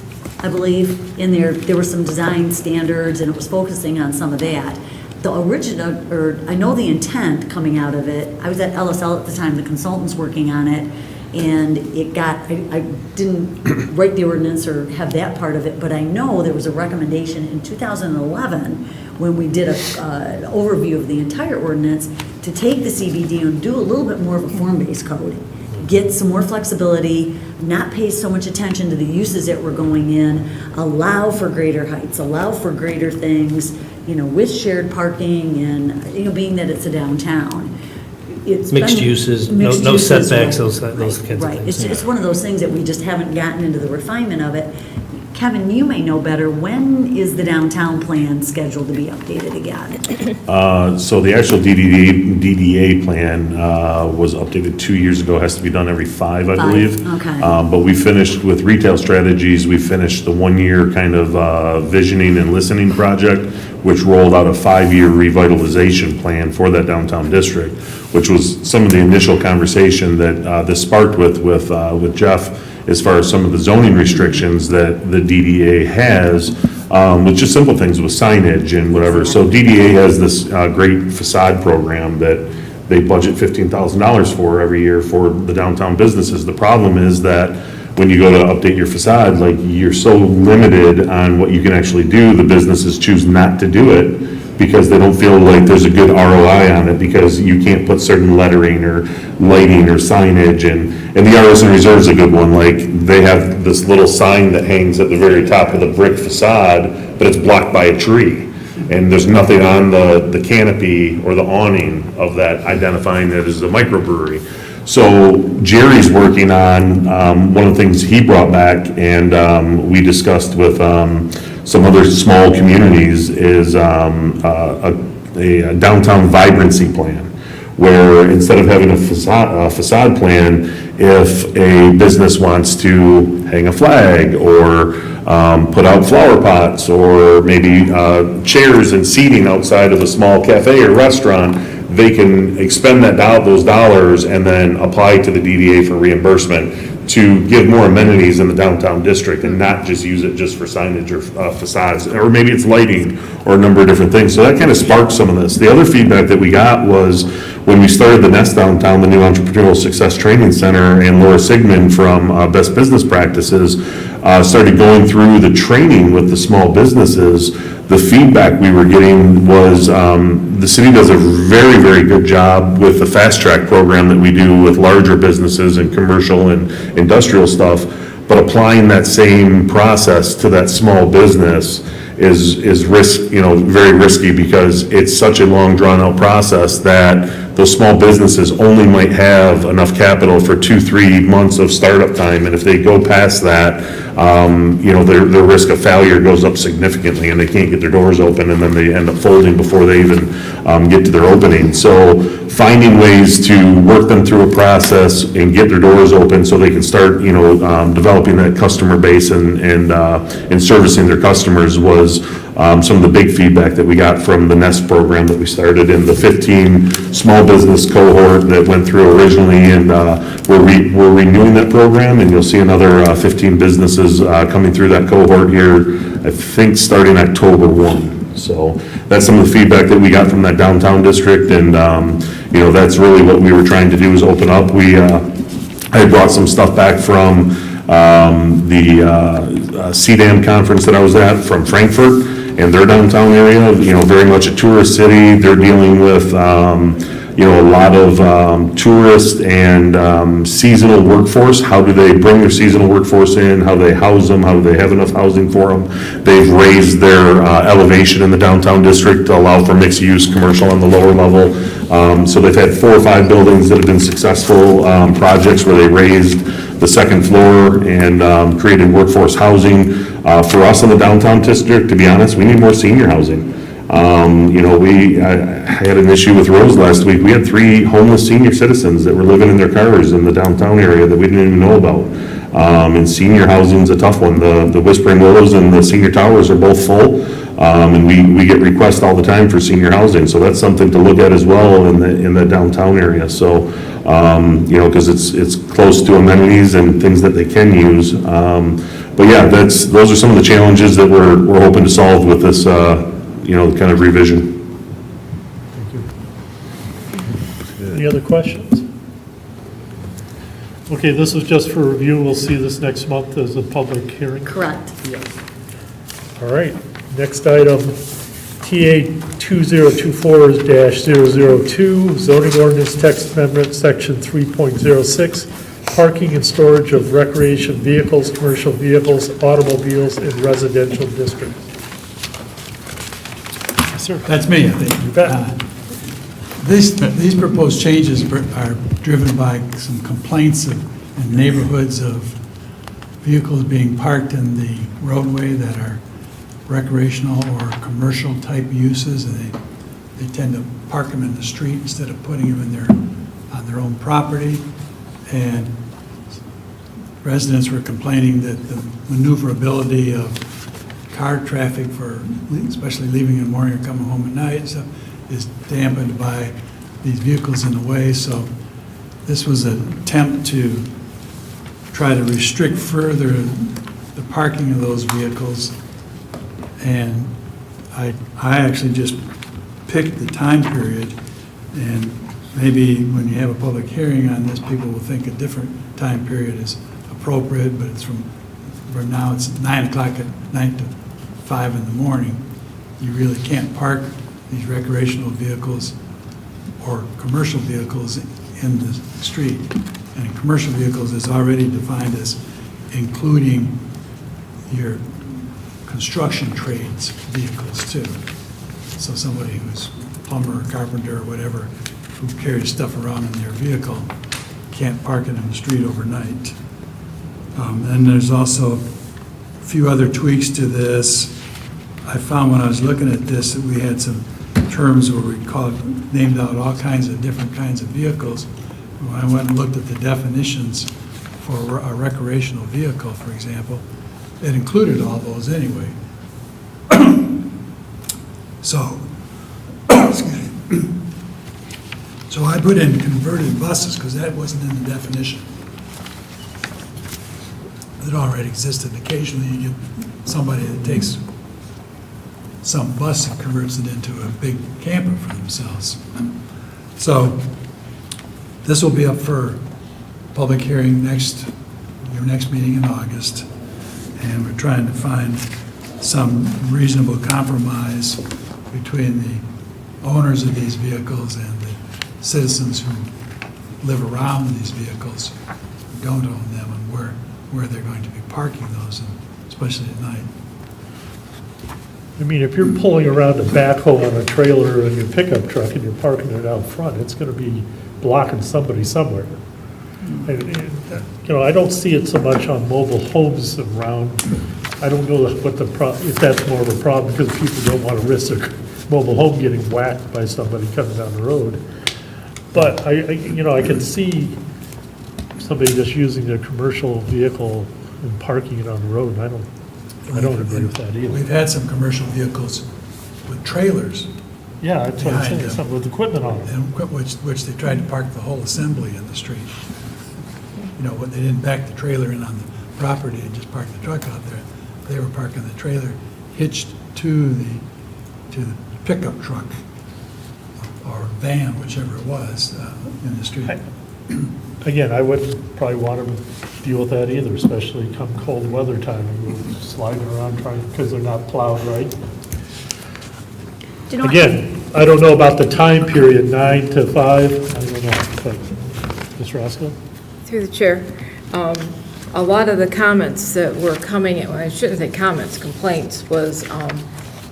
[SPEAKER 8] I believe. In there were some design standards, and it was focusing on some of that. The original, or I know the intent coming out of it, I was at LSL at the time, the consultants working on it, and it got, I didn't write the ordinance or have that part of it, but I know there was a recommendation in 2011 when we did an overview of the entire ordinance to take the CBD and do a little bit more of a form-based code, get some more flexibility, not pay so much attention to the uses that were going in, allow for greater heights, allow for greater things, with shared parking and, being that it's a downtown. It's
[SPEAKER 19] Mixed uses, no setbacks, those kinds of things.
[SPEAKER 8] Right, it's one of those things that we just haven't gotten into the refinement of it. Kevin, you may know better, when is the downtown plan scheduled to be updated again?
[SPEAKER 12] So the actual DDA plan was updated 2 years ago, has to be done every 5, I believe.
[SPEAKER 8] Okay.
[SPEAKER 12] But we finished with retail strategies, we finished the 1-year kind of visioning and listening project, which rolled out a 5-year revitalization plan for that downtown district, which was some of the initial conversation that this sparked with Jeff, as far as some of the zoning restrictions that the DDA has, with just simple things with signage and whatever. So DDA has this great facade program that they budget $15,000 for every year for the downtown businesses. The problem is that when you go to update your facade, like, you're so limited on what you can actually do, the businesses choose not to do it because they don't feel like there's a good ROI on it, because you can't put certain lettering or lighting or signage, and the Artisan Reserve is a good one. Like, they have this little sign that hangs at the very top of the brick facade, but it's blocked by a tree, and there's nothing on the canopy or the awning of that identifying it as a microbrewery. So Jerry's working on, one of the things he brought back, and we discussed with some other small communities, is a downtown vibrancy plan, where instead of having a facade plan, if a business wants to hang a flag or put out flower pots or maybe chairs and seating outside of a small cafe or restaurant, they can expend those dollars and then apply to the DDA for reimbursement to give more amenities in the downtown district and not just use it just for signage or facades, or maybe it's lighting or a number of different things. So that kind of sparked some of this. The other feedback that we got was when we started the Nest Downtown, the new Entrepreneurial Success Training Center, and Laura Sigmund from Best Business Practices started going through the training with the small businesses. The feedback we were getting was the city does a very, very good job with the fast track program that we do with larger businesses and commercial and industrial stuff, but applying that same process to that small business is very risky, because it's such a long drawn out process that those small businesses only might have enough capital for 2-3 months of startup time, and if they go past that, their risk of failure goes up significantly, and they can't get their doors open, and then they end up folding before they even get to their opening. So finding ways to work them through a process and get their doors open so they can start, developing that customer base and servicing their customers was some of the big feedback that we got from the Nest program that we started in the 15 small business cohort that went through originally, and we're renewing that program, and you'll see another 15 businesses coming through that cohort here, I think, starting October 1. So that's some of the feedback that we got from that downtown district, and that's really what we were trying to do, is open up. I brought some stuff back from the CDAM conference that I was at from Frankfurt and their downtown area, very much a tourist city. They're dealing with, a lot of tourist and seasonal workforce. How do they bring their seasonal workforce in? How do they house them? How do they have enough housing for them? They've raised their elevation in the downtown district to allow for mixed use commercial on the lower level. So they've had 4 or 5 buildings that have been successful projects where they raised the second floor and created workforce housing. For us in the downtown district, to be honest, we need more senior housing. I had an issue with Rose last week. We had 3 homeless senior citizens that were living in their cars in the downtown area that we didn't even know about. And senior housing's a tough one. The Whispering Willows and the Senior Towers are both full. And we get requests all the time for senior housing. So that's something to look at as well in the downtown area. So, because it's close to amenities and things that they can use. But yeah, those are some of the challenges that we're hoping to solve with this, kind of revision.
[SPEAKER 1] Any other questions? Okay, this is just for review. We'll see this next month as a public hearing.
[SPEAKER 8] Correct.
[SPEAKER 1] All right, next item, TA 2024-002, zoning ordinance text amendment, section 3.06, parking and storage of recreation vehicles, commercial vehicles, automobiles in residential districts. Yes, sir.
[SPEAKER 21] That's me, I think.
[SPEAKER 1] You bet.
[SPEAKER 21] These proposed changes are driven by some complaints in neighborhoods of vehicles being parked in the roadway that are recreational or commercial type uses, and they tend to park them in the street instead of putting them on their own property. And residents were complaining that the maneuverability of car traffic especially leaving in the morning or coming home at night, so is dampened by these vehicles in the way. So this was an attempt to try to restrict further the parking of those vehicles. And I actually just picked the time period, and maybe when you have a public hearing on this, people will think a different time period is appropriate, but it's from now it's 9 o'clock at night to 5 in the morning. You really can't park these recreational vehicles or commercial vehicles in the street. And commercial vehicles is already defined as including your construction trades vehicles too. So somebody who's plumber or carpenter or whatever who carries stuff around in their vehicle can't park it in the street overnight. And there's also a few other tweaks to this. I found when I was looking at this that we had some terms where we named out all kinds of different kinds of vehicles. When I went and looked at the definitions for a recreational vehicle, for example, it included all those anyway. So, excuse me. So I put in converted buses because that wasn't in the definition. It already existed. Occasionally you get somebody that takes some bus and converts it into a big camper for themselves. So this will be up for public hearing your next meeting in August. And we're trying to find some reasonable compromise between the owners of these vehicles and the citizens who live around these vehicles, who don't own them, and where they're going to be parking those, and especially at night.
[SPEAKER 1] I mean, if you're pulling around a backhoe on a trailer in your pickup truck and you're parking it out front, it's gonna be blocking somebody somewhere. And, I don't see it so much on mobile homes around. I don't know what if that's more of a problem, because people don't want to risk their mobile home getting whacked by somebody coming down the road. But I can see somebody just using their commercial vehicle and parking it on the road, and I don't agree with that either.
[SPEAKER 21] We've had some commercial vehicles with trailers.
[SPEAKER 1] Yeah, that's what I'm
[SPEAKER 21] behind
[SPEAKER 1] saying,
[SPEAKER 21] them,
[SPEAKER 1] something with equipment on it.
[SPEAKER 21] and which they tried to park the whole assembly in the street. When they didn't back the trailer in on the property and just park the truck out there, they were parking the trailer hitched to the pickup truck or van, whichever it was, in the street.
[SPEAKER 1] Again, I wouldn't probably want to deal with that either, especially come cold weather time and go sliding around because they're not plowed right. Again, I don't know about the time period, 9 to 5, I don't know, but, Ms. Roscoe?
[SPEAKER 2] Through the chair, a lot of the comments that were coming, I shouldn't say comments, complaints, was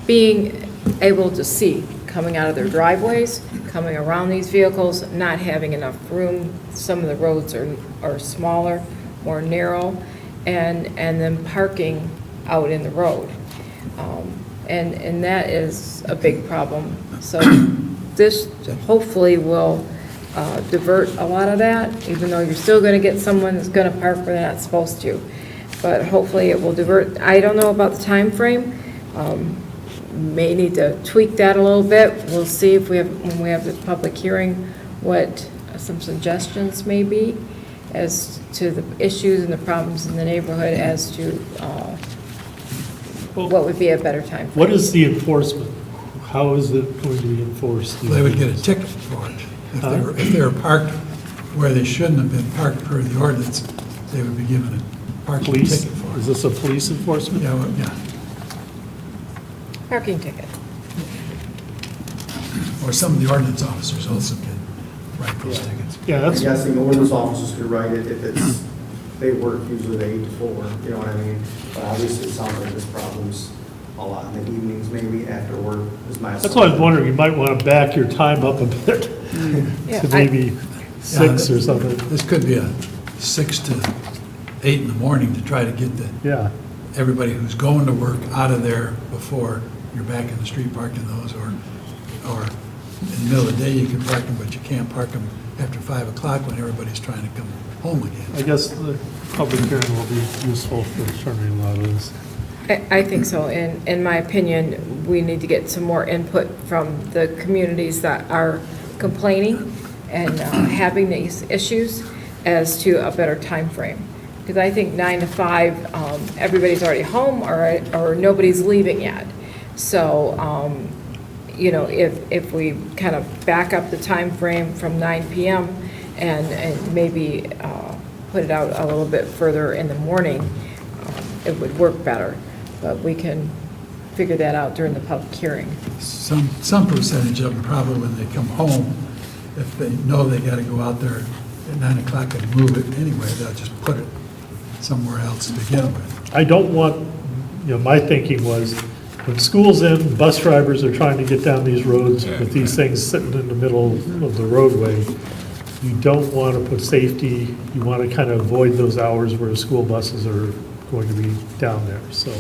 [SPEAKER 2] being able to see coming out of their driveways, coming around these vehicles, not having enough room. Some of the roads are smaller, more narrow, and then parking out in the road. And that is a big problem. So this hopefully will divert a lot of that, even though you're still going to get someone that's going to park where they're not supposed to. But hopefully it will divert. I don't know about the time frame. May need to tweak that a little bit. We'll see if when we have the public hearing, what some suggestions may be as to the issues and the problems in the neighborhood as to what would be a better time frame.
[SPEAKER 1] What is the enforcement? How is it going to be enforced?
[SPEAKER 21] They would get a ticket for it. If they were parked where they shouldn't have been parked per the ordinance, they would be given a parking
[SPEAKER 1] Police?
[SPEAKER 21] ticket for it.
[SPEAKER 1] Is this a police enforcement?
[SPEAKER 21] Yeah, yeah.
[SPEAKER 2] Parking ticket.
[SPEAKER 21] Or some of the ordinance officers also can write those tickets.
[SPEAKER 1] Yeah, that's.
[SPEAKER 11] I'm guessing the ordinance officers could write it if they work usually the 8 to 4, you know what I mean? But obviously, it sounds like this problem's a lot in the evenings, maybe after work, is my
[SPEAKER 1] That's what I was wondering, you might want to back your time up a bit to maybe 6 or something.
[SPEAKER 21] This could be a 6 to 8 in the morning to try to get everybody who's going to work out of there before you're back in the street parking those, or in the middle of the day you can park them, but you can't park them after 5 o'clock when everybody's trying to come home again.
[SPEAKER 1] I guess the public hearing will be useful for determining a lot of this.
[SPEAKER 2] I think so. In my opinion, we need to get some more input from the communities that are complaining and having these issues as to a better time frame. Because I think 9 to 5, everybody's already home or nobody's leaving yet. So, if we kind of back up the time frame from 9 p.m. and maybe put it out a little bit further in the morning, it would work better. But we can figure that out during the public hearing.
[SPEAKER 21] Some percentage of them probably when they come home, if they know they got to go out there at 9 o'clock and move it anyway, they'll just put it somewhere else to begin with.
[SPEAKER 1] I don't want, my thinking was, when school's in, bus drivers are trying to get down these roads with these things sitting in the middle of the roadway. You don't want to put safety, you want to kind of avoid those hours where school buses are going to be down there, so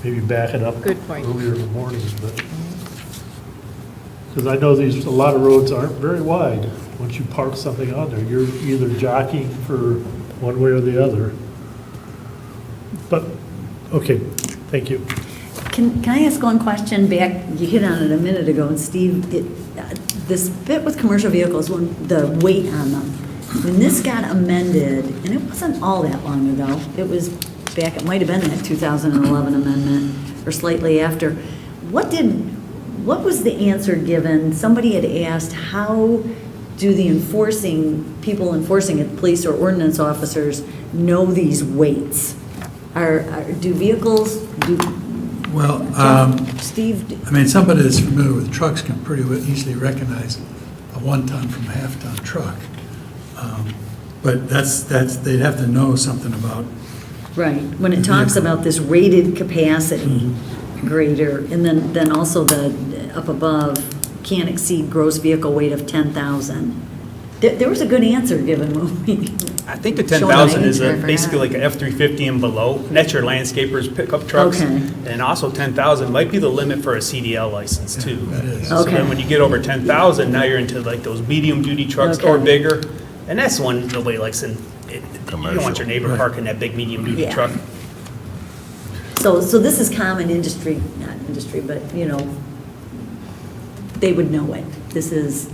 [SPEAKER 1] maybe back it up
[SPEAKER 2] Good point.
[SPEAKER 1] earlier in the morning, but. Because I know a lot of roads aren't very wide. Once you park something on there, you're either jockeying for one way or the other. But, okay, thank you.
[SPEAKER 8] Can I ask one question back? You hit on it a minute ago, and Steve, this bit with commercial vehicles, when the weight on them, when this got amended, and it wasn't all that long ago, it was back, it might have been that 2011 amendment, or slightly after. What was the answer given? Somebody had asked, how do the people enforcing it, police or ordinance officers, know these weights? Do vehicles,
[SPEAKER 21] Well,
[SPEAKER 8] Steve?
[SPEAKER 21] I mean, somebody that's familiar with trucks can pretty easily recognize a 1-ton from a half-ton truck. But they'd have to know something about.
[SPEAKER 8] Right, when it talks about this rated capacity greater, and then also the, up above, can't exceed gross vehicle weight of 10,000. There was a good answer given when we.
[SPEAKER 10] I think the
[SPEAKER 8] showed
[SPEAKER 10] 10,000
[SPEAKER 8] the
[SPEAKER 10] is
[SPEAKER 8] answer, I
[SPEAKER 10] basically like
[SPEAKER 8] forgot.
[SPEAKER 10] a F-350 and below, and that's your landscapers, pickup trucks.
[SPEAKER 8] Okay.
[SPEAKER 10] And also 10,000 might be the limit for a CDL license too.
[SPEAKER 21] That is.
[SPEAKER 10] So
[SPEAKER 8] Okay.
[SPEAKER 10] then when you get over 10,000, now you're into like those medium-duty trucks or
[SPEAKER 8] Okay.
[SPEAKER 10] bigger. And that's one nobody likes, you don't want your neighbor
[SPEAKER 21] Right.
[SPEAKER 10] parking that big medium-duty
[SPEAKER 8] Yeah.
[SPEAKER 10] truck.
[SPEAKER 8] So this is common industry, not industry, but, they would know it. This is,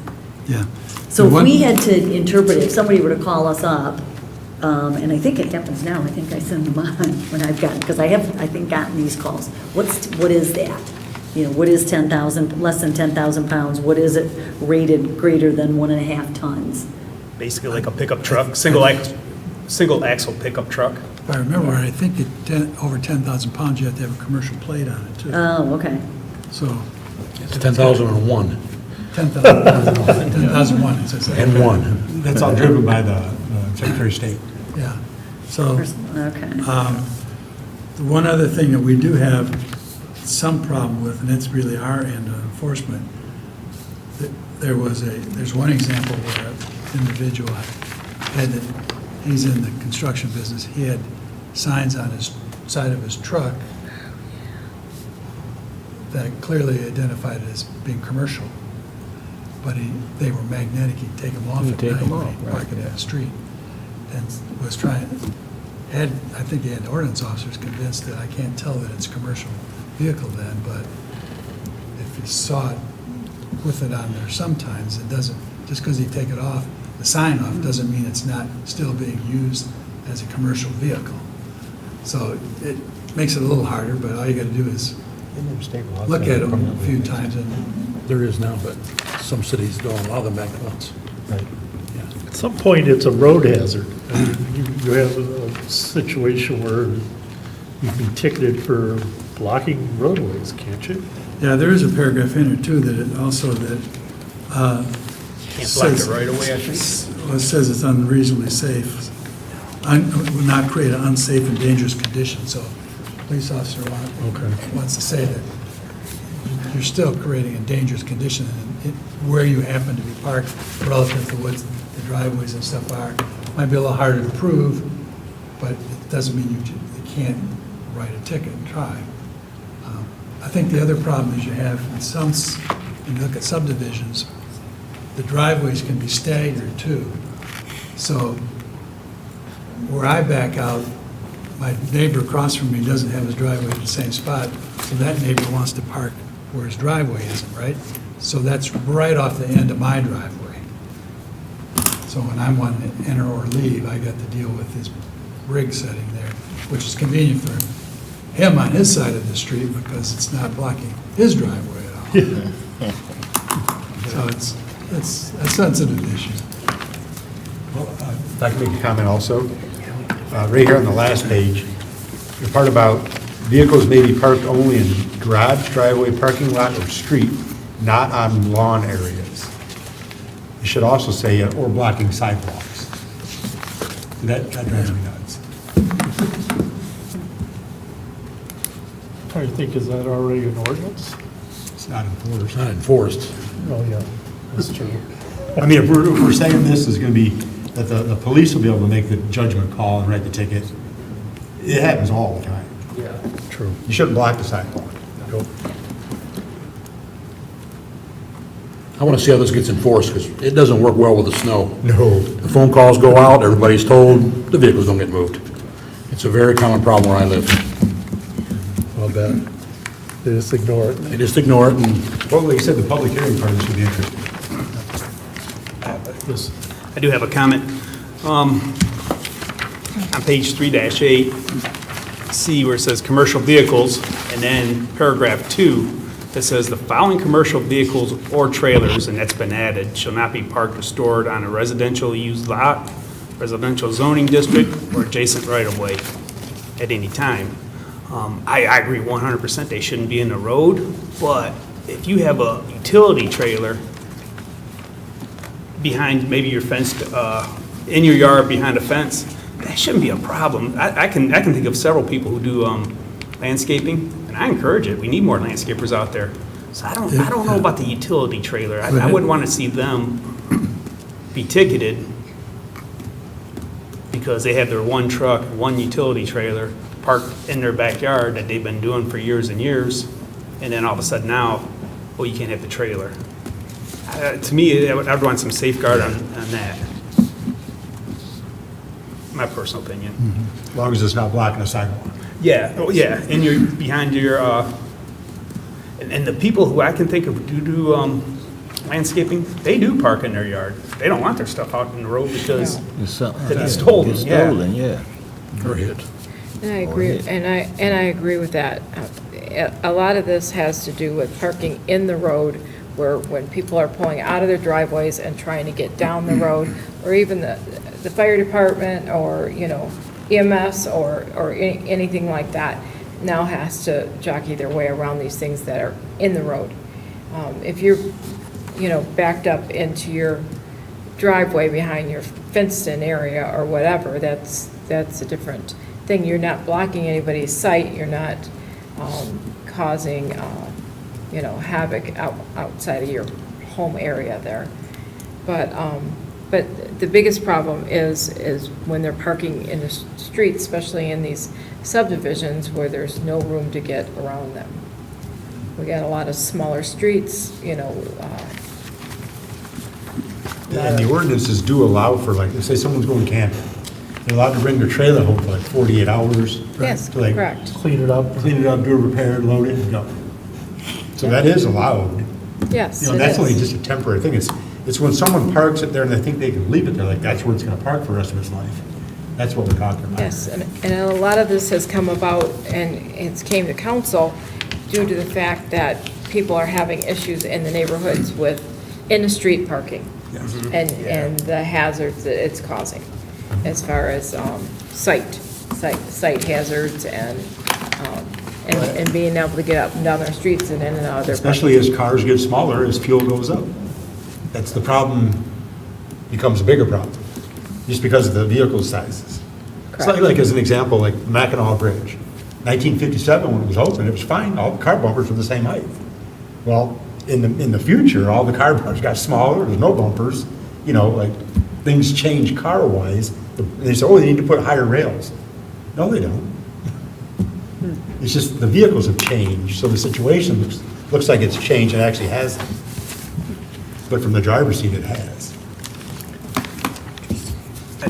[SPEAKER 21] Yeah.
[SPEAKER 8] so if
[SPEAKER 21] One-
[SPEAKER 8] we had to interpret it, if somebody were to call us up, and I think it happens now, I think I send them on when I've gotten, because I have, I think, gotten these calls. What is that? What is 10,000, less than 10,000 pounds? What is it rated greater than 1.5 tons?
[SPEAKER 10] Basically like a pickup truck, single axle pickup truck.
[SPEAKER 21] If I remember right, I think over 10,000 pounds, you have to have a commercial plate on it, too.
[SPEAKER 8] Oh, okay.
[SPEAKER 21] So,
[SPEAKER 3] It's 10,001.
[SPEAKER 21] 10,001, as I said.
[SPEAKER 3] And one.
[SPEAKER 15] That's all driven by the Secretary of State.
[SPEAKER 21] Yeah. So,
[SPEAKER 8] Okay.
[SPEAKER 21] the one other thing that we do have some problem with, and it's really our end of enforcement, there's one example where an individual he's in the construction business, he had signs on his side of his truck that clearly identified it as being commercial, but they were magnetic, he'd take them off at night when he'd park it in the street, and was trying, I think he had ordinance officers convinced that I can't tell that it's a commercial vehicle then, but if you saw it with it on there sometimes, it doesn't, just because you take it off, the sign off, doesn't mean it's not still being used as a commercial vehicle. So it makes it a little harder, but all you gotta do is look at it a few times and.
[SPEAKER 3] There is now, but some cities don't allow them back once.
[SPEAKER 1] Right. At some point, it's a road hazard. I mean, you have a situation where you'd be ticketed for blocking roadways, can't you?
[SPEAKER 21] Yeah, there is a paragraph in here too that it also that.
[SPEAKER 10] Can't block it right away, I think.
[SPEAKER 21] Well, it says it's unreasonably safe, will not create an unsafe and dangerous condition, so police officer wants to say that you're still creating a dangerous condition where you happen to be parked relative to what the driveways and stuff are. Might be a little harder to prove, but it doesn't mean you can't write a ticket and try. I think the other problem is you have in when you look at subdivisions, the driveways can be staggered too. So where I back out, my neighbor across from me doesn't have his driveway in the same spot, so that neighbor wants to park where his driveway isn't, right? So that's right off the end of my driveway. So when I'm wanting to enter or leave, I got to deal with his rig setting there, which is convenient for him on his side of the street because it's not blocking his driveway at all. So it's a sensitive issue.
[SPEAKER 15] Well, if I can make a comment also. Right here on the last page, the part about vehicles may be parked only in garage, driveway, parking lot, or street, not on lawn areas. It should also say, or blocking sidewalks. That drives me nuts.
[SPEAKER 1] I think, is that already an ordinance?
[SPEAKER 15] It's not enforced.
[SPEAKER 3] Not enforced.
[SPEAKER 1] Oh, yeah, that's true.
[SPEAKER 15] I mean, if we're saying this is going to be, that the police will be able to make the judgment call and write the ticket, it happens all the time.
[SPEAKER 3] Yeah. True.
[SPEAKER 15] You shouldn't block the sidewalk.
[SPEAKER 3] I want to see how this gets enforced, because it doesn't work well with the snow.
[SPEAKER 15] No.
[SPEAKER 3] The phone calls go out, everybody's told, the vehicles don't get moved. It's a very common problem where I live.
[SPEAKER 1] I'll bet. They just ignore it.
[SPEAKER 3] They just ignore it, and
[SPEAKER 15] Well, like you said, the public hearing part of this would be interesting.
[SPEAKER 10] I do have a comment. On page 3-8, see where it says commercial vehicles, and then paragraph 2, that says the following commercial vehicles or trailers, and that's been added, shall not be parked or stored on a residential use lot, residential zoning district, or adjacent right-of-way at any time. I agree 100% they shouldn't be in the road, but if you have a utility trailer behind maybe your fence, in your yard behind a fence, that shouldn't be a problem. I can think of several people who do landscaping, and I encourage it. We need more landscapers out there. So I don't know about the utility trailer. I wouldn't want to see them be ticketed because they have their one truck, one utility trailer parked in their backyard that they've been doing for years and years, and then all of a sudden now, well, you can't have the trailer. To me, I'd want some safeguard on that. My personal opinion.
[SPEAKER 15] As long as it's not blocking the sidewalk.
[SPEAKER 10] Yeah, oh, yeah, and you're behind your, and the people who I can think of who do landscaping, they do park in their yard. They don't want their stuff out in the road because it's stolen,
[SPEAKER 4] It's stolen, yeah.
[SPEAKER 3] or hit.
[SPEAKER 2] And I agree, and I agree with that. A lot of this has to do with parking in the road, where when people are pulling out of their driveways and trying to get down the road, or even the fire department, or, you know, EMS, or anything like that, now has to jockey their way around these things that are in the road. If you're, you know, backed up into your driveway behind your fenced-in area or whatever, that's a different thing. You're not blocking anybody's sight, you're not causing, you know, havoc outside of your home area there. But the biggest problem is when they're parking in the streets, especially in these subdivisions where there's no room to get around them. We got a lot of smaller streets, you know.
[SPEAKER 15] And the ordinances do allow for, like, say someone's going camping, they're allowed to bring their trailer home for like 48 hours.
[SPEAKER 2] Yes,
[SPEAKER 15] to, like,
[SPEAKER 2] correct.
[SPEAKER 1] Clean it up.
[SPEAKER 15] do a repair, load it, and go. So that is allowed.
[SPEAKER 2] Yes,
[SPEAKER 15] You know,
[SPEAKER 2] it
[SPEAKER 15] that's
[SPEAKER 2] is.
[SPEAKER 15] only just a temporary thing. It's when someone parks it there and they think they can leave it there, like, that's where it's gonna park for the rest of its life. That's what we're talking about.
[SPEAKER 2] Yes, and a lot of this has come about, and it's came to council due to the fact that people are having issues in the neighborhoods with in-the-street parking and the hazards that it's causing as far as site hazards and being able to get up and down their streets and in and out of their.
[SPEAKER 15] Especially as cars get smaller, as fuel goes up. That's the problem, becomes a bigger problem, just because of the vehicle sizes. It's like as an example, like Mackinac Bridge. 1957, when it was open, it was fine, all the car bumpers were the same height. Well, in the future, all the car bumpers got smaller, there's no bumpers, you know, like, things change car-wise. They say, oh, they need to put higher rails. No, they don't. It's just the vehicles have changed, so the situation looks like it's changed and actually has. But from the driver's seat, it has.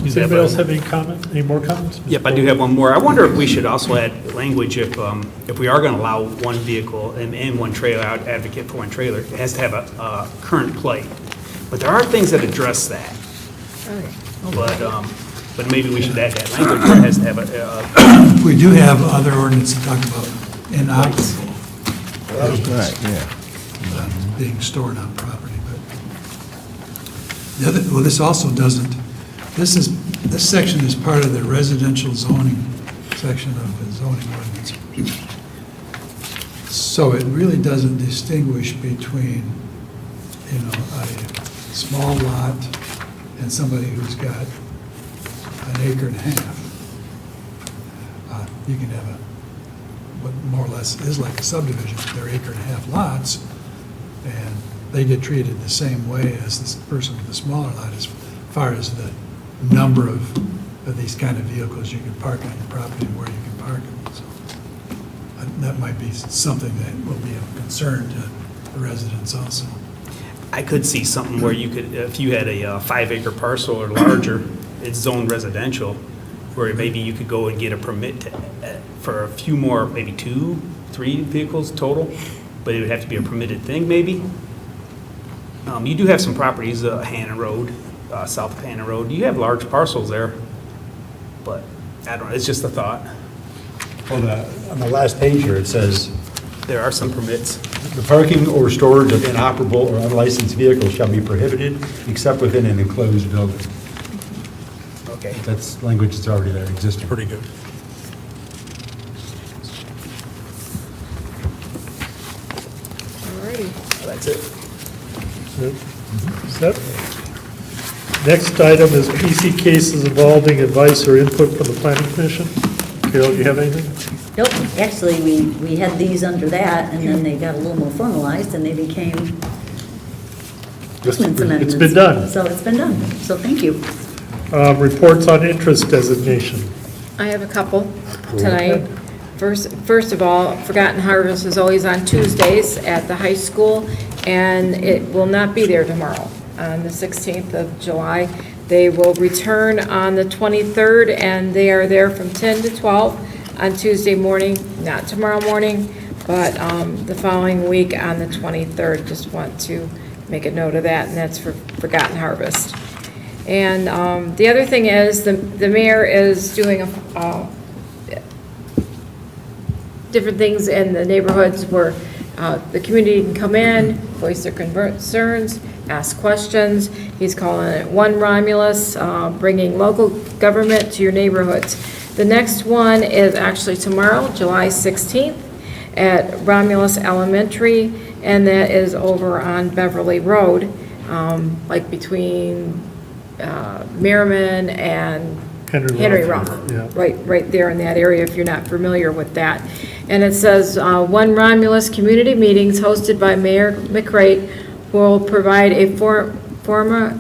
[SPEAKER 1] Does anybody else have any comment, any more comments?
[SPEAKER 10] Yep, I do have one more. I wonder if we should also add language if we are going to allow one vehicle and one trailer, I would advocate for one trailer, it has to have a current plate. But there are things that address that. But maybe we should add that language where it has to have a.
[SPEAKER 21] We do have other ordinances that talk about inoperable
[SPEAKER 4] Right, yeah.
[SPEAKER 21] being stored on property, but this also doesn't, this section is part of the residential zoning section of the zoning ordinance. So it really doesn't distinguish between, you know, a small lot and somebody who's got an acre and a half. You can have what more or less is like a subdivision. They're acre and a half lots, and they get treated the same way as this person with the smaller lot as far as the number of these kind of vehicles you can park on your property and where you can park them. So that might be something that will be of concern to the residents also.
[SPEAKER 10] I could see something where you could, if you had a 5-acre parcel or larger, it's zoned residential, where maybe you could go and get a permit for a few more, maybe 2, 3 vehicles total, but it would have to be a permitted thing, maybe. You do have some properties, Hannah Road, south of Hannah Road. You have large parcels there, but I don't know, it's just a thought.
[SPEAKER 15] On the last page here, it says,
[SPEAKER 10] There are some permits.
[SPEAKER 15] "The parking or storage of inoperable or unlicensed vehicles shall be prohibited except within an enclosed building."
[SPEAKER 10] Okay.
[SPEAKER 15] That's language that's already there, existing.
[SPEAKER 3] Pretty good.
[SPEAKER 2] Alrighty.
[SPEAKER 10] That's it.
[SPEAKER 1] Set. Next item is PC cases involving advice or input from the planning commission. Carol, do you have anything?
[SPEAKER 8] Nope, actually, we had these under that, and then they got a little more formalized, and they became ordinance amendments.
[SPEAKER 1] It's been done.
[SPEAKER 8] So it's been done, so thank you.
[SPEAKER 1] Reports on interest designation.
[SPEAKER 2] I have a couple tonight. First of all, Forgotten Harvest is always on Tuesdays at the high school, and it will not be there tomorrow, on the 16th of July. They will return on the 23rd, and they are there from 10 to 12 on Tuesday morning, not tomorrow morning, but the following week on the 23rd. Just want to make a note of that, and that's for Forgotten Harvest. And the other thing is, the mayor is doing different things in the neighborhoods where the community can come in, voice their concerns, ask questions. He's calling it One Romulus, bringing local government to your neighborhoods. The next one is actually tomorrow, July 16th, at Romulus Elementary, and that is over on Beverly Road, like between Merriman and Henry Rock.
[SPEAKER 1] Yeah.
[SPEAKER 2] Right there in that area, if you're not familiar with that. And it says, One Romulus Community Meetings hosted by Mayor McCrate will provide a forum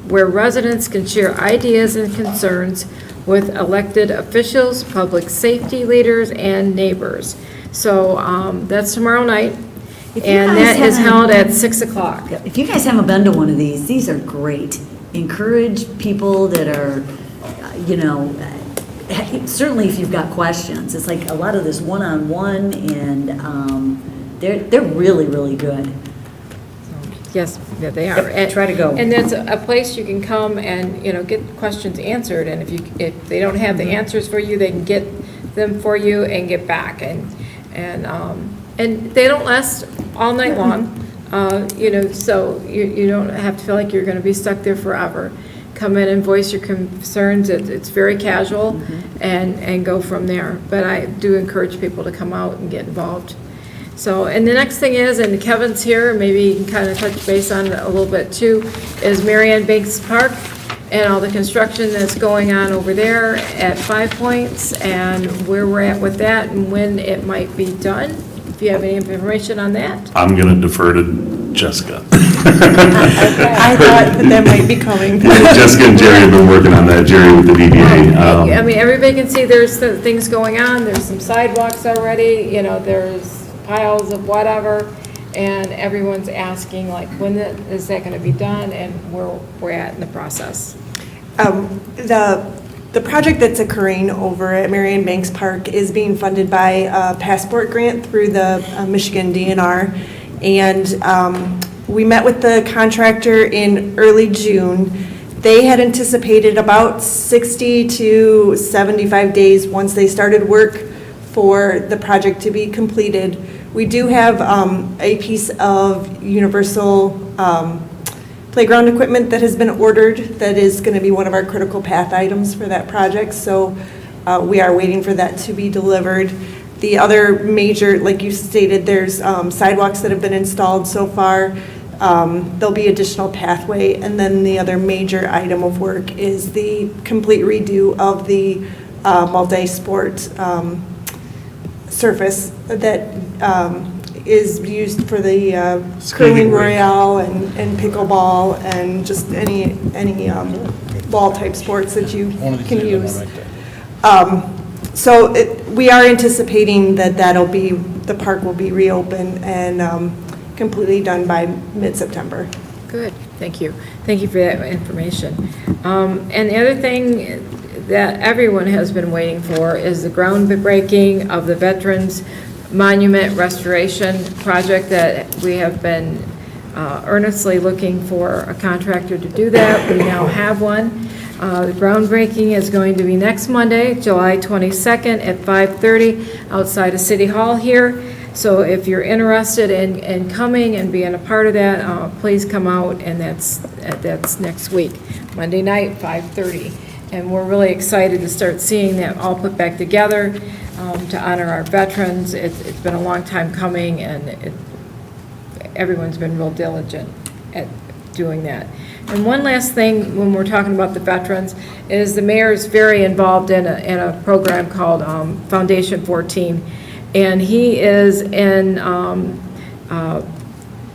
[SPEAKER 2] where residents can share ideas and concerns with elected officials, public safety leaders, and neighbors. So that's tomorrow night, and that is held at 6 o'clock.
[SPEAKER 8] If you guys haven't been to one of these are great. Encourage people that are, certainly if you've got questions. It's like a lot of this one-on-one, and they're really, really good.
[SPEAKER 2] Yes, yeah, they are.
[SPEAKER 8] Yep, try to go.
[SPEAKER 2] And that's a place you can come and, get questions answered, and if they don't have the answers for you, they can get them for you and get back. And they don't last all night long, so you don't have to feel like you're going to be stuck there forever. Come in and voice your concerns. It's very casual, and go from there. But I do encourage people to come out and get involved. So, and the next thing is, and Kevin's here, maybe you can kind of touch base on it a little bit too, is Marianne Banks Park and all the construction that's going on over there at 5 Points, and where we're at with that and when it might be done. If you have any information on that.
[SPEAKER 12] I'm going to defer to Jessica.
[SPEAKER 9] I thought that might be coming.
[SPEAKER 12] Jessica and Jerry have been working on that, Jerry with the DDA.
[SPEAKER 2] I mean, everybody can see there's things going on, there's some sidewalks already, there's piles of whatever, and everyone's asking, like, when is that gonna be done, and where we're at in the process.
[SPEAKER 9] The project that's occurring over at Marion Banks Park is being funded by a passport grant through the Michigan DNR. And we met with the contractor in early June. They had anticipated about 60 to 75 days once they started work for the project to be completed. We do have a piece of universal playground equipment that has been ordered that is going to be one of our critical path items for that project. So we are waiting for that to be delivered. The other major, like you stated, there's sidewalks that have been installed so far. There'll be additional pathway. And then the other major item of work is the complete redo of the multi-sport surface that is used for the curling royale and pickleball and just any ball type sports that you can use. So we are anticipating that the park will be reopened and completely done by mid-September.
[SPEAKER 2] Good, thank you. Thank you for that information. And the other thing that everyone has been waiting for is the groundbreaking of the Veterans Monument Restoration Project that we have been earnestly looking for a contractor to do that. We now have one. The groundbreaking is going to be next Monday, July 22nd at 5:30 outside of City Hall here. So if you're interested in coming and being a part of that, please come out, and that's next week, Monday night, 5:30. And we're really excited to start seeing that all put back together to honor our veterans. It's been a long time coming, and everyone's been real diligent at doing that. And one last thing, when we're talking about the veterans, is the mayor is very involved in a program called Foundation 14. And he is in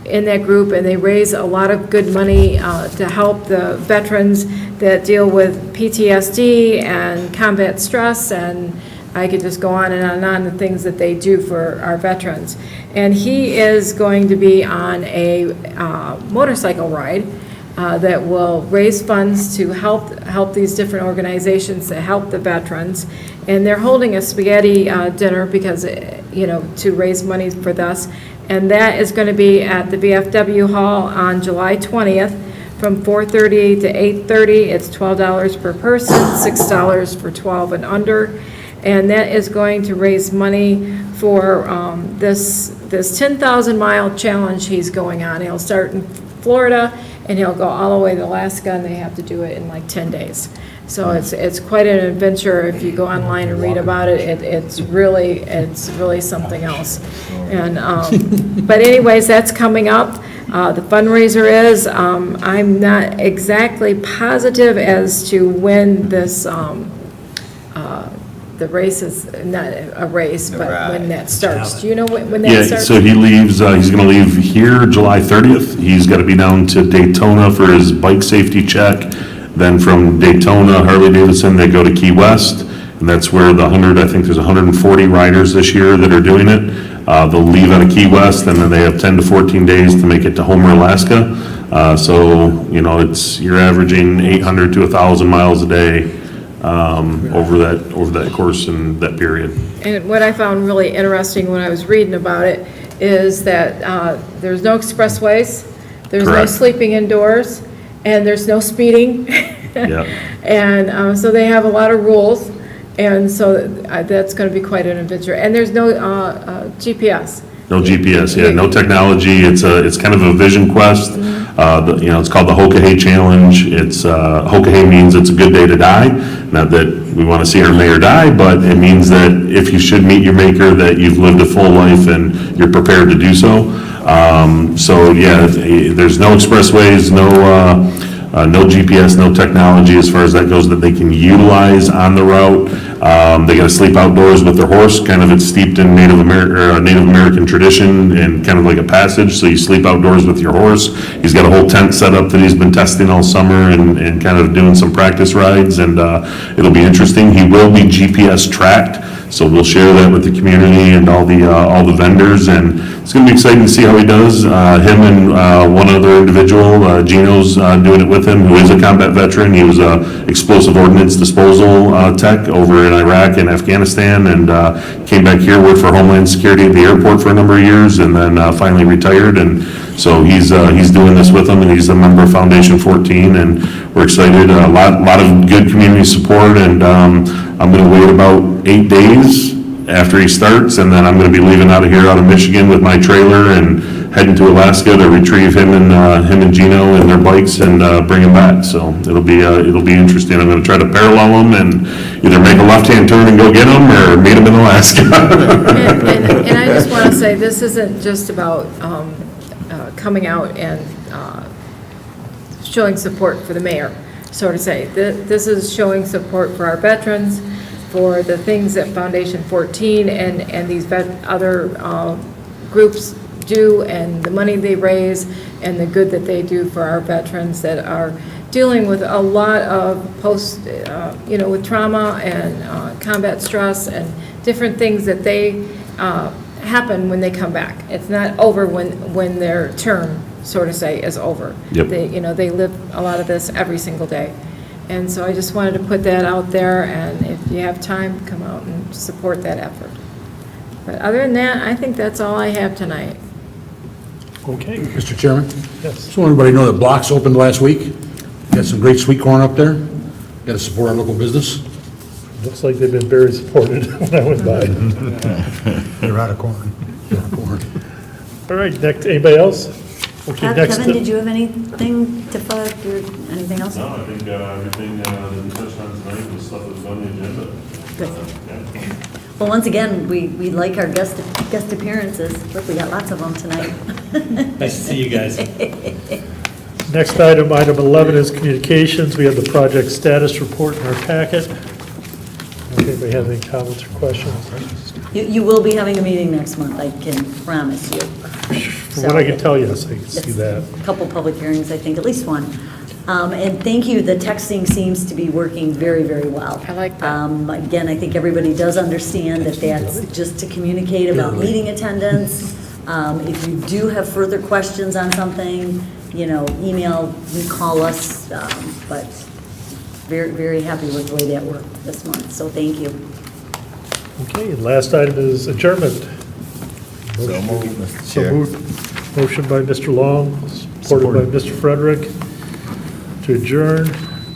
[SPEAKER 2] that group, and they raise a lot of good money to help the veterans that deal with PTSD and combat stress, and I could just go on and on the things that they do for our veterans. And he is going to be on a motorcycle ride that will raise funds to help these different organizations that help the veterans. And they're holding a spaghetti dinner because, to raise money for this. And that is going to be at the VFW Hall on July 20th from 4:30 to 8:30. It's $12 per person, $6 for 12 and under. And that is going to raise money for this 10,000-mile challenge he's going on. He'll start in Florida, and he'll go all the way to Alaska, and they have to do it in like 10 days. So it's quite an adventure. If you go online and read about it, it's really something else. And but anyways, that's coming up. The fundraiser is. I'm not exactly positive as to when this. The race is not a race, but when that starts. Do you know when that starts?
[SPEAKER 12] Yeah, so he leaves, he's going to leave here July 30th. He's got to be down to Daytona for his bike safety check. Then from Daytona, Harley-Davidson, they go to Key West, and that's where I think there's 140 riders this year that are doing it. They'll leave out of Key West, and then they have 10 to 14 days to make it to Homer, Alaska. You're averaging 800 to 1,000 miles a day over that course and that period.
[SPEAKER 2] And what I found really interesting when I was reading about it is that there's no expressways, there's no
[SPEAKER 12] Correct.
[SPEAKER 2] sleeping indoors, and there's no speeding.
[SPEAKER 12] Yep.
[SPEAKER 2] And so they have a lot of rules, and so that's going to be quite an adventure. And there's no GPS.
[SPEAKER 12] No GPS, no technology. It's kind of a vision quest. It's called the Hokahay Challenge. Hokahay means it's a good day to die. Not that we want to see our mayor die, but it means that if you should meet your maker, that you've lived a full life and you're prepared to do so. There's no expressways, no GPS, no technology as far as that goes that they can utilize on the route. They got to sleep outdoors with their horse. Kind of it's steeped in Native American tradition and kind of like a passage. So you sleep outdoors with your horse. He's got a whole tent set up that he's been testing all summer and kind of doing some practice rides. And it'll be interesting. He will be GPS tracked. So we'll share that with the community and all the vendors, and it's going to be exciting to see how he does. Him and one other individual, Gino's doing it with him, who is a combat veteran. He was a explosive ordnance disposal tech over in Iraq and Afghanistan, and came back here, worked for Homeland Security at the airport for a number of years, and then finally retired. And so he's doing this with them, and he's a member of Foundation 14, and we're excited. A lot of good community support, and I'm going to wait about 8 days after he starts, and then I'm going to be leaving out of Michigan with my trailer and heading to Alaska to retrieve him and Gino and their bikes and bring them back. So it'll be interesting. I'm going to try to parallel them and either make a left-hand turn and go get them, or meet them in Alaska.
[SPEAKER 2] And I just want to say, this isn't just about coming out and showing support for the mayor, so to say. This is showing support for our veterans, for the things that Foundation 14 and these other groups do, and the money they raise, and the good that they do for our veterans that are dealing with a lot of with trauma and combat stress and different things that they happen when they come back. It's not over when their term so to say, is over.
[SPEAKER 12] Yep.
[SPEAKER 2] They live a lot of this every single day. And so I just wanted to put that out there, and if you have time, come out and support that effort. But other than that, I think that's all I have tonight.
[SPEAKER 1] Okay.
[SPEAKER 3] Mr. Chairman?
[SPEAKER 1] Yes.
[SPEAKER 3] Just want everybody to know that Blocks opened last week. Got some great sweet corn up there. Got to support our local business.
[SPEAKER 1] Looks like they've been very supported when I went by.
[SPEAKER 15] They're out of corn.
[SPEAKER 1] All right, next, anybody else? Okay, next.
[SPEAKER 8] Kevin, did you have anything to flag or anything else?
[SPEAKER 12] No, I think everything that we touched on tonight was stuff that was on the agenda.
[SPEAKER 8] Good. Well, once again, we like our guest appearances. Look, we got lots of them tonight.
[SPEAKER 19] Nice to see you guys.
[SPEAKER 1] Next item, item 11 is communications. We have the project status report in our packet. Okay, anybody have any comments or questions?
[SPEAKER 8] You will be having a meeting next month, I can promise you.
[SPEAKER 1] From what I can tell, yes, I can see that.
[SPEAKER 8] A couple public hearings, I think, at least one. And thank you, the texting seems to be working very, very well.
[SPEAKER 2] I like that.
[SPEAKER 8] Again, I think everybody does understand that that's just to communicate about meeting attendance. If you do have further questions on something, email, call us, but very, very happy with the way that worked this month, so thank you.
[SPEAKER 1] Okay, and last item is adjournment.
[SPEAKER 4] So moved, Mr.
[SPEAKER 1] So
[SPEAKER 4] Chair.
[SPEAKER 1] moved. Motion by Mr. Long, supported by Mr. Frederick, to adjourn.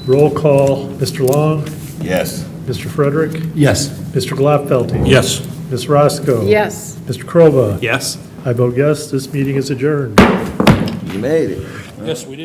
[SPEAKER 1] Roll call, Mr. Long,
[SPEAKER 4] Yes.
[SPEAKER 1] Mr. Frederick,
[SPEAKER 15] Yes.
[SPEAKER 1] Mr. Glotfelty.
[SPEAKER 3] Yes.
[SPEAKER 1] Ms. Roscoe.
[SPEAKER 2] Yes.
[SPEAKER 1] Mr. Kroba.
[SPEAKER 10] Yes?
[SPEAKER 1] I vote yes, this meeting is adjourned.
[SPEAKER 4] You made it.
[SPEAKER 3] Yes, we did.